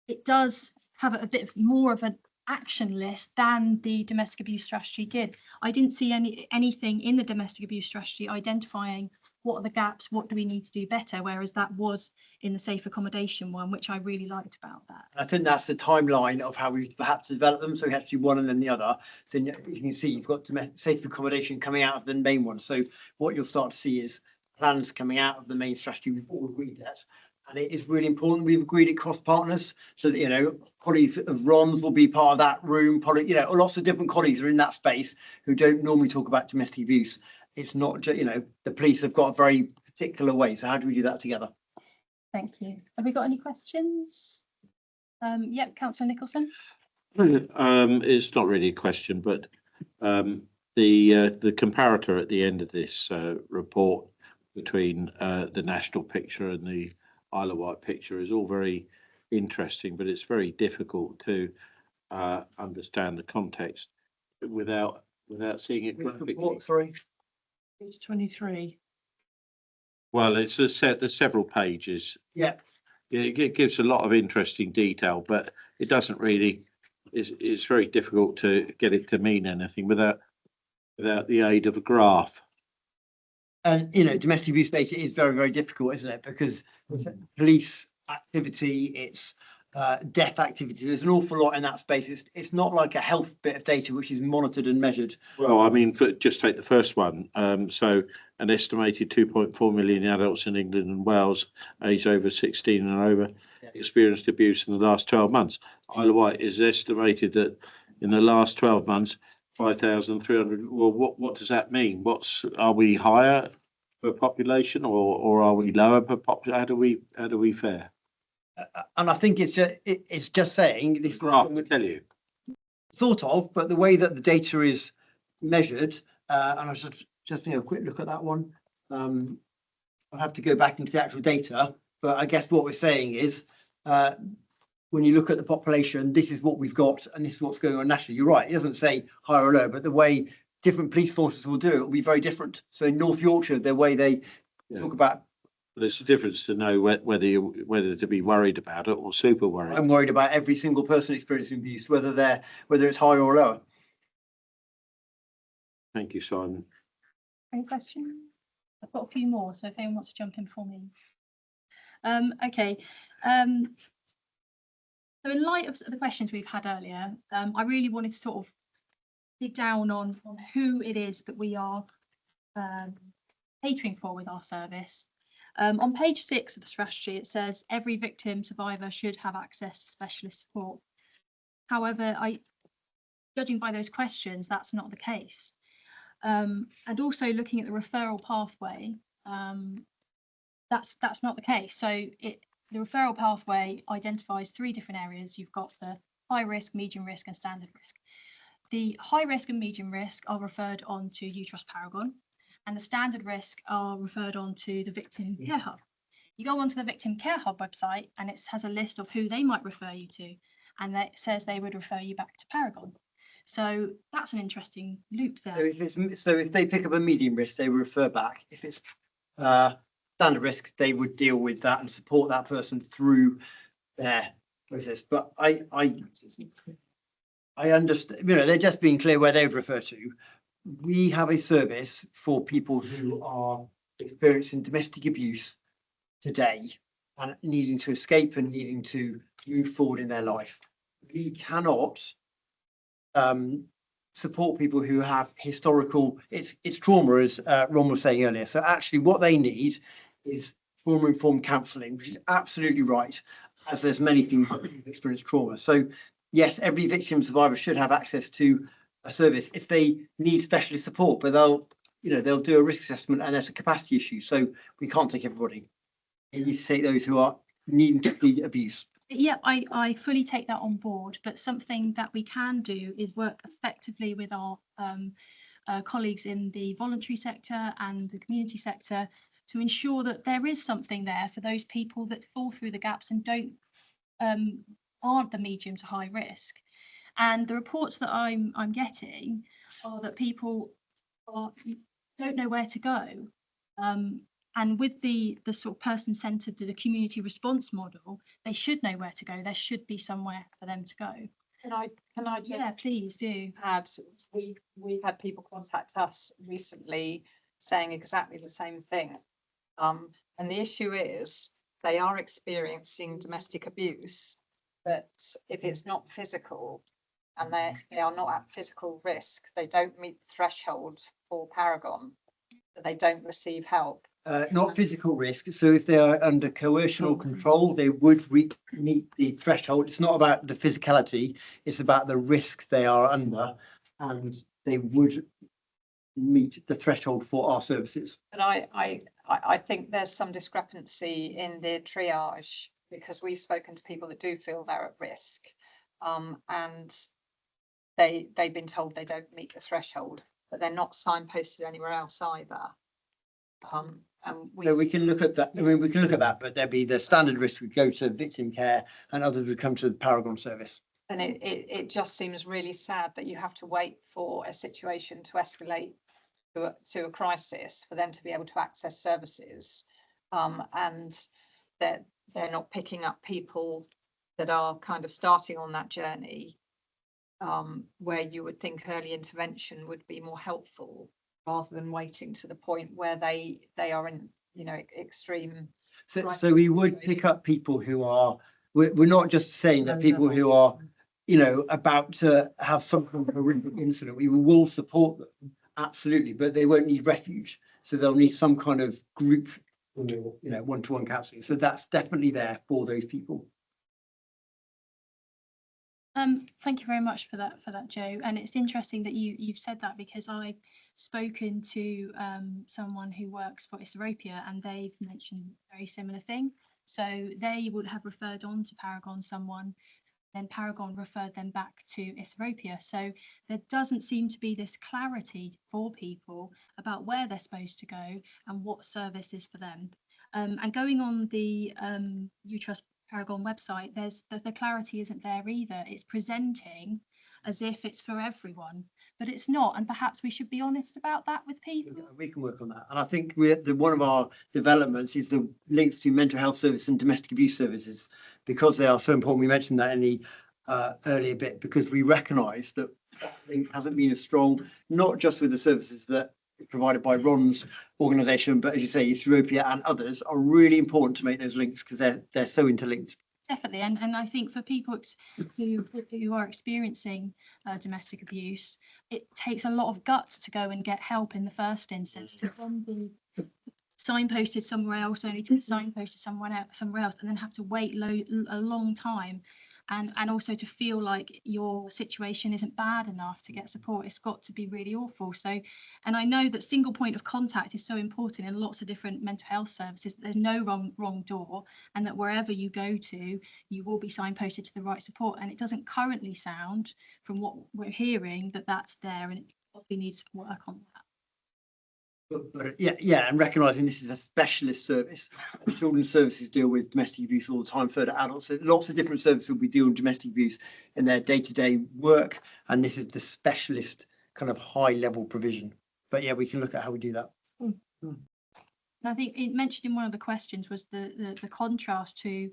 it does have a bit more of an action list than the domestic abuse strategy did. I didn't see anything in the domestic abuse strategy identifying what are the gaps, what do we need to do better, whereas that was in the safe accommodation one, which I really liked about that. I think that's the timeline of how we perhaps develop them. So we have to do one and then the other. So you can see you've got safe accommodation coming out of the main one. So what you'll start to see is plans coming out of the main strategy we've all agreed at. And it is really important we've agreed it cross partners, so that, you know, colleagues of Ron's will be part of that room. You know, lots of different colleagues are in that space who don't normally talk about domestic abuse. It's not just, you know, the police have got a very particular way. So how do we do that together? Thank you. Have we got any questions? Yep, Councillor Nicholson. It's not really a question, but the comparator at the end of this report between the national picture and the Isle of Wight picture is all very interesting, but it's very difficult to understand the context without seeing it graphically. Sorry, Page 23. Well, it's a set. There's several pages. Yeah. It gives a lot of interesting detail, but it doesn't really. It's very difficult to get it to mean anything without the aid of a graph. And, you know, domestic abuse data is very, very difficult, isn't it? Because police activity, it's death activity. There's an awful lot in that space. It's not like a health bit of data which is monitored and measured. Well, I mean, just take the first one. So an estimated 2.4 million adults in England and Wales, aged over 16 and over, experienced abuse in the last 12 months. Isle of Wight is estimated that in the last 12 months, 5,300. Well, what does that mean? Are we higher per population or are we lower per population? How do we fare? And I think it's just saying this graph will tell you. Sort of, but the way that the data is measured, and I was just a quick look at that one. I'll have to go back into the actual data, but I guess what we're saying is when you look at the population, this is what we've got and this is what's going on nationally. You're right, it doesn't say higher or lower, but the way different police forces will do it will be very different. So in North Yorkshire, the way they talk about But it's a difference to know whether to be worried about it or super worried. I'm worried about every single person experiencing abuse, whether it's higher or lower. Thank you, Simon. Any questions? I've got a few more, so if anyone wants to jump in for me. Okay. So in light of the questions we've had earlier, I really wanted to sort of dig down on who it is that we are catering for with our service. On page 6 of the strategy, it says every victim survivor should have access to specialist support. However, judging by those questions, that's not the case. And also looking at the referral pathway, that's not the case. So the referral pathway identifies 3 different areas. You've got the high risk, medium risk and standard risk. The high risk and medium risk are referred on to UTrust Paragon, and the standard risk are referred on to the Victim Care Hub. You go onto the Victim Care Hub website and it has a list of who they might refer you to, and that says they would refer you back to Paragon. So that's an interesting loop there. So if they pick up a medium risk, they refer back. If it's standard risk, they would deal with that and support that person through their process. But I understand, they're just being clear where they would refer to. We have a service for people who are experiencing domestic abuse today and needing to escape and needing to move forward in their life. We cannot support people who have historical, it's trauma, as Ron was saying earlier. So actually what they need is trauma-informed counselling, which is absolutely right, as there's many things that experience trauma. So yes, every victim survivor should have access to a service if they need specialist support, but they'll do a risk assessment and there's a capacity issue. So we can't take everybody. You need to take those who are needing to plead abuse. Yeah, I fully take that on board, but something that we can do is work effectively with our colleagues in the voluntary sector and the community sector to ensure that there is something there for those people that fall through the gaps and aren't the medium to high risk. And the reports that I'm getting are that people don't know where to go. And with the sort of person-centered, the community response model, they should know where to go. There should be somewhere for them to go. Can I just, yeah, please do. We've had people contact us recently saying exactly the same thing. And the issue is they are experiencing domestic abuse, but if it's not physical and they are not at physical risk, they don't meet the threshold for Paragon, so they don't receive help. Not physical risk. So if they are under coercion or control, they would meet the threshold. It's not about the physicality, it's about the risk they are under, and they would meet the threshold for our services. But I think there's some discrepancy in the triage, because we've spoken to people that do feel they're at risk, and they've been told they don't meet the threshold, but they're not signposted anywhere else either. And we can look at that. I mean, we can look at that, but there'd be the standard risk would go to victim care and others would come to the Paragon service. And it just seems really sad that you have to wait for a situation to escalate to a crisis for them to be able to access services, and they're not picking up people that are kind of starting on that journey, where you would think early intervention would be more helpful, rather than waiting to the point where they are in, extreme. So we would pick up people who are, we're not just saying that people who are, about to have some kind of horrific incident, we will support them, absolutely, but they won't need refuge. So they'll need some kind of group, one-to-one counselling. So that's definitely there for those people. Thank you very much for that, Joe. And it's interesting that you've said that, because I've spoken to someone who works for Isopropia, and they've mentioned a very similar thing. So they would have referred on to Paragon someone, then Paragon referred them back to Isopropia. So there doesn't seem to be this clarity for people about where they're supposed to go and what service is for them. And going on the UTrust Paragon website, the clarity isn't there either. It's presenting as if it's for everyone, but it's not. And perhaps we should be honest about that with people. We can work on that. And I think one of our developments is the links between mental health services and domestic abuse services, because they are so important. We mentioned that in the earlier bit, because we recognise that link hasn't been as strong, not just with the services that are provided by Ron's organisation, but as you say, Ethiopia and others are really important to make those links because they're so interlinked. Definitely, and I think for people who are experiencing domestic abuse, it takes a lot of guts to go and get help in the first instance, to then be signposted somewhere else, only to be signposted somewhere else, and then have to wait a long time, and also to feel like your situation isn't bad enough to get support. It's got to be really awful. So, and I know that single point of contact is so important in lots of different mental health services. There's no wrong door, and that wherever you go to, you will be signposted to the right support. And it doesn't currently sound, from what we're hearing, that that's there, and it probably needs work on that. But yeah, and recognising this is a specialist service. And children's services deal with domestic abuse all the time, so do adults. So lots of different services will be dealing with domestic abuse in their day-to-day work, and this is the specialist kind of high-level provision. But yeah, we can look at how we do that. I think it mentioned in one of the questions was the contrast to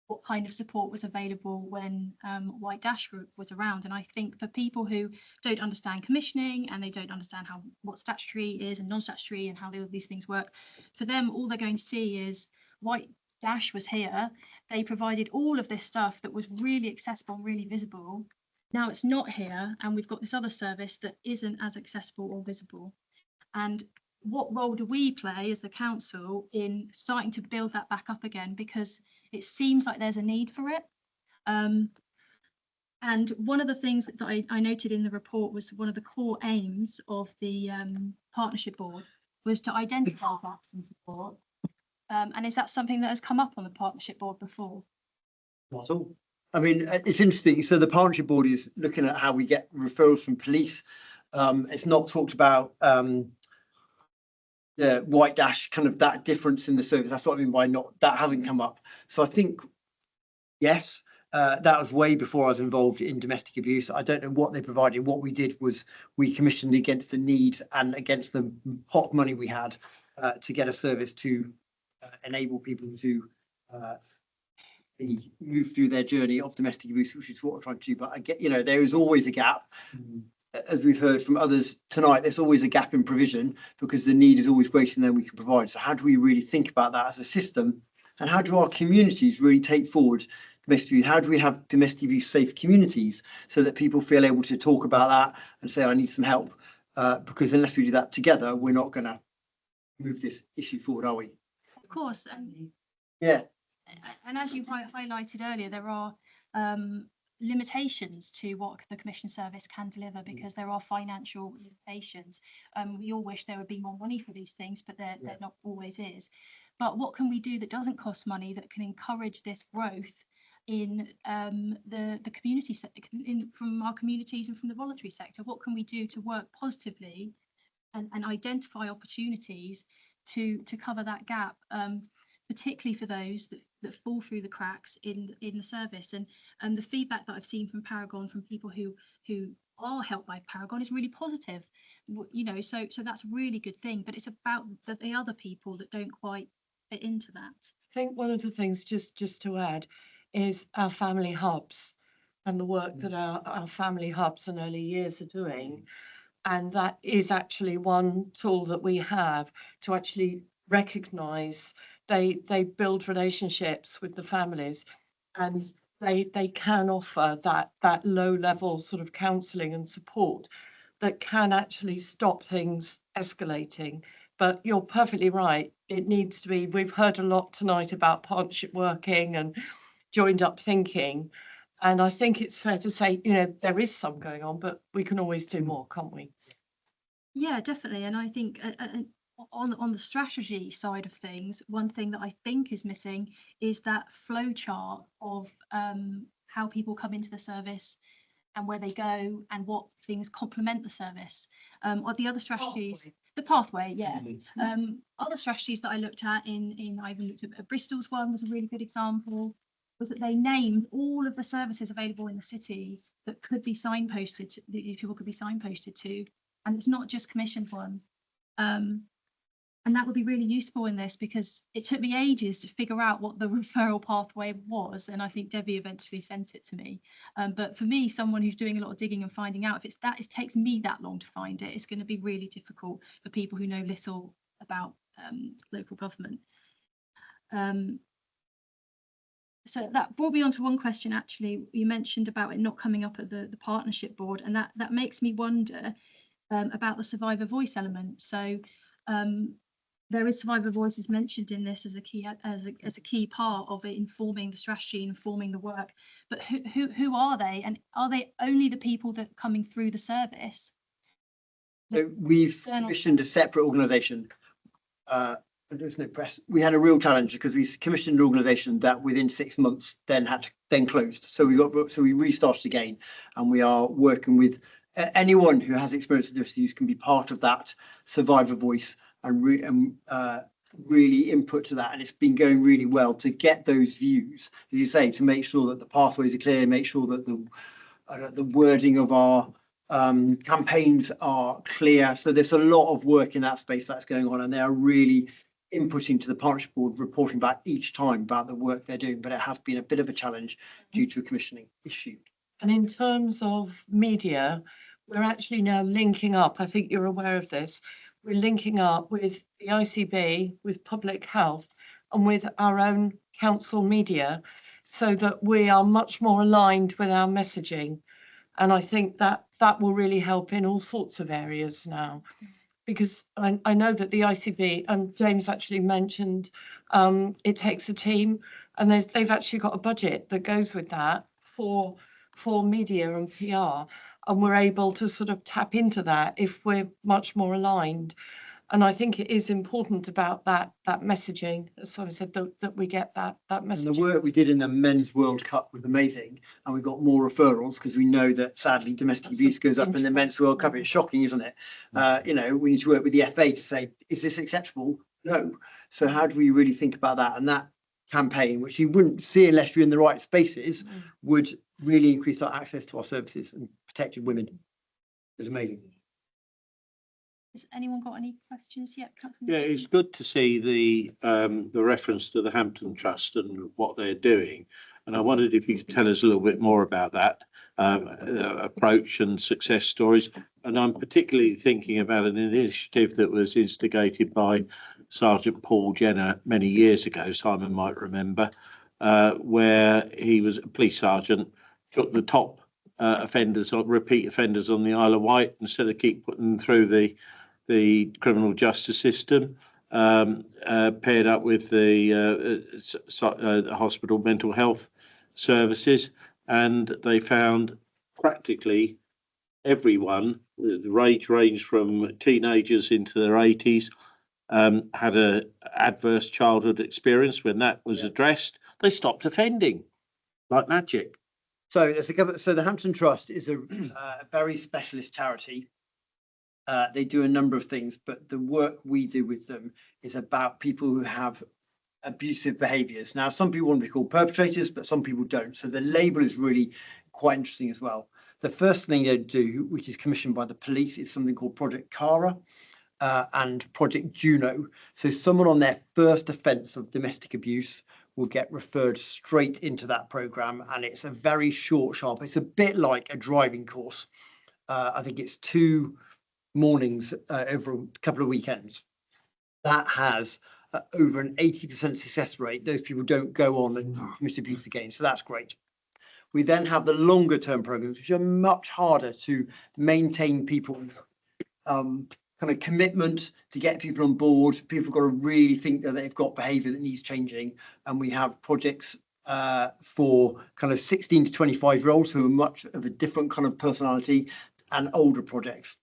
what kind of support was available when White Dash was around. And I think for people who don't understand commissioning, and they don't understand what statutory is and non-statutory and how these things work, for them all they're going to see is White Dash was here, they provided all of this stuff that was really accessible and really visible. Now it's not here, and we've got this other service that isn't as accessible or visible. And what role do we play as the council in starting to build that back up again, because it seems like there's a need for it. And one of the things that I noted in the report was one of the core aims of the partnership board was to identify gaps in support. And is that something that has come up on the partnership board before? Not at all. I mean, it's interesting. So the partnership board is looking at how we get referrals from police. It's not talked about the White Dash, kind of that difference in the service. That's what I mean by that hasn't come up. So I think, yes, that was way before I was involved in domestic abuse. I don't know what they provided. What we did was we commissioned against the needs and against the pot of money we had to get a service to enable people to move through their journey of domestic abuse, which is what we're trying to do. But I get, there is always a gap. As we've heard from others tonight, there's always a gap in provision because the need is always greater than we can provide. So how do we really think about that as a system? And how do our communities really take forward domestic abuse? How do we have domestic abuse safe communities so that people feel able to talk about that and say, I need some help? Because unless we do that together, we're not going to move this issue forward, are we? Of course. And yeah. And as you highlighted earlier, there are limitations to what the Commission Service can deliver because there are financial limitations. We all wish there would be more money for these things, but there not always is. But what can we do that doesn't cost money, that can encourage this growth in the community from our communities and from the voluntary sector? What can we do to work positively and identify opportunities to cover that gap, particularly for those that fall through the cracks in the service? And the feedback that I've seen from Paragon, from people who are helped by Paragon, is really positive. So that's a really good thing. But it's about the other people that don't quite fit into that. I think one of the things, just to add, is our family hubs and the work that our family hubs and early years are doing. And that is actually one tool that we have to actually recognise they build relationships with the families, and they can offer that low level sort of counselling and support that can actually stop things escalating. But you're perfectly right. It needs to be, we've heard a lot tonight about partnership working and joined up thinking. And I think it's fair to say, there is some going on, but we can always do more, can't we? Yeah, definitely. And I think on the strategy side of things, one thing that I think is missing is that flow chart of how people come into the service and where they go and what things complement the service. Or the other strategies, the pathway, yeah. Other strategies that I looked at I even looked at Bristol's one was a really good example, was that they named all of the services available in the city that could be signposted, that these people could be signposted to, and it's not just commissioned ones. And that would be really useful in this, because it took me ages to figure out what the referral pathway was, and I think Debbie eventually sent it to me. But for me, someone who's doing a lot of digging and finding out, if it's that it takes me that long to find it, it's going to be really difficult for people who know little about local government. So that brought me on to one question. Actually, you mentioned about it not coming up at the partnership board, and that makes me wonder about the survivor voice element. So there is survivor voices mentioned in this as a key part of it, informing the strategy, informing the work. But who are they, and are they only the people that are coming through the service? So we've commissioned a separate organisation. There's no press. We had a real challenge because we commissioned an organisation that within 6 months then closed. So we restarted again, and we are working with anyone who has experience of domestic abuse can be part of that survivor voice and really input to that. And it's been going really well to get those views, as you say, to make sure that the pathways are clear, make sure that the wording of our campaigns are clear. So there's a lot of work in that space that's going on, and they are really inputting to the partnership board, reporting back each time about the work they're doing. But it has been a bit of a challenge due to a commissioning issue. And in terms of media, we're actually now linking up. I think you're aware of this. We're linking up with the ICB, with public health, and with our own council media, so that we are much more aligned with our messaging. And I think that will really help in all sorts of areas now, because I know that the ICB, and James actually mentioned, it takes a team, and they've actually got a budget that goes with that for media and PR, and we're able to sort of tap into that if we're much more aligned. And I think it is important about that messaging, as I said, that we get that message. And the work we did in the Men's World Cup was amazing, and we got more referrals because we know that sadly domestic abuse goes up in the Men's World Cup. It's shocking, isn't it? You know, we need to work with the FA to say, is this acceptable? No. So how do we really think about that? And that campaign, which you wouldn't see unless you're in the right spaces, would really increase our access to our services and protected women. It's amazing. Has anyone got any questions yet? Yeah, it's good to see the reference to the Hampton Trust and what they're doing. And I wondered if you could tell us a little bit more about that approach and success stories. And I'm particularly thinking about an initiative that was instigated by Sergeant Paul Jenner many years ago, Simon might remember, where he was a police sergeant, took the top offenders, or repeat offenders on the Isle of Wight, instead of keep putting them through the criminal justice system, paired up with the hospital mental health services, and they found practically everyone, the age ranged from teenagers into their 80s, had an adverse childhood experience. When that was addressed, they stopped offending like magic. So the Hampton Trust is a very specialist charity. They do a number of things, but the work we do with them is about people who have abusive behaviours. Now, some people want to be called perpetrators, but some people don't. So the label is really quite interesting as well. The first thing they do, which is commissioned by the police, is something called Project Cara and Project Juno. So someone on their first offence of domestic abuse will get referred straight into that programme, and it's a very short, sharp. It's a bit like a driving course. I think it's 2 mornings over a couple of weekends. That has over an 80% success rate. Those people don't go on and commit abuse again, so that's great. We then have the longer term programs, which are much harder to maintain people's kind of commitment to get people on board. People have got to really think that they've got behaviour that needs changing, and we have projects for kind of 16 to 25-year-olds who are much of a different kind of personality, and older projects.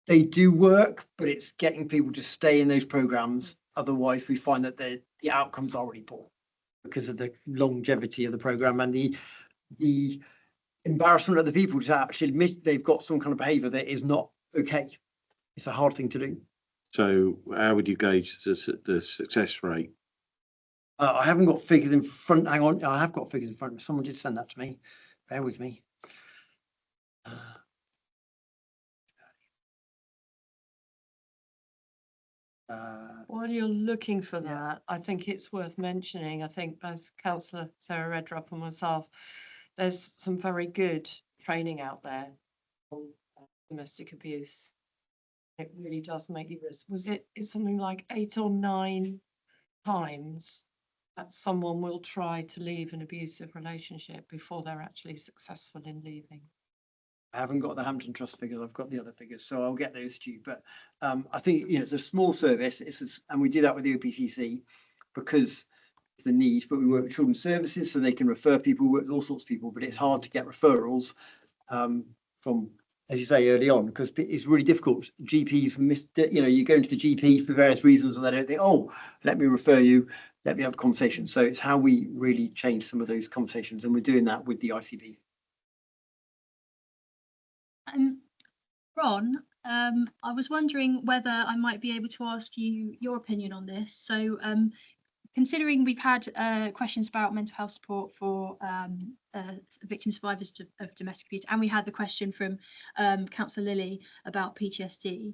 They do work, but it's getting people to stay in those programs. Otherwise, we find that the outcomes are really poor because of the longevity of the program and the embarrassment of the people to actually admit they've got some kind of behaviour that is not okay. It's a hard thing to do. So how would you gauge the success rate? I haven't got figures in front. Hang on, I have got figures in front of me. Someone did send that to me. Bear with me. While you're looking for that, I think it's worth mentioning, I think both Councillor Sarah Redrup and myself, there's some very good training out there on domestic abuse. It really does make you risk. It's something like 8 or 9 times that someone will try to leave an abusive relationship before they're actually successful in leaving. I haven't got the Hampton Trust figures. I've got the other figures, so I'll get those to you. But I think it's a small service. And we do that with the OPCC because of the need. But we work with children's services, so they can refer people. We work with all sorts of people, but it's hard to get referrals from, as you say, early on, because it's really difficult. GPs you go into the GP for various reasons, and they don't think, oh, let me refer you. Let me have a conversation. So it's how we really change some of those conversations, and we're doing that with the ICB. Ron, I was wondering whether I might be able to ask you your opinion on this. So considering we've had questions about mental health support for victim survivors of domestic abuse, and we had the question from Councillor Lilly about PTSD,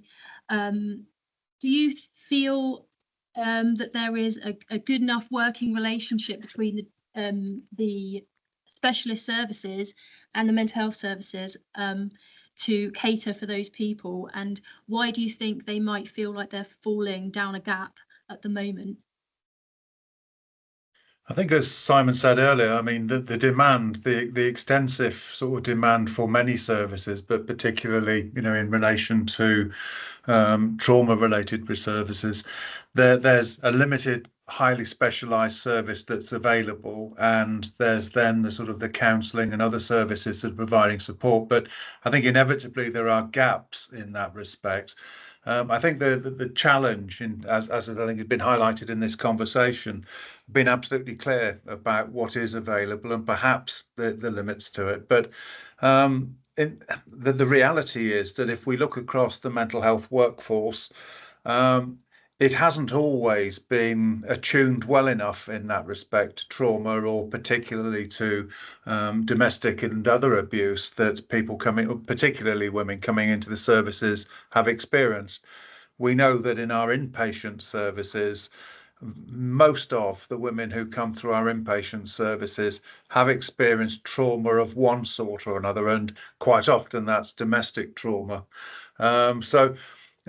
do you feel that there is a good enough working relationship between the specialist services and the mental health services to cater for those people, and why do you think they might feel like they're falling down a gap at the moment? I think, as Simon said earlier, I mean, the demand, the extensive sort of demand for many services, but particularly, in relation to trauma-related services, there's a limited, highly specialised service that's available, and there's then the sort of the counselling and other services that are providing support. But I think inevitably there are gaps in that respect. I think the challenge, as I think has been highlighted in this conversation, been absolutely clear about what is available and perhaps the limits to it. But the reality is that if we look across the mental health workforce, it hasn't always been attuned well enough in that respect to trauma, or particularly to domestic and other abuse that people particularly women coming into the services, have experienced. We know that in our inpatient services, most of the women who come through our inpatient services have experienced trauma of one sort or another, and quite often that's domestic trauma. So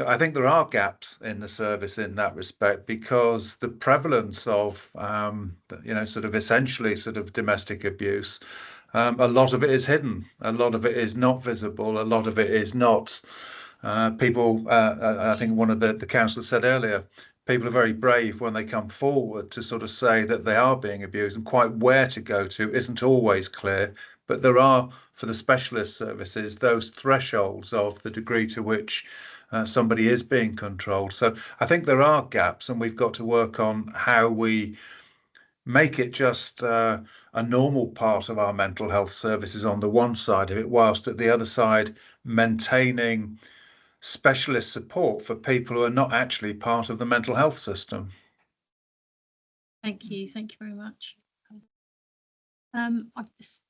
I think there are gaps in the service in that respect, because the prevalence of, sort of essentially sort of domestic abuse, a lot of it is hidden, a lot of it is not visible, a lot of it is not. People, I think one of the councillors said earlier, people are very brave when they come forward to sort of say that they are being abused, and quite where to go to isn't always clear. But there are, for the specialist services, those thresholds of the degree to which somebody is being controlled. So I think there are gaps, and we've got to work on how we make it just a normal part of our mental health services on the one side of it, whilst at the other side maintaining specialist support for people who are not actually part of the mental health system. Thank you very much. I'm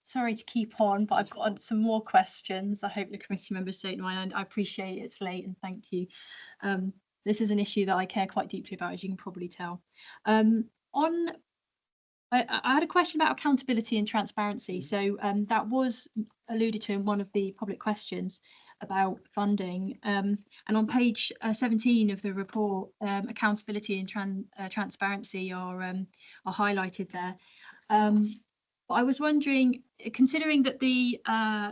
sorry to keep on, but I've got some more questions. I hope the committee members don't mind. I appreciate it's late, and thank you. This is an issue that I care quite deeply about, as you can probably tell. I had a question about accountability and transparency. So that was alluded to in one of the public questions about funding, and on page 17 of the report, accountability and transparency are highlighted there. But I was wondering, considering that the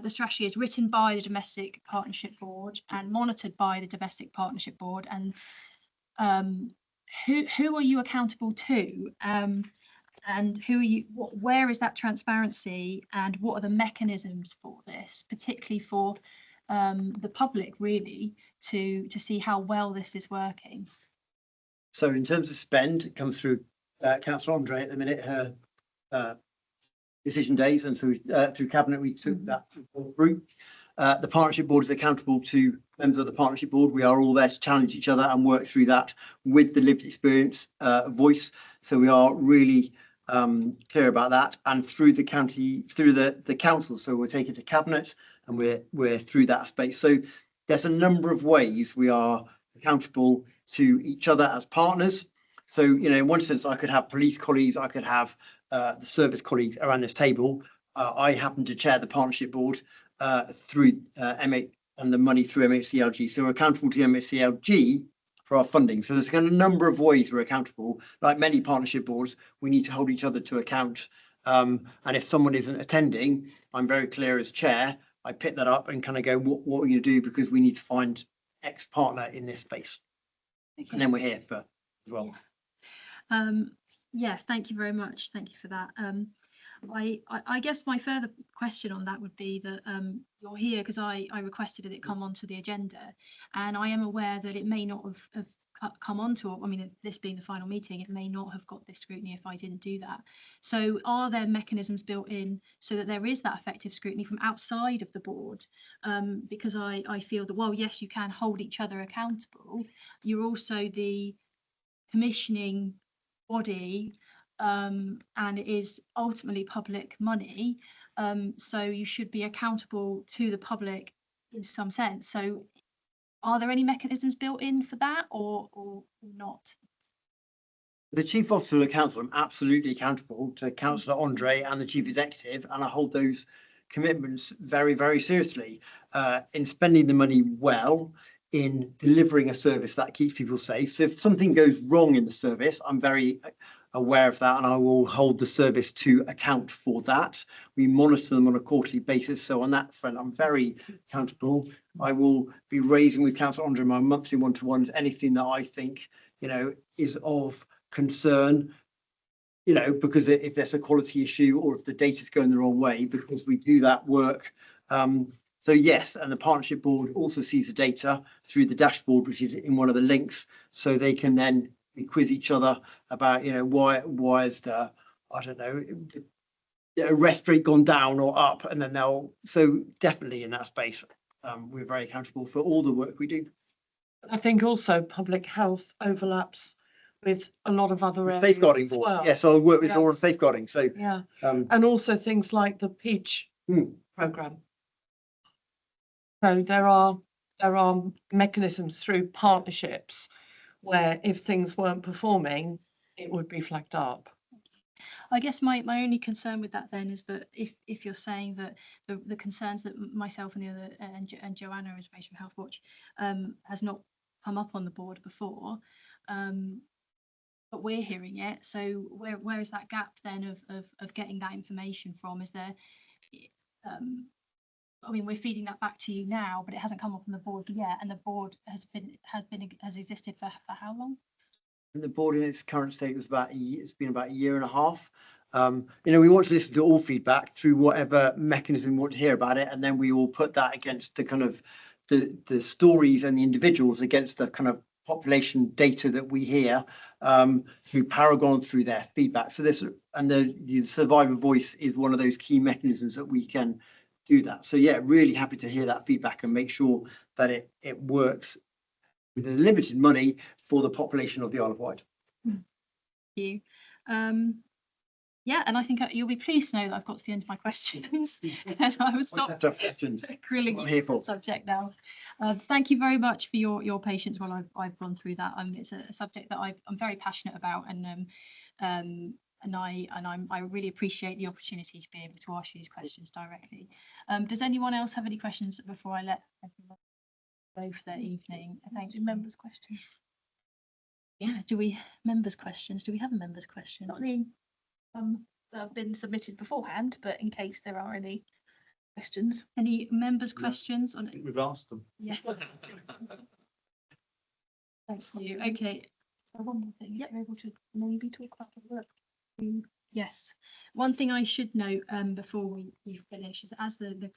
strategy is written by the Domestic Partnership Board and monitored by the Domestic Partnership Board, and who are you accountable to? And who are you? Where is that transparency, and what are the mechanisms for this, particularly for the public, really, to see how well this is working? So in terms of spend, it comes through Councillor Andre at the minute, her decision days, and so through Cabinet we took that through. The partnership board is accountable to members of the partnership board. We are all there to challenge each other and work through that with the lived experience voice. So we are really clear about that, and through the county, through the council. So we're taking it to cabinet, and we're through that space. So there's a number of ways we are accountable to each other as partners. So, you know, in one sense, I could have police colleagues, I could have the service colleagues around this table. I happen to chair the partnership board through M8 and the money through MHCLG. So we're accountable to MHCLG for our funding. So there's kind of a number of ways we're accountable. Like many partnership boards, we need to hold each other to account. And if someone isn't attending, I'm very clear as chair, I pick that up and kind of go, what are we going to do? Because we need to find X partner in this space. Okay. And then we're here for as well. Yeah, thank you very much. Thank you for that. I guess my further question on that would be that you're here because I requested that it come onto the agenda, and I am aware that it may not have come onto, I mean, this being the final meeting, it may not have got this scrutiny if I didn't do that. So are there mechanisms built in so that there is that effective scrutiny from outside of the board? Because I feel that, well, yes, you can hold each other accountable. You're also the commissioning body, and it is ultimately public money, so you should be accountable to the public in some sense. So are there any mechanisms built in for that, or not? The Chief Officer of the Council, I'm absolutely accountable to Councillor Andre and the Chief Executive, and I hold those commitments very, very seriously in spending the money well, in delivering a service that keeps people safe. So if something goes wrong in the service, I'm very aware of that, and I will hold the service to account for that. We monitor them on a quarterly basis. So on that front, I'm very accountable. I will be raising with Councillor Andre my monthly one-to-ones, anything that I think, you know, is of concern, you know, because if there's a quality issue or if the data's going the wrong way, because we do that work. So yes, and the partnership board also sees the data through the dashboard, which is in one of the links, so they can then quiz each other about, you know, why is the, I don't know, the arrest rate gone down or up, and then they'll, so definitely in that space, we're very accountable for all the work we do. I think also public health overlaps with a lot of other areas safeguarding as board. well. Yes, I'll work with Laura on safeguarding. So yeah, and also things like the PEACH programme. So there are mechanisms through partnerships where if things weren't performing, it would be flagged up. I guess my only concern with that then is that if you're saying that the concerns that myself and the other and Joanna as Patient Health Watch has not come up on the board before, but we're hearing it. So where is that gap then of getting that information from? Is there I mean, we're feeding that back to you now, but it hasn't come up on the board yet, and the board has existed for how long? The board in its current state was it's been about a year and a half. You know, we want to listen to all feedback through whatever mechanism we want to hear about it, and then we will put that against the kind of the stories and the individuals against the kind of population data that we hear through Paragon, through their feedback. So this, and the survivor voice is one of those key mechanisms that we can do that. So yeah, really happy to hear that feedback and make sure that it works with the limited money for the population of the Isle of Wight. Thank you. Yeah, and I think you'll be pleased to know that I've got to the end of my questions and I will stop grilling you on the subject now. Thank you very much for your patience while I've gone through that. It's a subject that I'm very passionate about, and I really appreciate the opportunity to be able to ask you these questions directly. Does anyone else have any questions before I let everyone go for their evening? Thank you. Members' questions. Yeah, members' questions? Do we have a members' question? Not any that have been submitted beforehand, but in case there are any questions. Any members' questions on I think we've asked them. Yeah. Thank you. Okay. So one more thing. Yep. You're able to maybe talk about the work. Yes. One thing I should note before we finish is, as the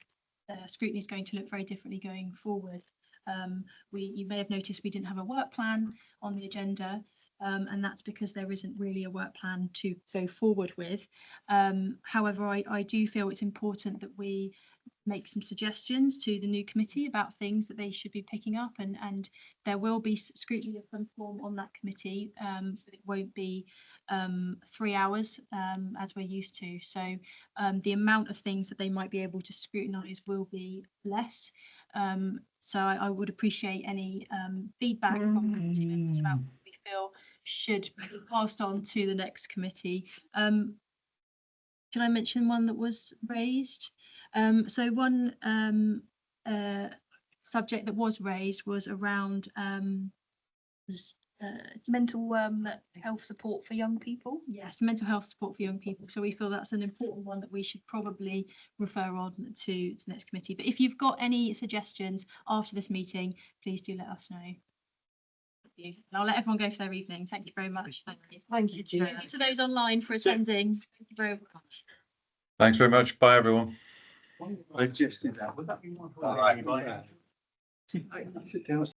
scrutiny is going to look very differently going forward. You may have noticed we didn't have a work plan on the agenda, and that's because there isn't really a work plan to go forward with. However, I do feel it's important that we make some suggestions to the new committee about things that they should be picking up, and there will be scrutiny of some form on that committee, but it won't be 3 hours as we're used to. So the amount of things that they might be able to scrutinise will be less. So I would appreciate any feedback from committee members about what we feel should be passed on to the next committee. Should I mention one that was raised? So one subject that was raised was around mental health support for young people. Yes, mental health support for young people. So we feel that's an important one that we should probably refer on to the next committee. But if you've got any suggestions after this meeting, please do let us know. And I'll let everyone go for their evening. Thank you very much. Thank you. Thank you, Chair. Thank you to those online for attending. Thank you very much. Thanks very much. Bye, everyone. I just did that. Would that be one? All right. Sit down.